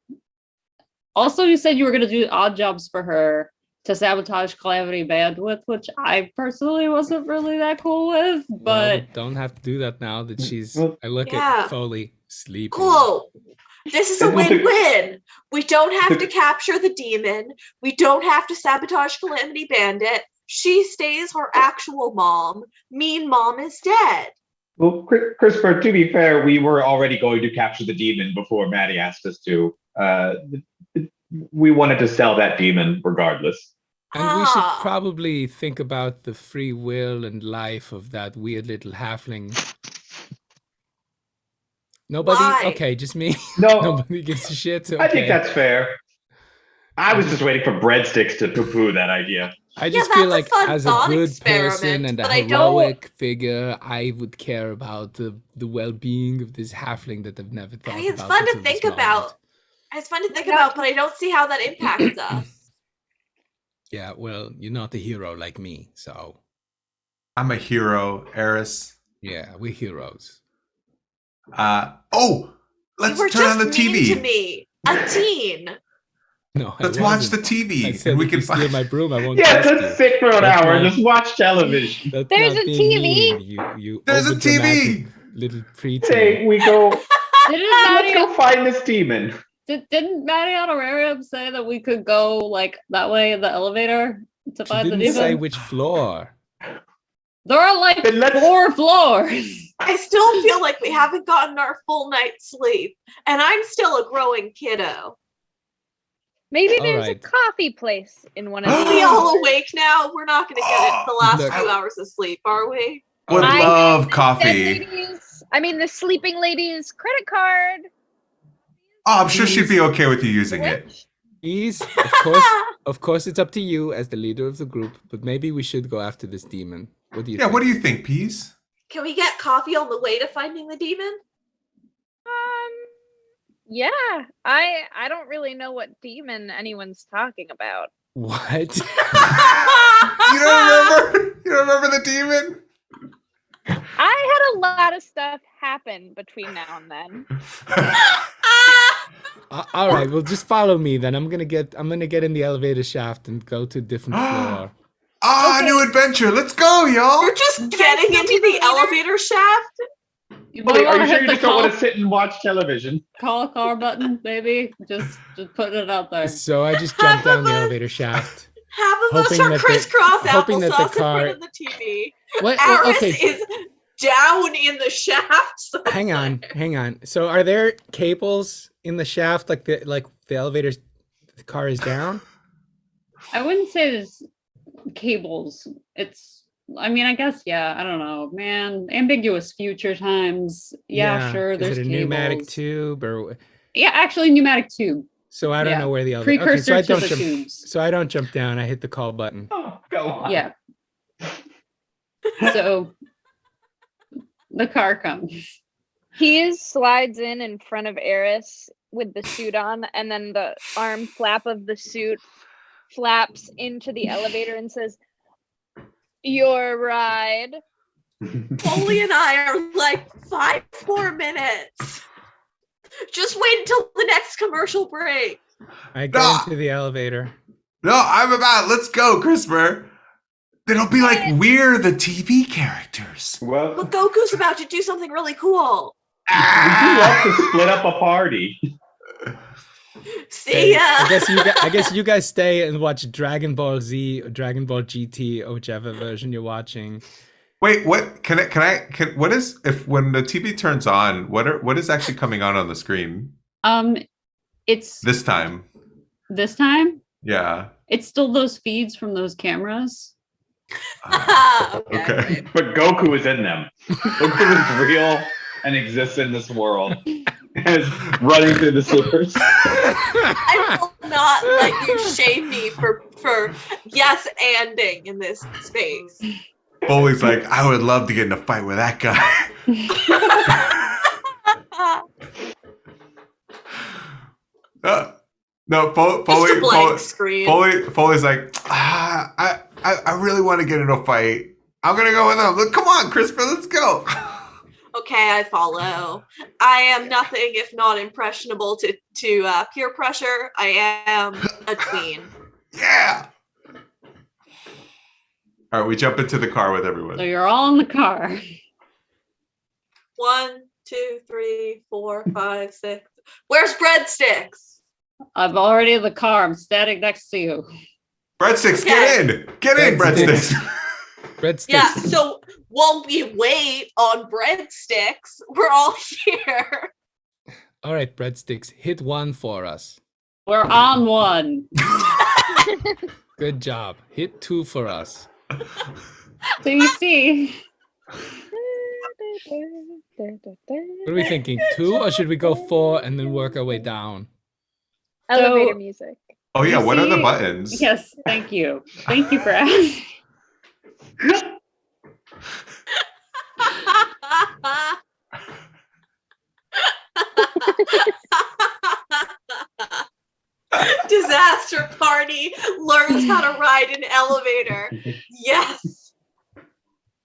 Also, you said you were going to do odd jobs for her to sabotage Calamity Bandwidth, which I personally wasn't really that cool with, but... Well, we don't have to do that now that she's... I look at Foel'ee sleeping. Cool. This is a win-win. We don't have to capture the demon. We don't have to sabotage Calamity Bandit. She stays her actual mom. Mean mom is dead. Well, CRISPR, to be fair, we were already going to capture the demon before Maddie asked us to. We wanted to sell that demon regardless. And we should probably think about the free will and life of that weird little halfling. Nobody? Why? Okay, just me. No. Nobody gives a shit. Okay. I think that's fair. I was just waiting for Breadsticks to poo-poo that idea. I just feel like as a good person and a heroic figure, I would care about the well-being of this halfling that I've never thought about. It's fun to think about. It's fun to think about, but I don't see how that impacts us. Yeah, well, you're not a hero like me, so. I'm a hero, Aris. Yeah, we're heroes. Let's turn on the TV. Mean to me, a teen. No, let's watch the TV. I said and we can steal my broom. I won't. Yeah, let's sit for an hour and just watch television. There's a TV. You There's a TV. Little preteen. Hey, we go. Let's go find this demon. Didn't Maddie Honorarium say that we could go like that way in the elevator to find the demon? Didn't say which floor. There are like 4 floors. I still feel like we haven't gotten our full night's sleep, and I'm still a growing kiddo. Maybe there's a coffee place in one of these. Are we all awake now? We're not going to get the last few hours of sleep, are we? Would love coffee. I mean, the sleeping lady's credit card. Oh, I'm sure she'd be okay with you using it. Of course, it's up to you as the leader of the group, but maybe we should go after this demon. What do you think? What do you think, Peas? Can we get coffee on the way to finding the demon? Yeah. I don't really know what demon anyone's talking about. What? You don't remember the demon? I had a lot of stuff happen between now and then. All right, well, just follow me then. I'm gonna get in the elevator shaft and go to a different floor. New adventure! Let's go, y'all! You're just getting into the elevator shaft? Wait, are you sure you just don't want to sit and watch television? Call a car button, maybe. Just putting it out there. So I just jumped down the elevator shaft. Half of us are crisscross applesauce in front of the TV. What? Aris Okay. is down in the shaft. Somewhere. Hang on. So are there cables in the shaft like the elevator's the car is down? I wouldn't say there's cables. I mean, I guess, yeah, I don't know, man. Ambiguous future times. Yeah, sure, there's Is it a cables. pneumatic tube or? Yeah, actually, pneumatic tube. So I don't know where the elevator. Precursor to the tubes. So I don't jump down. I hit the call button. Oh, go on. Yeah. So the car comes. He slides in front of Aris with the suit on, and then the arm flap of the suit flaps into the elevator and says, "Your ride." Foel'ee and I are like 5 more minutes. Just wait until the next commercial break. I go into the elevator. No, I'm about. Let's go, CRISPR. It'll be like we're the TV characters. Well, but Goku's about to do something really cool. We do love to split up a party. See ya. I guess you guys stay and watch Dragon Ball Z or Dragon Ball GT or whichever version you're watching. Wait, what? What is if when the TV turns on? What is actually coming on the screen? It's This time. This time, Yeah. it's still those feeds from those cameras. Okay. But Goku is in them. Goku is real and exists in this world. Is running through the sewers. I will not let you shame me for yes-anding in this space. Foley's like, I would love to get in a fight with that guy. No, Just a blank screen. Foley's like, I really want to get in a fight. I'm gonna go with him. Look, come on, CRISPR, let's go. Okay, I follow. I am nothing if not impressionable to peer pressure. I am a tween. Yeah. All right, we jump into the car with everyone. So you're all in the car. 1, 2, 3, 4, 5, 6. Where's breadsticks? I'm already in the car. I'm standing next to you. Breadsticks, get in! Get in, breadsticks! Breadsticks. Yeah, so while we wait on breadsticks, we're all here. All right, breadsticks, hit 1 for us. We're on one. Good job. Hit 2 for us. So you see. What are we thinking? 2, or should we go 4 and then work our way down? Elevator music. Oh yeah, You what are the see- buttons? Yes, thank you. Thank you for asking. Disaster party learns how to ride an elevator. Yes.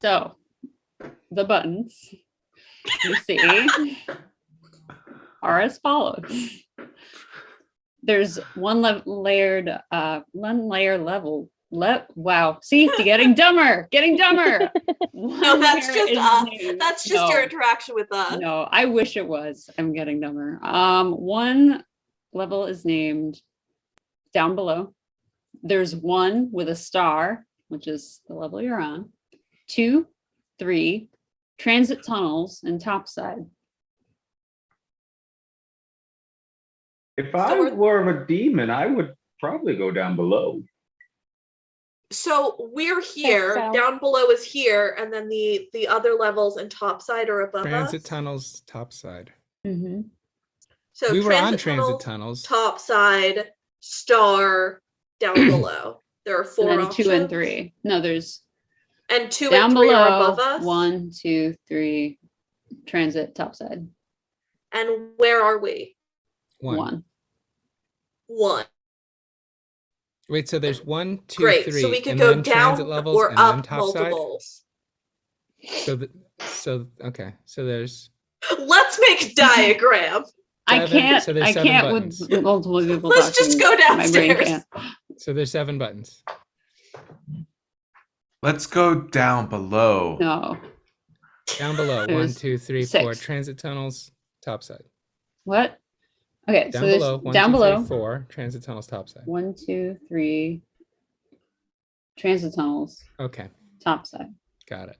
So, the buttons you see are as follows. There's one layer level. Wow. See, getting dumber. No, that's just your interaction with us. No, I wish it was. I'm getting dumber. One level is named down below. There's one with a star, which is the level you're on. 2, 3, transit tunnels and topside. If I were a demon, I would probably go down below. So we're here. Thanks, Sal. Down below is here, and then the other levels and topside are above Transit us. tunnels, topside. Mm-hmm. So We were on transit tunnels. topside, star, down below. There are 4 And then options. 2 and 3. No, there's And 2 down and 3 are below. above us. 1, 2, 3, transit topside. And where are we? 1. 1. Wait, so there's 1, 2, Great. 3, So we could and go then down transit levels or and then up topside. multiples. Okay, so there's Let's make a diagram. I can't. so there's I 7 can't buttons. with multiple people. Let's just talking. go My brain downstairs. can't. So there's 7 buttons. Let's go down below. No. Down below. 1, There's 2, 3, 4. 6. Transit tunnels, topside. What? Okay, Down so there's below. 1, down 2, 3, below. 4. Transit tunnels, topside. 1, 2, 3. Transit tunnels, Okay, topside. got it.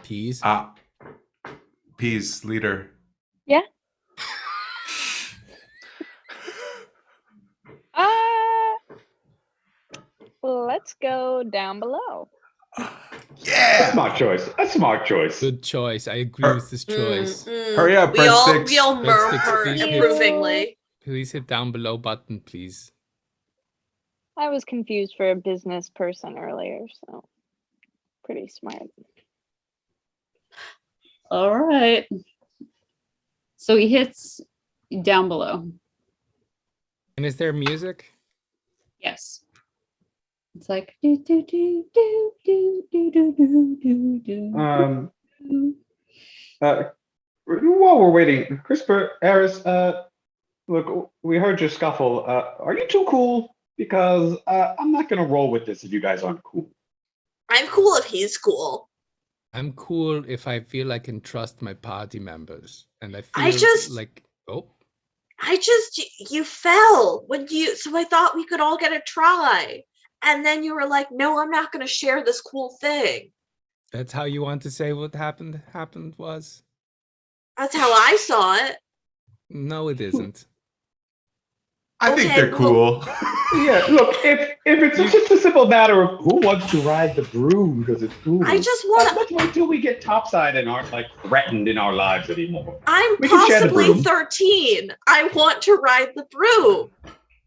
Peas. Peas, leader. Yeah. Let's go down below. Yeah. Smart choice. A smart choice. Good choice. I agree with this choice. Hurry up, We all breadsticks. murmur Breadsticks, please. approvingly. Please hit down below button, please. I was confused for a business person earlier, so pretty smart. All right. So he hits down below. And is there music? Yes. It's like do do do do do do do do do do. While we're waiting, CRISPR, Aris, look, we heard your scuffle. Are you too cool? Because I'm not gonna roll with this if you guys aren't cool. I'm cool if he's cool. I'm cool if I feel I can trust my party members, and I feel I just- like you fell so I thought we could all get a try. And then you were like, no, I'm not going to share this cool thing. that's how you want to say what happened was? That's how I saw it. No, it isn't. I think Okay, they're cool. Yeah, look, if it's just a simple matter of who wants to ride the broom because it's cool. I just want Let's wait till we get topside and aren't like threatened in our lives anymore. I'm We can share the possibly broom. 13. I want to ride the broom.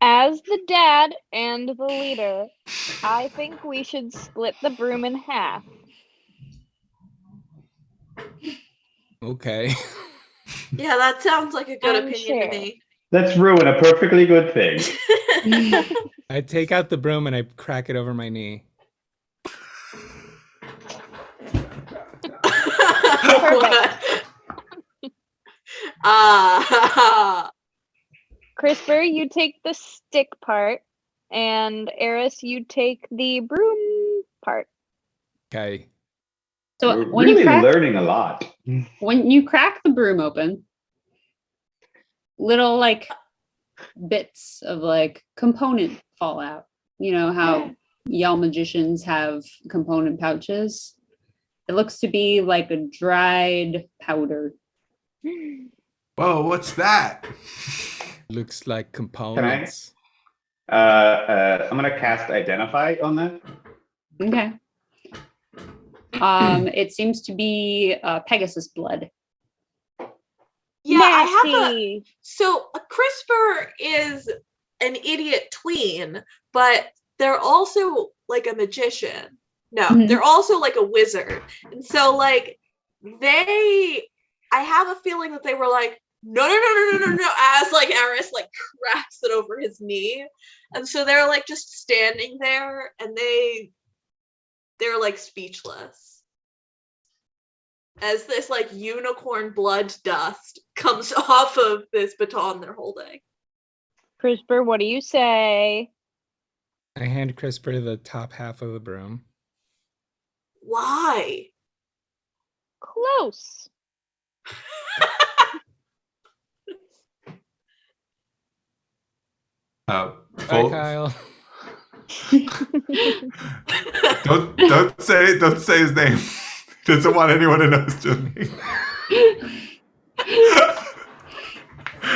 As the dad and the leader, I think we should split the broom in half. Okay. Yeah, that sounds like a good And opinion share. to me. Let's ruin a perfectly good thing. I take out the broom and I crack it over my knee. CRISPR, you take the stick part, and Aris, you take the broom part. Okay. So We're when really you crack learning a lot. when you crack the broom open, little like bits of like component fall out. You know how Yell magicians have component pouches? It looks to be like a dried powder. Whoa, what's that? Looks like components. I'm gonna cast Identify on that. Okay. It seems to be Pegasus blood. Yeah, I have Nasty. So a CRISPR is an idiot tween, but they're also like a magician. No, Mhm. they're also like a wizard. And so like I have a feeling that they were like, no, as like Aris like cracks it over his knee. And so they're like just standing there and they're like speechless. As this like unicorn blood dust comes off of this baton they're holding. CRISPR, what do you say? I hand CRISPR the top half of the broom. Why? Close. Bye, Full- Kyle. don't say his name. He doesn't want anyone to know it's just me.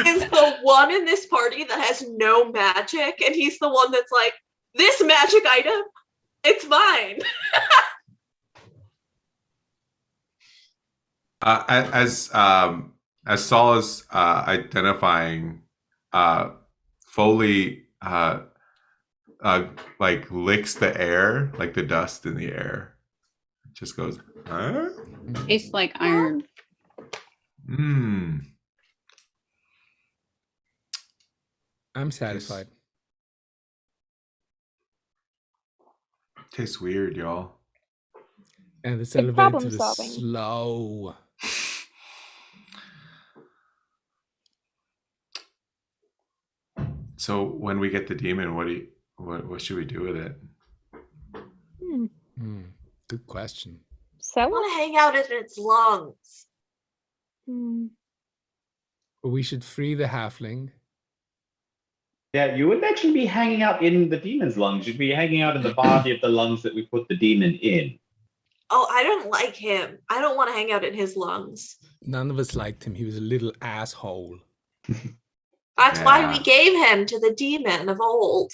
Is the one in this party that has no magic, and he's the one that's like, this magic item, it's mine. As Saul is identifying, Foel'ee like licks the air, like the dust in the air. It just goes, huh? Tastes like iron. I'm satisfied. Tastes weird, y'all. And this Good elevator problem was solving. slow. So when we get the demon, what should we do with it? Good question. I Sell want it? to hang out in its lungs. Well, we should free the halfling. Yeah, you wouldn't actually be hanging out in the demon's lungs. You'd be hanging out in the body of the lungs that we put the demon in. Oh, I don't like him. I don't want to hang out in his lungs. None of us liked him. He was a little asshole. That's why Yeah. we gave him to the demon of old.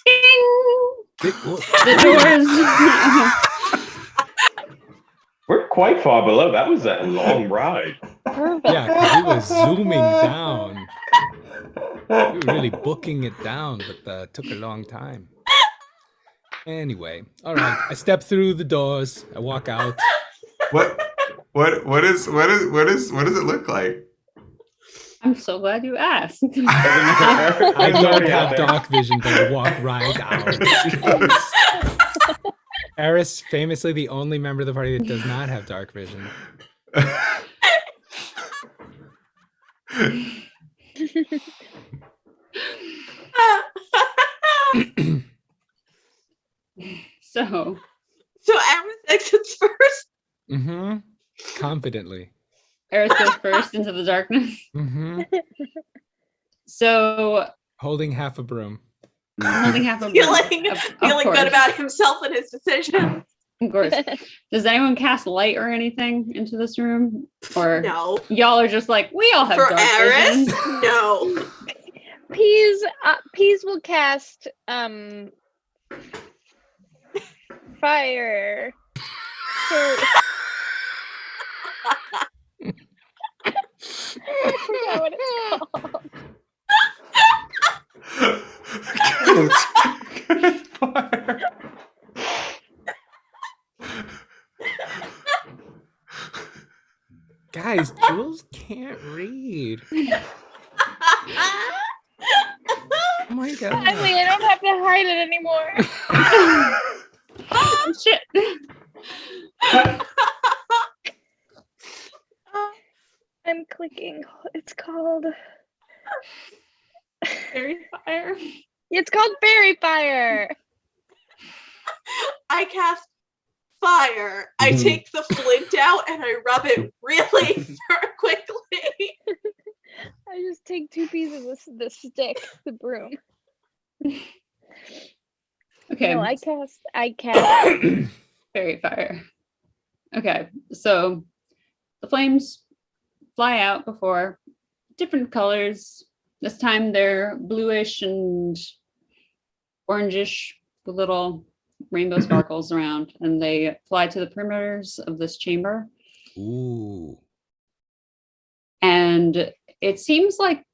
The doors. We're quite far below. That was a long ride. Perfect. Yeah, because he was zooming down. We were really booking it down, but took a long time. Anyway, all right. I step through the doors. I walk out. What does it look like? I'm so glad you asked. I don't have dark vision, but I walk right out. Aris, famously the only member of the party that does not have dark vision. So So Aris exits first. Mm-hmm. confidently. Aris goes first into the darkness. Mm-hmm. So Holding half a broom. holding half a Feeling of feeling course. good about himself and his decision. Of course. Does anyone cast light or anything into this room? Or No. y'all are just like, we all have For dark Aris? vision. No. Peas will cast fire. So I forgot what it's called. Fire. Guys, Jules can't read. Oh my god. Finally, I don't have to hide it anymore. Oh, shit. I'm clicking. It's called. Fairy fire. It's called fairy fire. I cast fire. I take the flint out and I rub it really quickly. I just take 2 pieces of the stick, the broom. Okay. No, I cast Fairy fire. Okay, so the flames fly out before different colors. This time they're bluish and orangish with little rainbow sparkles around, and they fly to the perimeters of this chamber. Ooh. And it seems like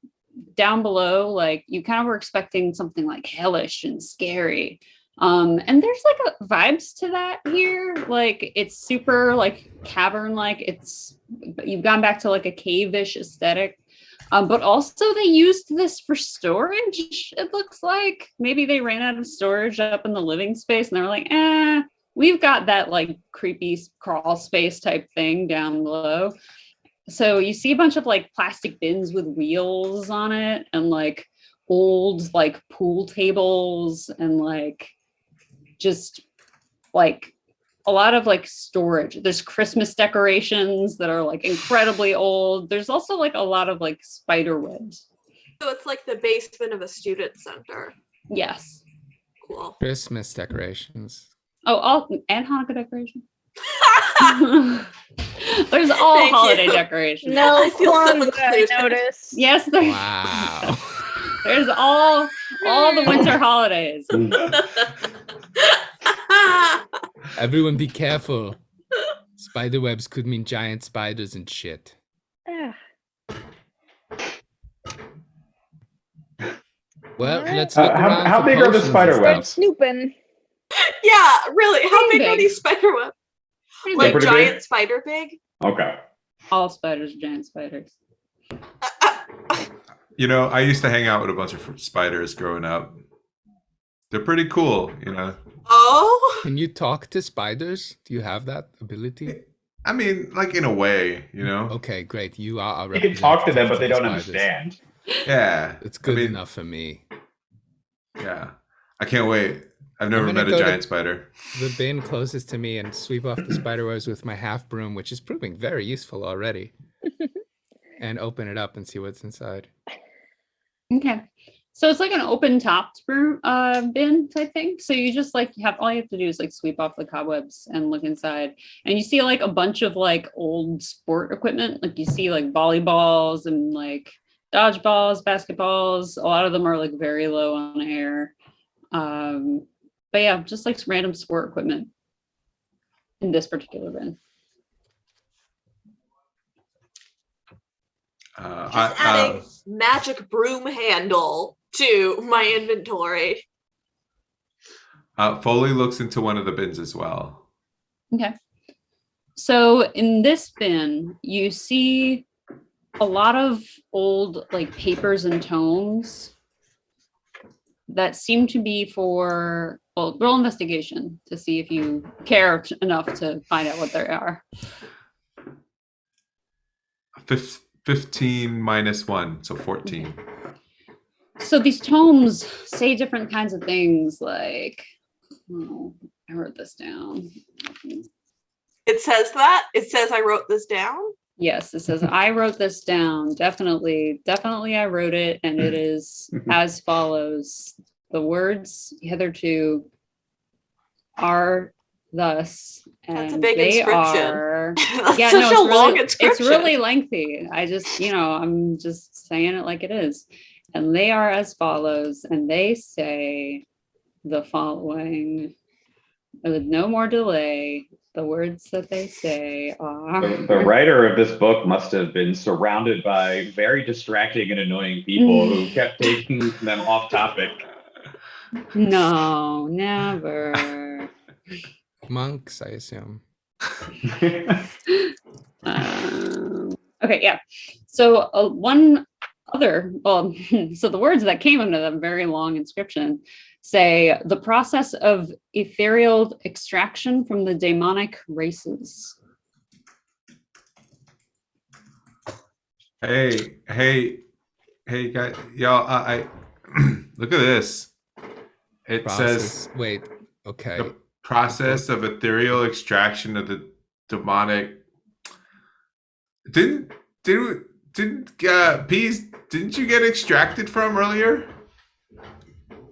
down below, like you kind of were expecting something like hellish and scary. And there's like a vibes to that here. Like it's super like cavern, like you've gone back to like a cave-ish aesthetic. But also they used this for storage, it looks like. Maybe they ran out of storage up in the living space and they were like, we've got that like creepy crawl space type thing down below. So you see a bunch of like plastic bins with wheels on it and like old like pool tables and like just like a lot of like storage. There's Christmas decorations that are like incredibly old. There's also like a lot of like spider webs. So it's like the basement of a student center. Yes. Cool. Christmas decorations. Oh, and Hanukkah decorations. There's all Thank holiday you. decorations. No I feel so Kwanzaa, I included. noticed. Yes, there's Wow. there's all the winter holidays. Everyone be careful. Spider webs could mean giant spiders and shit. Ah, Well, Alright. let's look around. How for big are the potions and spider stuff. webs? snooping. Yeah, really. How Pretty big are big. these spider webs? Pretty Like big. Pretty giant big? spider big? Okay. All spiders are giant spiders. You know, I used to hang out with a bunch of spiders growing up. They're pretty cool, you know. Oh, Can you talk to spiders? Do you have that ability? I mean, like in a way, you know. Okay, great. You are a You can talk to them, representative but they the don't spiders. understand. Yeah. It's good I mean, enough for me. Yeah. I can't wait. I've never gonna met a go to- giant spider. The bin closest to me and sweep off the spider webs with my half broom, which is proving very useful already. And open it up and see what's inside. Okay. So it's like an open topped bin type thing. So you just like all you have to do is like sweep off the cobwebs and look inside. And you see like a bunch of like old sport equipment. Like you see like volleyballs and like dodgeballs, basketballs. A lot of them are like very low on air. But yeah, just like some random sport equipment in this particular bin. just adding magic broom handle to my inventory. Foel'ee looks into one of the bins as well. Okay. So in this bin, you see a lot of old like papers and tomes that seem to be for, well, roll investigation to see if you care enough to find out what they are. 15 minus 1, so 14. So these tomes say different kinds of things like, oh, I wrote this down. It says that. It says I wrote this down. Yes, it says I wrote this down. Definitely I wrote it, and it is as follows. The words hitherto are thus, and That's a big they inscription. are. That's Yeah, such no, a it's long really, inscription. it's really lengthy. I just, I'm just saying it like it is. And they are as follows, and they say the following with no more delay. The words that they say are. The writer of this book must have been surrounded by very distracting and annoying people who kept taking them off topic. No, never. Monks, I assume. Okay, yeah. So one other, well, so the words that came under the very long inscription say the process of ethereal extraction from the demonic races. Hey, guys, y'all! I look at this. It says Wait. Okay. the process of ethereal extraction of the demonic. Didn't Peas? Didn't you get extracted from earlier?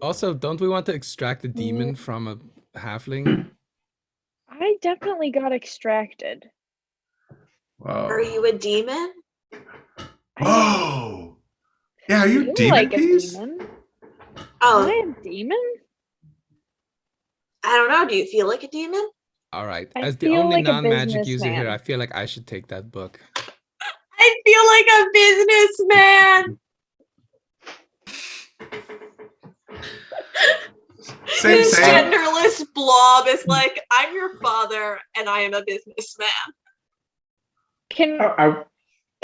Also, don't we want to extract a demon from a halfling? I definitely got extracted. Whoa! Are you a demon? Whoa! Yeah, are you Feel demon like a Peas? demon. Am Oh, I a demon? I don't know. Do you feel like a demon? All right. I As the feel only like a non-magic user here, businessman. I feel like I should take that book. I feel like a businessman. This Same. genderless blob is like, I'm your father and I am a businessman. Can I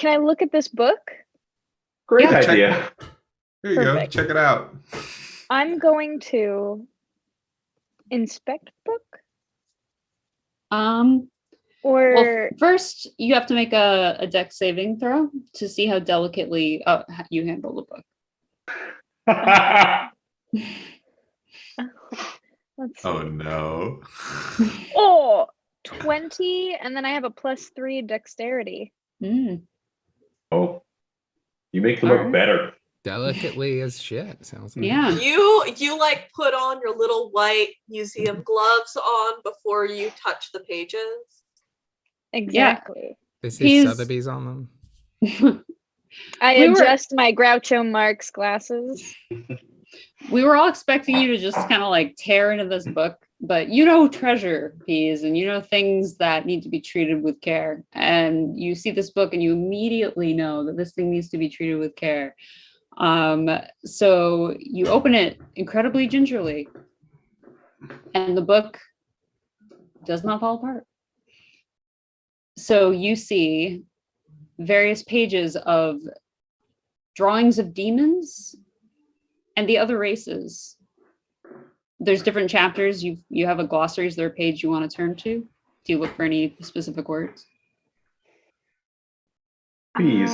I look at this book? Great Yeah. idea. Here you Perfect. go. Check it out. I'm going to inspect book. Well, Or first you have to make a dex saving throw to see how delicately you handle the book. let's see. Oh no. Oh, 20, and then I have a +3 dexterity. Oh, you make the All book right. better. Delicately as shit. Sounds like. Yeah. You like put on your little white museum gloves on before you touch the pages. Exactly. They say He's- Sotheby's on them. I We were- adjust my Groucho Marx glasses. We were all expecting you to just kind of like tear into this book, but treasure Peas, and things that need to be treated with care. And you see this book and you immediately know that this thing needs to be treated with care. So you open it incredibly gingerly, and the book does not fall apart. So you see various pages of drawings of demons and the other races. There's different chapters. You have a glossary. Is there a page you want to turn to? Do you look for any specific words? Peas.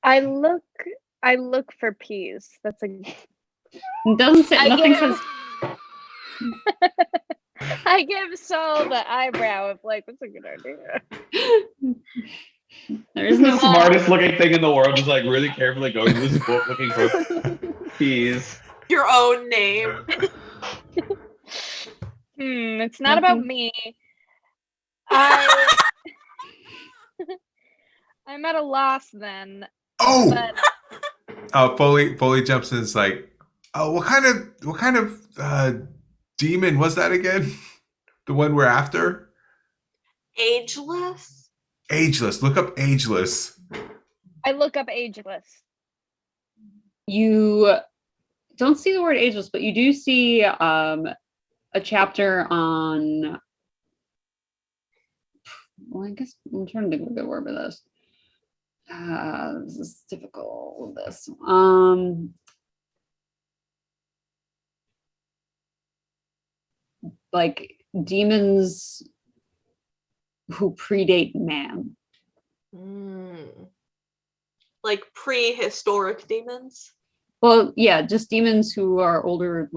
I look for peas. That's a. It doesn't say. I Nothing get it. says. I give Saul the eyebrow of like, that's a good idea. There is He's the no. smartest looking thing in the world, just like really carefully going through this book looking for peas. Your own name. It's not about me. I'm at a loss then. Oh, But Foel'ee jumps in. It's like, oh, what kind of demon was that again? The one we're after? Ageless? Ageless. Look up ageless. I look up ageless. You don't see the word ageless, but you do see a chapter on. Well, I guess I'm trying to think of a good word for this. This is difficult. This. Like demons who predate man. Like prehistoric demons? Well, yeah, just demons who are older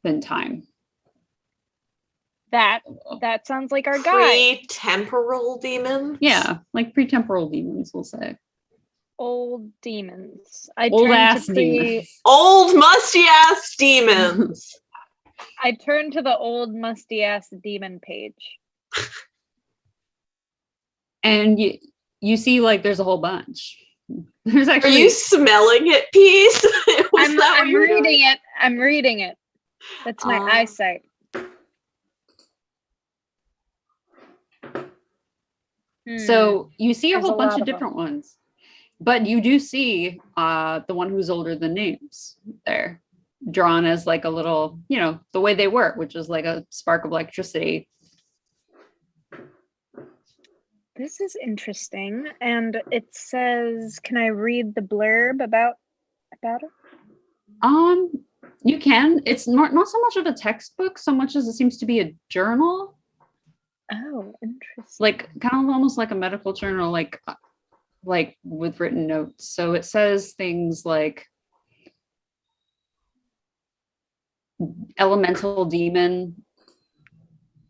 than time. That sounds like our guy. Pre-temporal demons? Yeah, like pre-temporal demons, we'll say. Old demons. Old ass demons. Old musty ass demons. I turned to the old musty ass demon page. And you see, like, there's a whole bunch. There's actually. Are you smelling it, Peace? I'm reading it. I'm reading it. That's my eyesight. So you see a There's whole a bunch lot of of different ones, but you do see the one who's older than names there, drawn as like a little, you know, the way they were, which is like a spark of electricity. This is interesting, and it says, "Can I read the blurb about it?" You can. It's not so much of a textbook, so much as it seems to be a journal. Oh, interesting. Like kind of almost like a medical journal, like with written notes. So it says things like elemental demon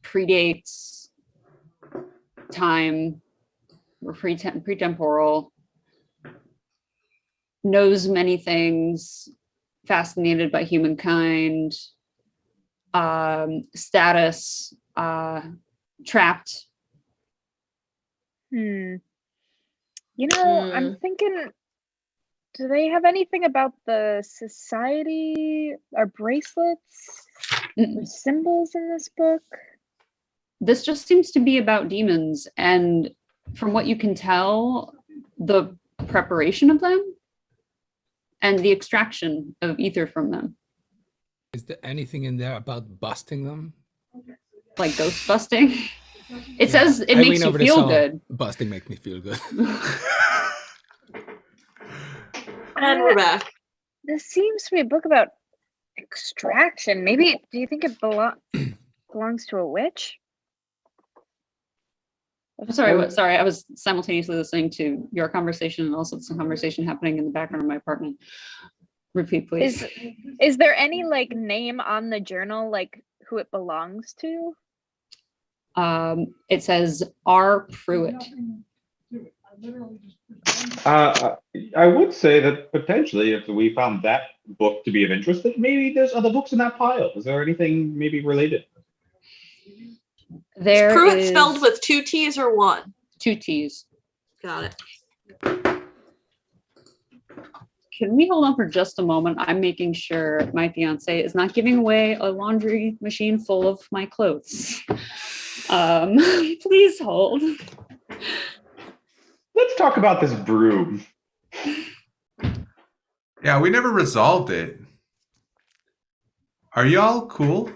predates time or pretemporal, knows many things, fascinated by humankind, status, trapped. You know, I'm thinking, do they have anything about the society or bracelets or symbols in this book? This just seems to be about demons, and from what you can tell, the preparation of them and the extraction of ether from them. Is there anything in there about busting them? Like ghost busting? It says it makes you feel good. Busting makes me feel good. And we're back. This seems to be a book about extraction. Maybe, do you think it belongs to a witch? Sorry, I was simultaneously listening to your conversation and also some conversation happening in the background of my apartment. Repeat, please. Is there any like name on the journal, like who it belongs to? It says R. Pruitt. I would say that potentially if we found that book to be of interest, that maybe there's other books in that pile. Is there anything maybe related? There is Pruitt is spelled with 2 T's or 1? 2 T's. Got it. Can we hold on for just a moment? I'm making sure my fiance is not giving away a laundry machine full of my clothes. Please hold. Let's talk about this broom. Yeah, we never resolved it. Are y'all cool?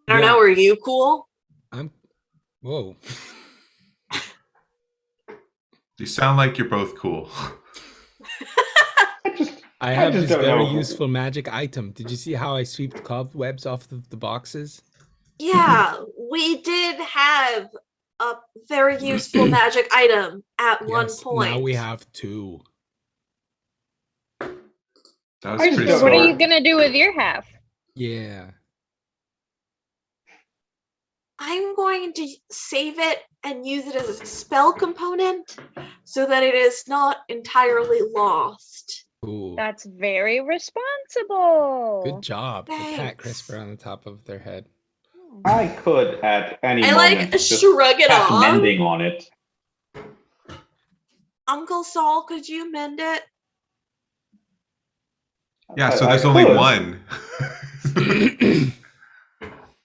I don't know. Are you cool? Whoa. You sound like you're both cool. I have this very useful magic item. Did you see how I sweep cobwebs off the boxes? Yeah, we did have a very useful magic item at one point. Now we have 2. That was pretty What are you gonna do with your half? Yeah. I'm going to save it and use it as a spell component so that it is not entirely lost. Ooh. That's very responsible. Good job. Thanks. Pat CRISPR on the top of their head. I could at any moment like just shrug it cast off. mending on it. Uncle Saul, could you mend it? Yeah, so there's only one.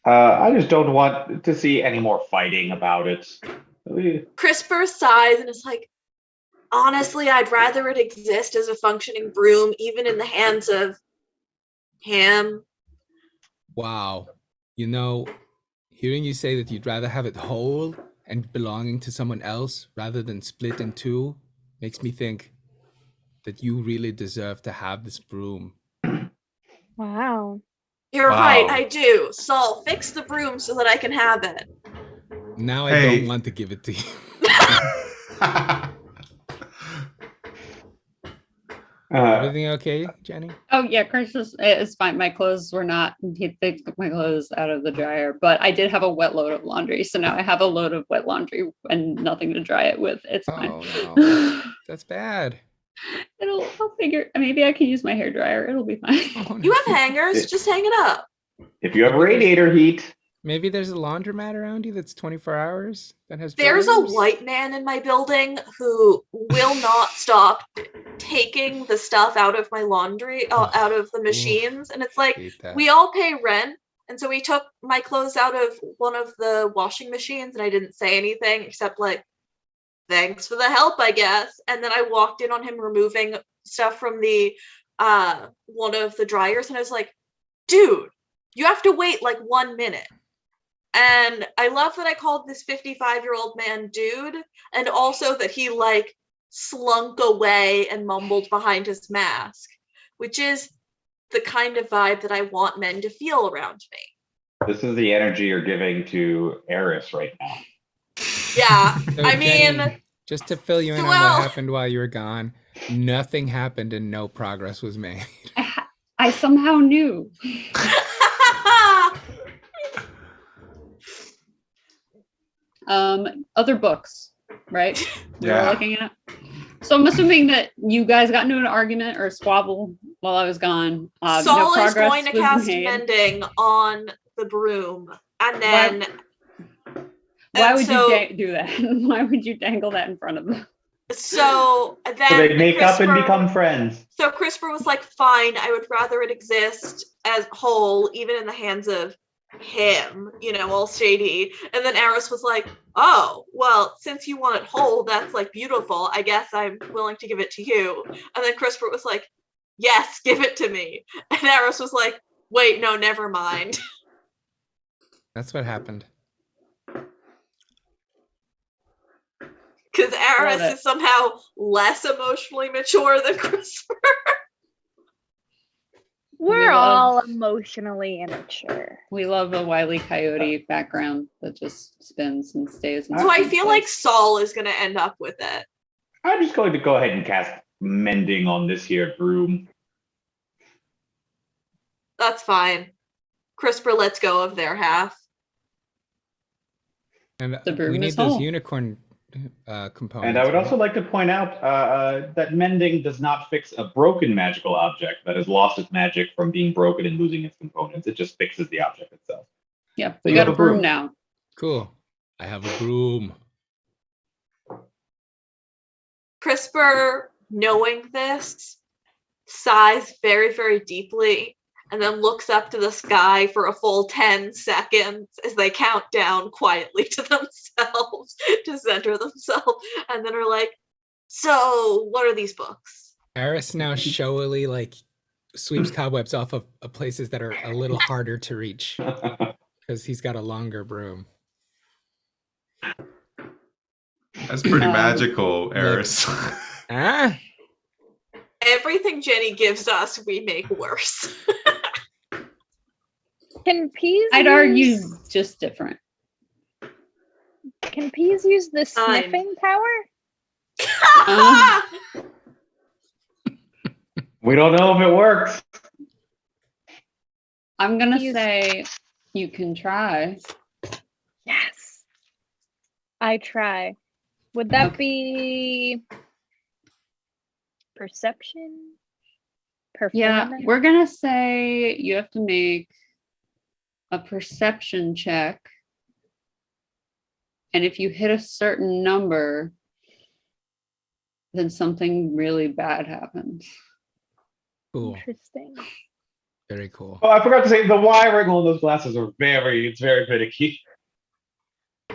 I just don't want to see any more fighting about it. CRISPR sighs and is like, honestly, I'd rather it exist as a functioning broom, even in the hands of him. Wow. You know, hearing you say that you'd rather have it whole and belonging to someone else rather than split in 2 makes me think that you really deserve to have this broom. Wow. You're right, I do. Saul, fix the broom so that I can have it. Now I don't want to give it to you. Everything okay, Jenny? Oh yeah, Chris it's fine. My clothes were not. They took my clothes out of the dryer, but I did have a wet load of laundry, so now I have a load of wet laundry and nothing to dry it with. It's fine. Oh no, that's bad. I'll figure. Maybe I can use my hair dryer. It'll be fine. Oh, no. You have hangers, just hang it up. If you have radiator heat, Maybe there's a laundromat around you that's 24 hours that has There's a dryers? white man in my building who will not stop taking the stuff out of my laundry, out of the machines. And it's like, Hate that. we all pay rent. And so he took my clothes out of one of the washing machines and I didn't say anything except like, thanks for the help, I guess. And then I walked in on him removing stuff from the one of the dryers and I was like, dude, you have to wait like 1 minute. And I love that I called this 55-year-old man dude, and also that he like slunk away and mumbled behind his mask, which is the kind of vibe that I want men to feel around me. this is the energy you're giving to Aris right now. Yeah, So, I mean, Jenny, just to fill you in on well- what happened while you were gone, nothing happened and no progress was made. I somehow knew. Other books, right? We were Yeah. looking at. So I'm assuming that you guys got into an argument or a squabble while I was gone. No Saul is progress going to was cast made. mending on the broom, and then Why and would so- you do that? Why would you dangle that in front of them? so then So they make up and CRISPR become friends. So CRISPR was like, fine, I would rather it exist as whole, even in the hands of him, all shady. And then Aris was like, oh, well, since you want it whole, that's like beautiful. I guess I'm willing to give it to you. And then CRISPR was like, yes, give it to me. And Aris was like, wait, no, never mind. That's what happened. Because Aris Love it. is somehow less emotionally mature than CRISPR. We're love- all emotionally immature. We love a Wile E. Coyote background that just spins and stays. in So I one feel like place. Saul is going to end up with it. I'm just going to go ahead and cast mending on this here broom. That's fine. CRISPR lets go of their half. And The broom we is need those whole. unicorn components. And I would right? also like to point out that mending does not fix a broken magical object that has lost its magic from being broken and losing its components. It just fixes the object itself. Yeah, So we you got have a a broom. broom now. Cool. I have a broom. CRISPR, knowing this, sighs very, very deeply and then looks up to the sky for a full 10 seconds as they count down quietly to themselves to center themselves, and then are like, so what are these books? Aris now showily like sweeps cobwebs off of places that are a little harder to reach because he's got a longer broom. That's pretty Um, magical, Aris. Ah, Everything Jenny gives us, we make worse. Can peas? I'd argue just different. Can peas use the Fine. sniffing power? We don't know if it works. I'm gonna Use- say you can try. Yes. I try. Would that Okay. be perception? Yeah, Performance? we're gonna say you have to make a perception check. And if you hit a certain number, then something really bad happens. cool. Interesting. Very cool. Oh, I forgot to say the wiring on those glasses are very finicky.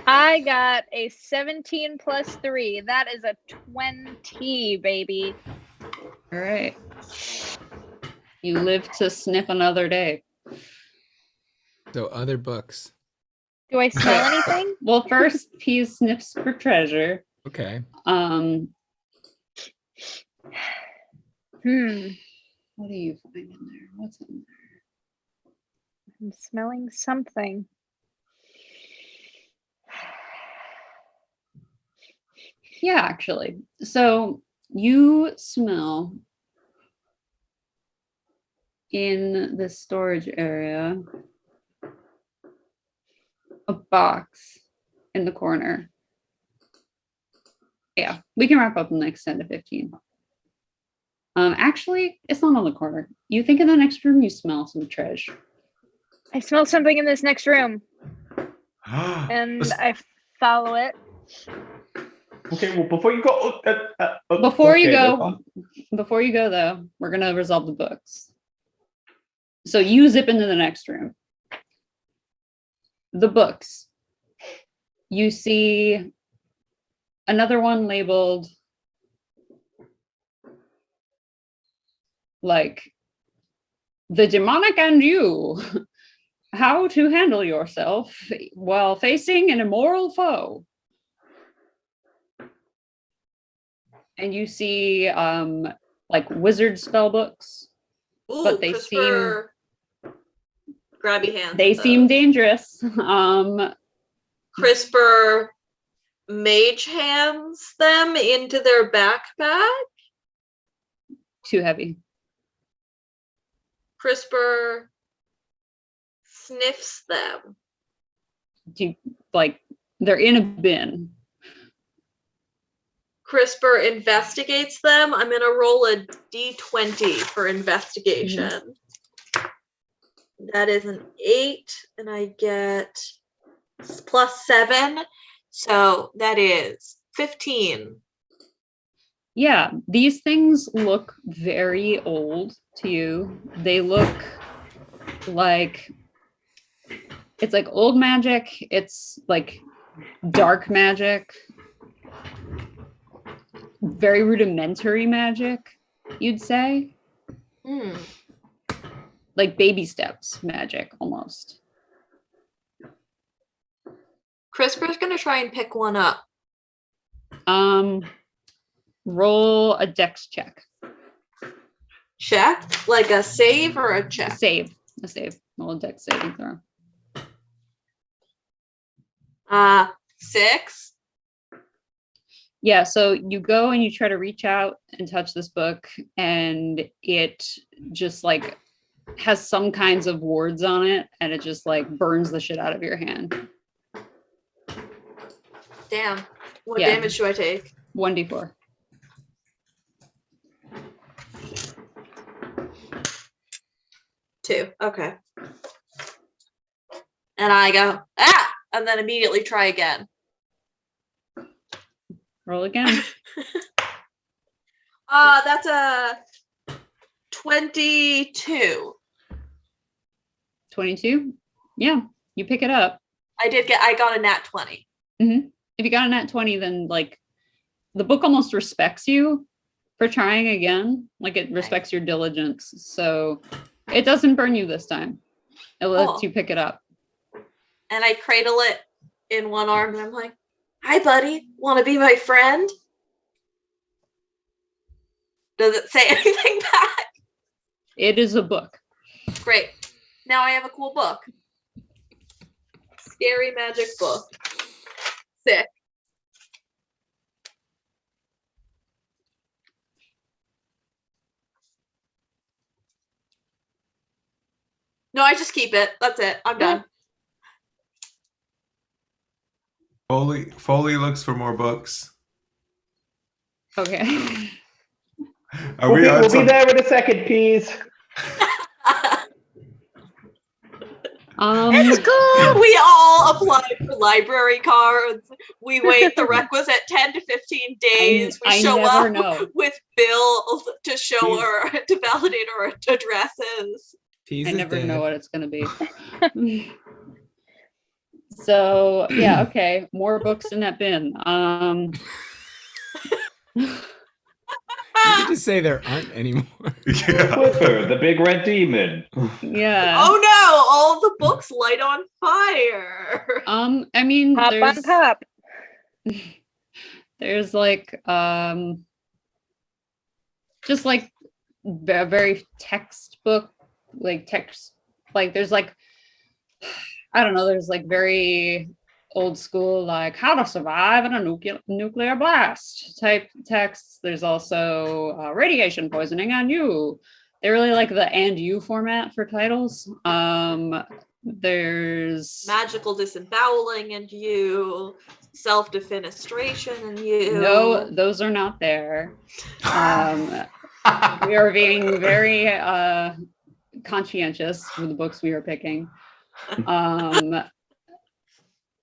I got a 17 plus 3. That is a 20, baby. All right. You live to sniff another day. So other books. Do I smell anything? Well, first he sniffs for treasure. Okay. Um, What what do you find in there? What's in there? I'm smelling something. Yeah, actually. So you smell in the storage area a box in the corner. Yeah, we can wrap up in the next 10 to 15. Actually, it's not on the corner. You think in the next room you smell some treasure. I smell something in this next room. And I follow it. Okay, well, before you go, Before you okay, that's go, fine. before you go though, we're gonna resolve the books. So you zip into the next room. The books. You see another one labeled like the demonic and you. How to handle yourself while facing an immoral foe. And you see like wizard spell books. Ooh, But they CRISPR grabby hands. They with seem those. dangerous. CRISPR mage hands them into their backpack. Too heavy. CRISPR sniffs them. Do you, like they're in a bin. CRISPR investigates them. I'm gonna roll a d20 for investigation. That is an 8, and I get +7, so that is 15. Yeah, these things look very old to you. They look like it's like old magic. It's like dark magic. Very rudimentary magic, you'd say. Like baby steps magic almost. CRISPR's gonna try and pick one up. Roll a dex check. Check? Like a save or a check? A save. Roll a dex saving throw. 6. Yeah, so you go and you try to reach out and touch this book, and it just like has some kinds of wards on it, and it just like burns the shit out of your hand. Damn. What Yeah. damage do I take? 1d4. Two. Okay. And I go, ah! And then immediately try again. Roll again. That's a 22. 22? Yeah, you pick it up. I got a nat 20. If you got a nat 20, then like the book almost respects you for trying again. Like it respects your diligence. So it doesn't burn you this time. It lets you pick it up. And I cradle it in one arm and I'm like, hi buddy, wanna be my friend? Does it say anything back? It is a book. Great. Now I have a cool book. Scary magic book. Sick. No, I just keep it. That's it. I'm done. Foel'ee looks for more books. Okay. We'll be there in a second, Peas. It's cool. We all apply for library cards. We wait the requisite 10 to 15 days. We show up with bills to show her to validate our addresses. I never know what it's going to be. So yeah, okay, more books in that bin. You could just say there aren't anymore. Clifford, the big red demon. Yeah. Oh no! All the books light on fire. I mean, Pop on pop. There's like just like a very textbook, like text, like there's like I don't know, there's like very old school, like how to survive in a nuclear blast type texts. There's also radiation poisoning on you. They really like the and you format for titles. There's Magical disemboweling and you, self-defenestration and you. no, those are not there. We are being very conscientious with the books we are picking.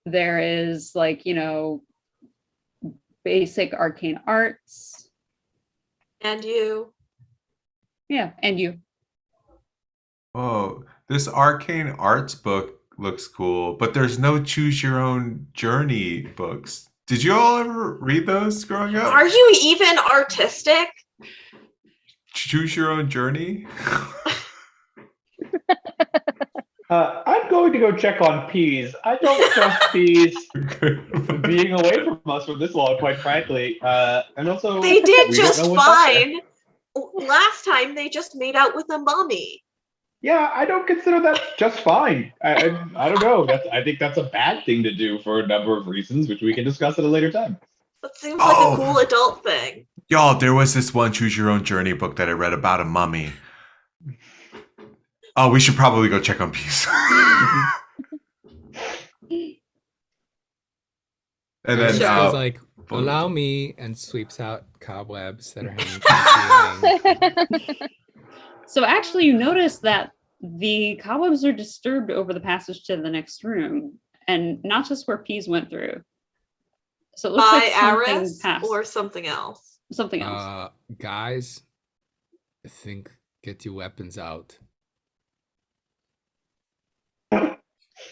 There is like, you know, basic arcane arts. And you. Yeah, and you. Oh, this arcane arts book looks cool, but there's no choose your own journey books. Did you all ever read those growing up? Are you even artistic? Choose your own journey? I'm going to go check on Peas. I don't trust Peas being away from us for this long, quite frankly. And also, They did we just don't know what's up there. fine. Last time they just made out with a mummy. Yeah, I don't consider that just fine. I don't know. I think that's a bad thing to do for a number of reasons, which we can discuss at a later time. That seems like a cool adult thing. Y'all, there was this one choose your own journey book that I read about a mummy. Oh, we should probably go check on Peace. And then Aris goes like, allow me, and sweeps out cobwebs that are hanging from the ceiling. So actually you notice that the cobwebs are disturbed over the passage to the next room, and not just where Peas went through. So it looks By like something Aris passed. or something else? Something else. Guys, I think get your weapons out.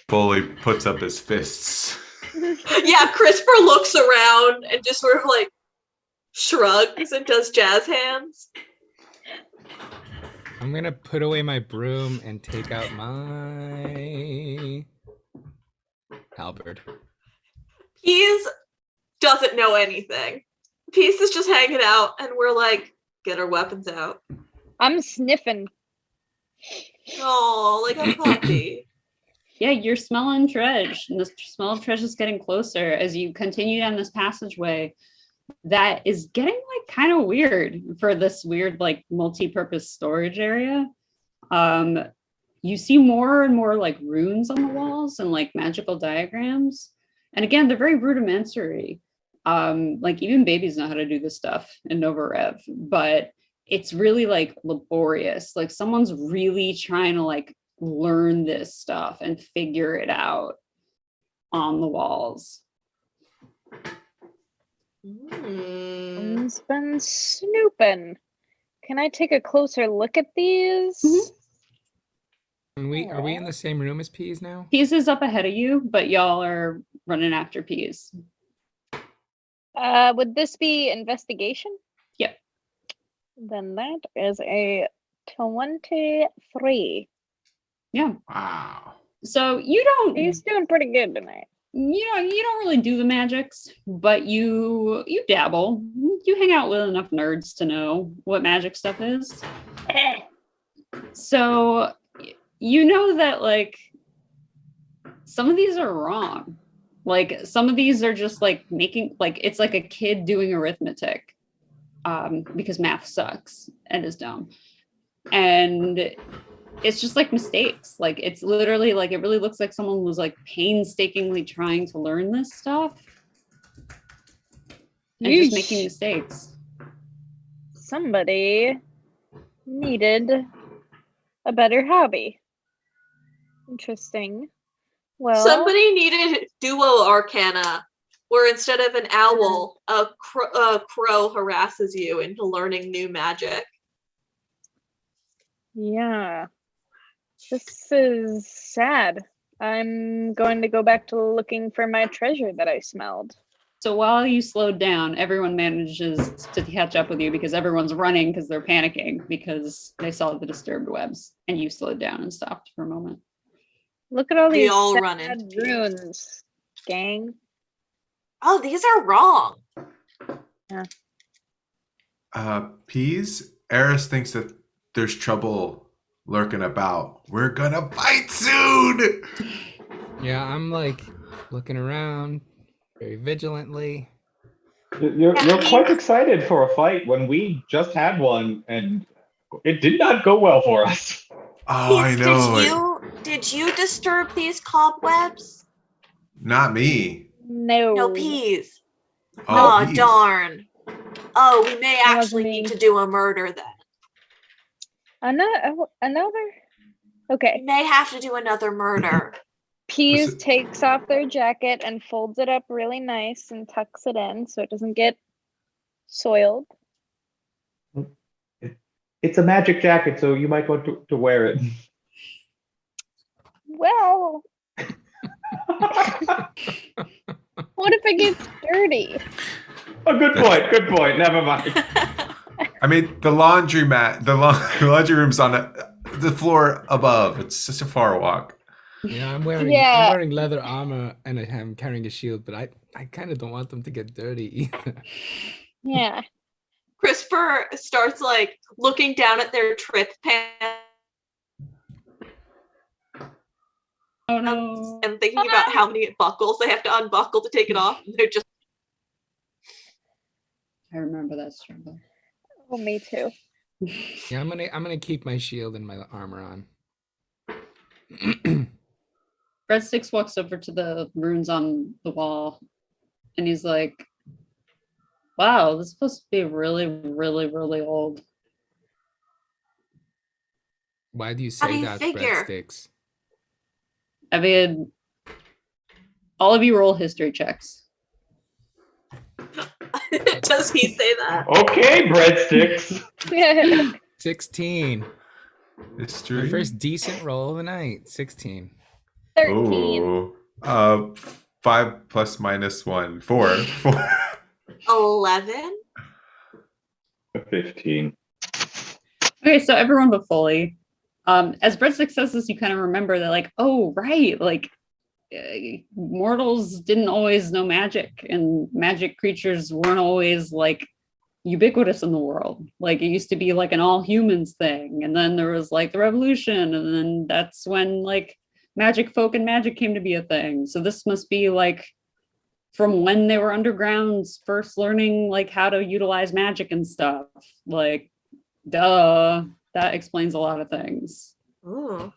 Fully puts up his fists. Yeah, CRISPR looks around and just sort of like shrugs and does jazz hands. I'm gonna put away my broom and take out my halberd. Peas doesn't know anything. Peas is just hanging out, and we're like, get our weapons out. I'm sniffing. Oh, like a puppy. Yeah, you're smelling Tredge, and the smell of Tredge is getting closer as you continue down this passageway that is getting like kind of weird for this weird like multi-purpose storage area. You see more and more like runes on the walls and like magical diagrams, and again they're very rudimentary. Like even babies know how to do this stuff in Nova Rev, but it's really like laborious. Like someone's really trying to like learn this stuff and figure it out on the walls. Someone's been snooping. Can I take a closer look at these? Are we in the same room as Peas now? Peas is up ahead of you, but y'all are running after Peas. Would this be investigation? Yep. Then that is a 23. Yeah. Wow. So you don't. He's doing pretty good tonight. You know, you don't really do the magics, but you dabble. You hang out with enough nerds to know what magic stuff is. So you know that like some of these are wrong. Like some of these are just like making like it's like a kid doing arithmetic because math sucks and is dumb. And it's just like mistakes. Like it's literally like it really looks like someone was like painstakingly trying to learn this stuff and just making mistakes. Somebody needed a better hobby. Interesting. Well, Somebody needed duo arcana, where instead of an owl, a crow harasses you into learning new magic. yeah. This is sad. I'm going to go back to looking for my treasure that I smelled. So while you slowed down, everyone manages to catch up with you because everyone's running because they're panicking because they saw the disturbed webs and you slowed down and stopped for a moment. Look at all We these all sad run into you. runes, gang. Oh, these are wrong. Peas, Aris thinks that there's trouble lurking about. We're gonna fight soon! Yeah, I'm like looking around very vigilantly. You're quite excited for a fight when we just had one, and it did not go well for us. Oh, I Peas, know. Did you disturb these cobwebs? Not me. No. No, Peas. Oh, Oh, peas. darn. Oh, we may That wasn't actually me. need to do a murder then. Another? We Okay. may have to do another murder. Peas takes off their jacket and folds it up really nice and tucks it in so it doesn't get soiled. It's a magic jacket, so you might want to wear it. Well, what if it gets dirty? Oh, good point. Good point. Never mind. I mean, the laundromat, the laundry room's on the floor above. It's such a far walk. Yeah, I'm wearing leather armor and I'm carrying a shield, but I kind of don't want them to get dirty either. Yeah. CRISPR starts like looking down at their trip pants Oh no. and thinking about how many buckles they have to unbuckle to take it off. And they're just I remember that struggle. Oh, me too. Yeah, I'm gonna keep my shield and my armor on. Breadsticks walks over to the runes on the wall and he's like, wow, this is supposed to be really, really, really old. Why do you How do say you that, figure? breadsticks? I mean, all of you roll history checks. does he say that? Okay, breadsticks. 16. History. My first decent roll of the night. 16. 13. Oh, 5 plus minus 1. 4. 4. 11? 15. Okay, so everyone but Foel'ee. As Breadstick says this, you kind of remember that, like, oh, right, like, mortals didn't always know magic, and magic creatures weren't always, like, ubiquitous in the world. Like, it used to be, like, an all-humans thing, and then there was, like, the revolution, and then that's when, like, magic folk and magic came to be a thing. So this must be, like, from when they were undergrounds first learning, like, how to utilize magic and stuff. Like, duh. That explains a lot of things. Ooh.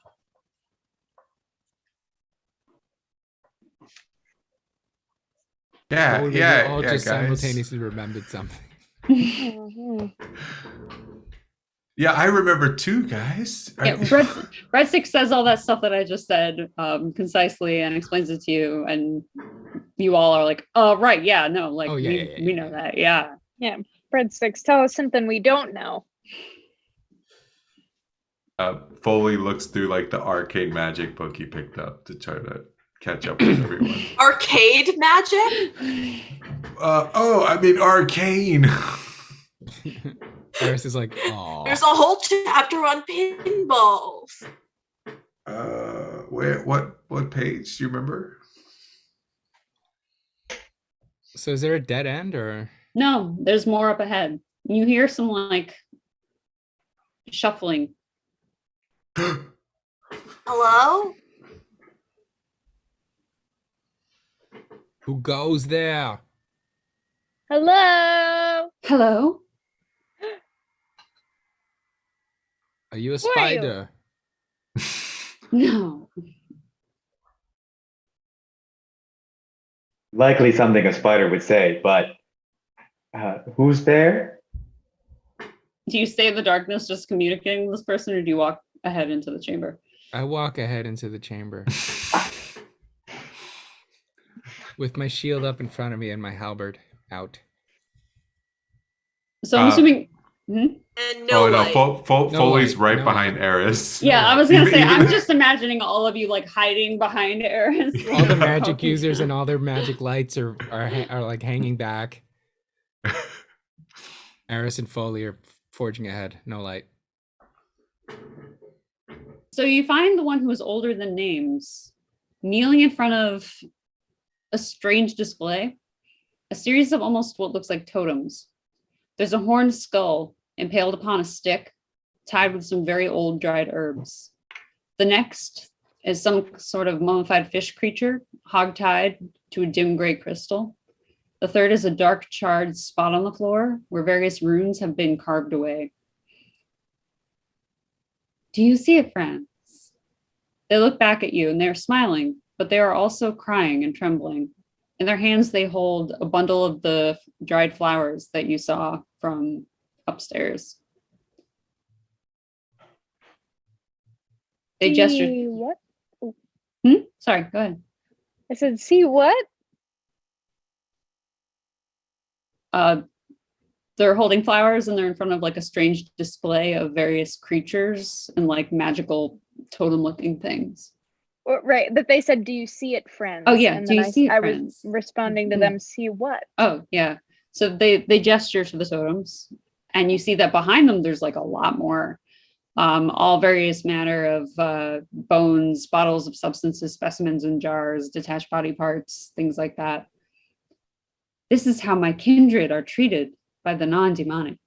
Yeah, Totally, yeah, we all yeah, just guys. simultaneously remembered something. Mhm. Yeah, I remember too, guys. Yeah, Breadstick says all that stuff that I just said concisely and explains it to you, and you all are like, "Oh, right, yeah, no, like Oh, yeah, we know that, yeah." Yeah. Breadsticks, tell us something we don't know. Foel'ee looks through like the arcane magic book he picked up to try to catch up with everyone. Arcade magic? I mean arcane. Aris is like, oh. There's a whole chapter on pinballs. What page? Do you remember? So is there a dead end or? No, there's more up ahead. You hear some like shuffling. Hello? Who goes there? Hello. Hello? Are you a Who are you? spider? No. Likely something a spider would say, but who's there? Do you stay in the darkness just communicating with this person, or do you walk ahead into the chamber? I walk ahead into the chamber with my shield up in front of me and my halberd out. So I'm assuming. And no light. Foel'ee's light, right no behind light. Aris. Yeah, I was gonna say, I'm Even- just imagining all of you like hiding behind Aris. All the magic users and all their magic lights are like hanging back. Aris and Foel'ee are forging ahead. No light. So you find the one who is older than names, kneeling in front of a strange display, a series of almost what looks like totems. There's a horned skull impaled upon a stick, tied with some very old dried herbs. The next is some sort of mummified fish creature, hog-tied to a dim gray crystal. The third is a dark charred spot on the floor where various runes have been carved away. Do you see it, friends? They look back at you and they're smiling, but they are also crying and trembling. In their hands, they hold a bundle of the dried flowers that you saw from upstairs. They gestured. See what? Sorry, go ahead. I said, see what? They're holding flowers and they're in front of like a strange display of various creatures and like magical totem-looking things. Right, that they said, do you see it, friends? Oh yeah, And do then you see it, I friends? was responding to them, see what? Oh yeah. So they gesture to the totems, and you see that behind them there's like a lot more. All various manner of bones, bottles of substances, specimens in jars, detached body parts, things like that. This is how my kindred are treated by the non-demonic.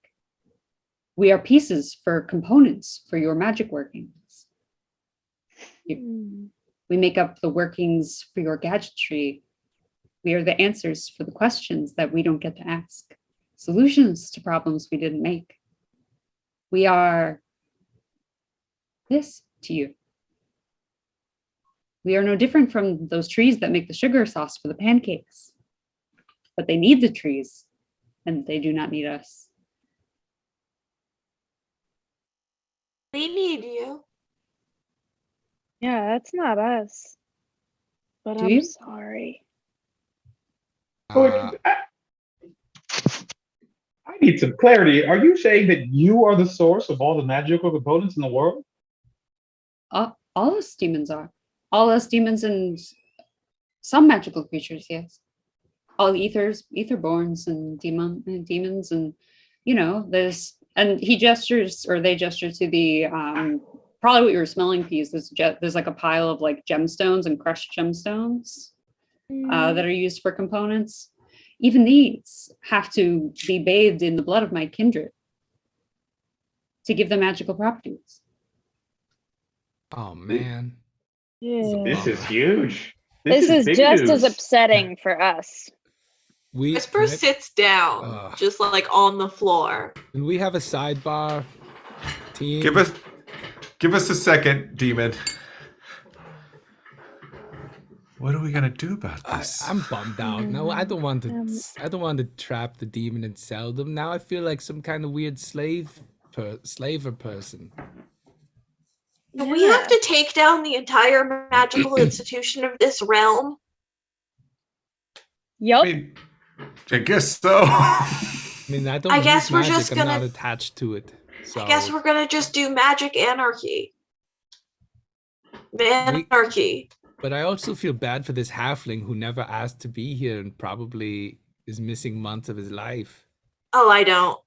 We are pieces for components for your magic workings. We make up the workings for your gadgetry. We are the answers for the questions that we don't get to ask. Solutions to problems we didn't make. We are this to you. We are no different from those trees that make the sugar sauce for the pancakes. But they need the trees, and they do not need us. We need you. Yeah, that's not us. But Do I'm you? sorry. Uh, I need some clarity. Are you saying that you are the source of all the magical components in the world? All us demons are. All us demons and some magical creatures, yes. All etherborns and demons, and there's, and he gestures, or they gesture to the probably what you were smelling, Peas. There's like a pile of like gemstones and crushed gemstones that are used for components. Even these have to be bathed in the blood of my kindred to give them magical properties. oh man. Yeah. This is huge. This is big just news. as upsetting for us. CRISPR sits down, Ugh. just like on the floor. Can we have a sidebar team? Give us a second, demon. What are we gonna do about this? I'm bummed out. No, I don't want to. I don't want to trap the demon and sell them. Now I feel like some kind of weird slaver person. Do we have to take down the entire magical institution of this realm? Yup. I guess so. I mean, I don't I guess use we're magic. just I'm gonna- not attached to it. So I guess we're gonna just do magic anarchy. Manarchy. But I also feel bad for this halfling who never asked to be here and probably is missing months of his life. Oh, I don't.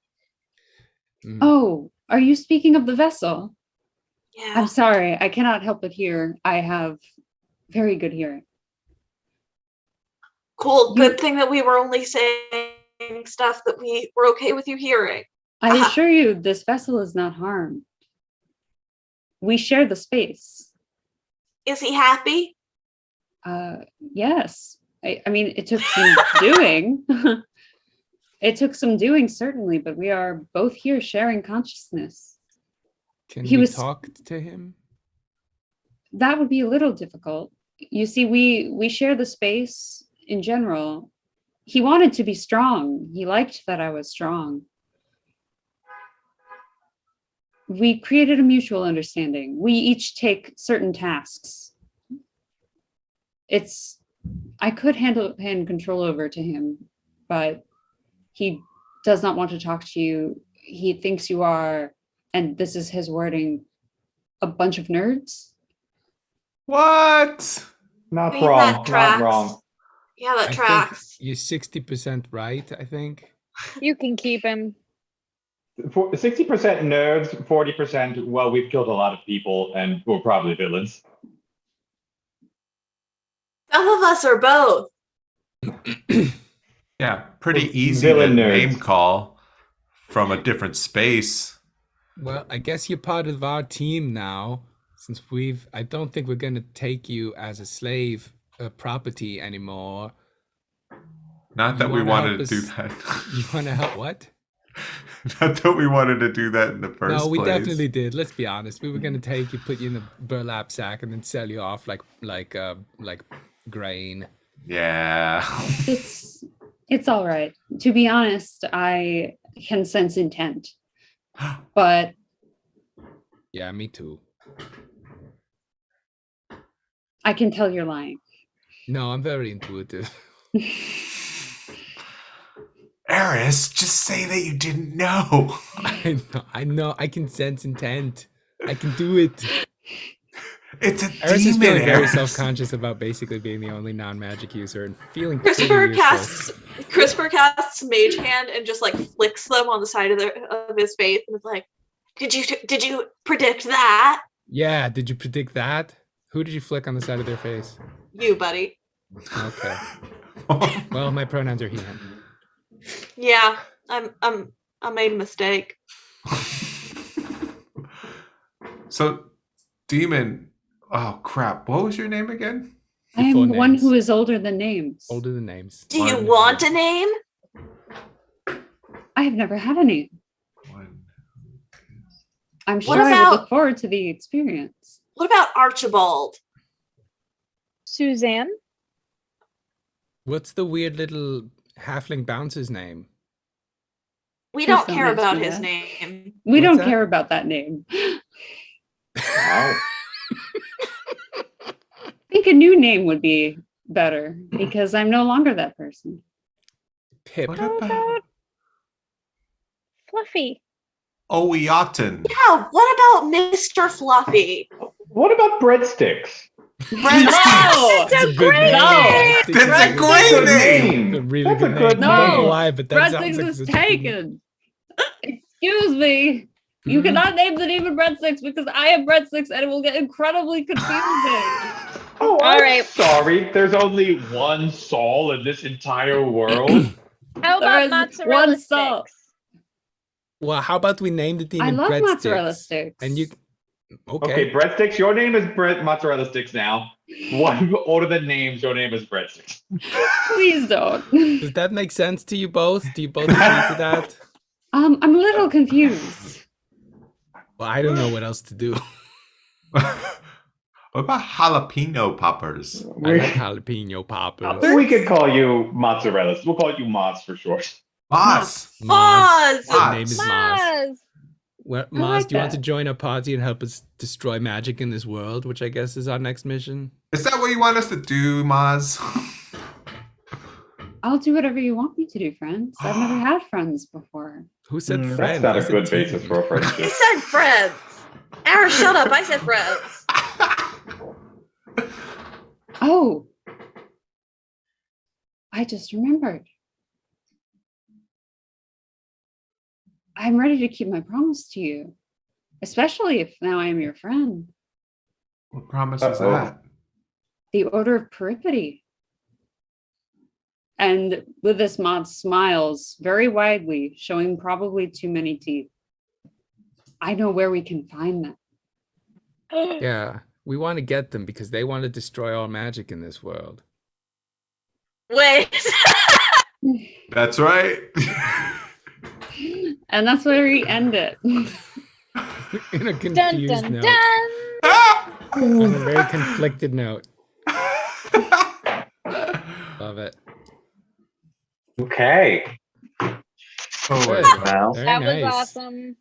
Oh, are you speaking of the vessel? Yeah. I'm sorry, I cannot help but hear. I have very good hearing. Cool. Good thing that we were only saying stuff that we were okay with you hearing. I assure you, this vessel is not harmed. We share the space. Is he happy? Yes. I mean, it took some doing. It took some doing, certainly, but we are both here sharing consciousness. Can He we was- talk to him? That would be a little difficult. You see, we share the space in general. He wanted to be strong. He liked that I was strong. We created a mutual understanding. We each take certain tasks. I could hand control over to him, but he does not want to talk to you. He thinks you are, and this is his wording, a bunch of nerds. What? Not I mean, wrong. that Not tracks. wrong. Yeah, that I tracks. think you're 60% right, I think. You can keep him. 60% nerds, 40%. Well, we've killed a lot of people, and we're probably villains. Some of us are both. Yeah, pretty Well, easy to villain nerds. name call from a different space. Well, I guess you're part of our team now, since I don't think we're going to take you as a slave property anymore. Not You that we wanna wanted help to do us- that. You want to help what? Not that we wanted to do that in the first place. No, we definitely did. Let's be honest. We were gonna take you, put you in a burlap sack, and then sell you off like grain. Yeah. It's all right. To be honest, I can sense intent, but Yeah, me too. I can tell you're lying. No, I'm very intuitive. Aris, just say that you didn't know. I know. I can sense intent. I can do it. It's a Aris is demon, feeling very Aris. self-conscious about basically being the only non-magic user and feeling CRISPR useless. casts Mage Hand and just like flicks them on the side of his face and is like, did you predict that? Yeah, did you predict that? Who did you flick on the side of their face? You, buddy. Okay. Well, my pronouns are he, him. Yeah, I made a mistake. So, demon. Oh crap! What was your name again? I am Full the one names. who is older than names. Older than names. Do you One. want a name? I have never had a name. One. I'm sure What I would about- look forward to the experience. What about Archibald? Suzanne? What's the weird little halfling bouncer's name? We Please don't don't care ask about me his that. name. We What's don't that? care about that name. Wow. I think a new name would be better because I'm no longer that person. Pip. What How about about Fluffy? Oeotin? Yeah, what about Mr. Fluffy? What about breadsticks? Breadsticks! That's a good name. No. I think That's a it's great Good name. a really That's a good good name. I don't know name. why, but that sounds Breadsticks like is such a good name. taken. Excuse me. You Mhm. cannot name the demon breadsticks because I am breadsticks and it will get incredibly confusing. Oh, All I'm right. sorry. There's only one Saul in this entire world. How There about is mozzarella one Saul. sticks? Well, how about we name the demon I love breadsticks? mozzarella sticks. And you Okay, okay. breadsticks. Your name is mozzarella sticks now. One order the names. Your name is breadsticks. Please don't. Does that make sense to you both? Do you both agree to that? I'm a little confused. Well, I don't know what else to do. What about jalapeno poppers? I like jalapeno poppers. We could call you mozzarella. We'll call you Moz for short. Moss. Moz! My name is Moz. Maz! Well, I Moz, like do you want to that. join our party and help us destroy magic in this world, which I guess is our next mission? Is that what you want us to do, Moz? I'll do whatever you want me to do, friends. I've never had friends before. Who said That's friends? not I a said good team. basis for a He friendship. said friends. Aris, shut up. I said friends. Oh, I just remembered. I'm ready to keep my promise to you, especially if now I am your friend. What promise is Uh-oh. that? The Order of Peripety. And with this, Mod smiles very widely, showing probably too many teeth. I know where we can find them. Yeah, we want to get them because they want to destroy all magic in this world. Wait. That's right. And that's where we end it. In a Dun confused dun note. dun! On a very conflicted note. Love it. Okay. Oh, Good. Well, Very That nice. was awesome.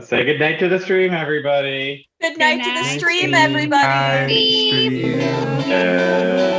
say goodnight to the stream, everybody. Good night to the night, stream, stream. everybody. Stream. Uh,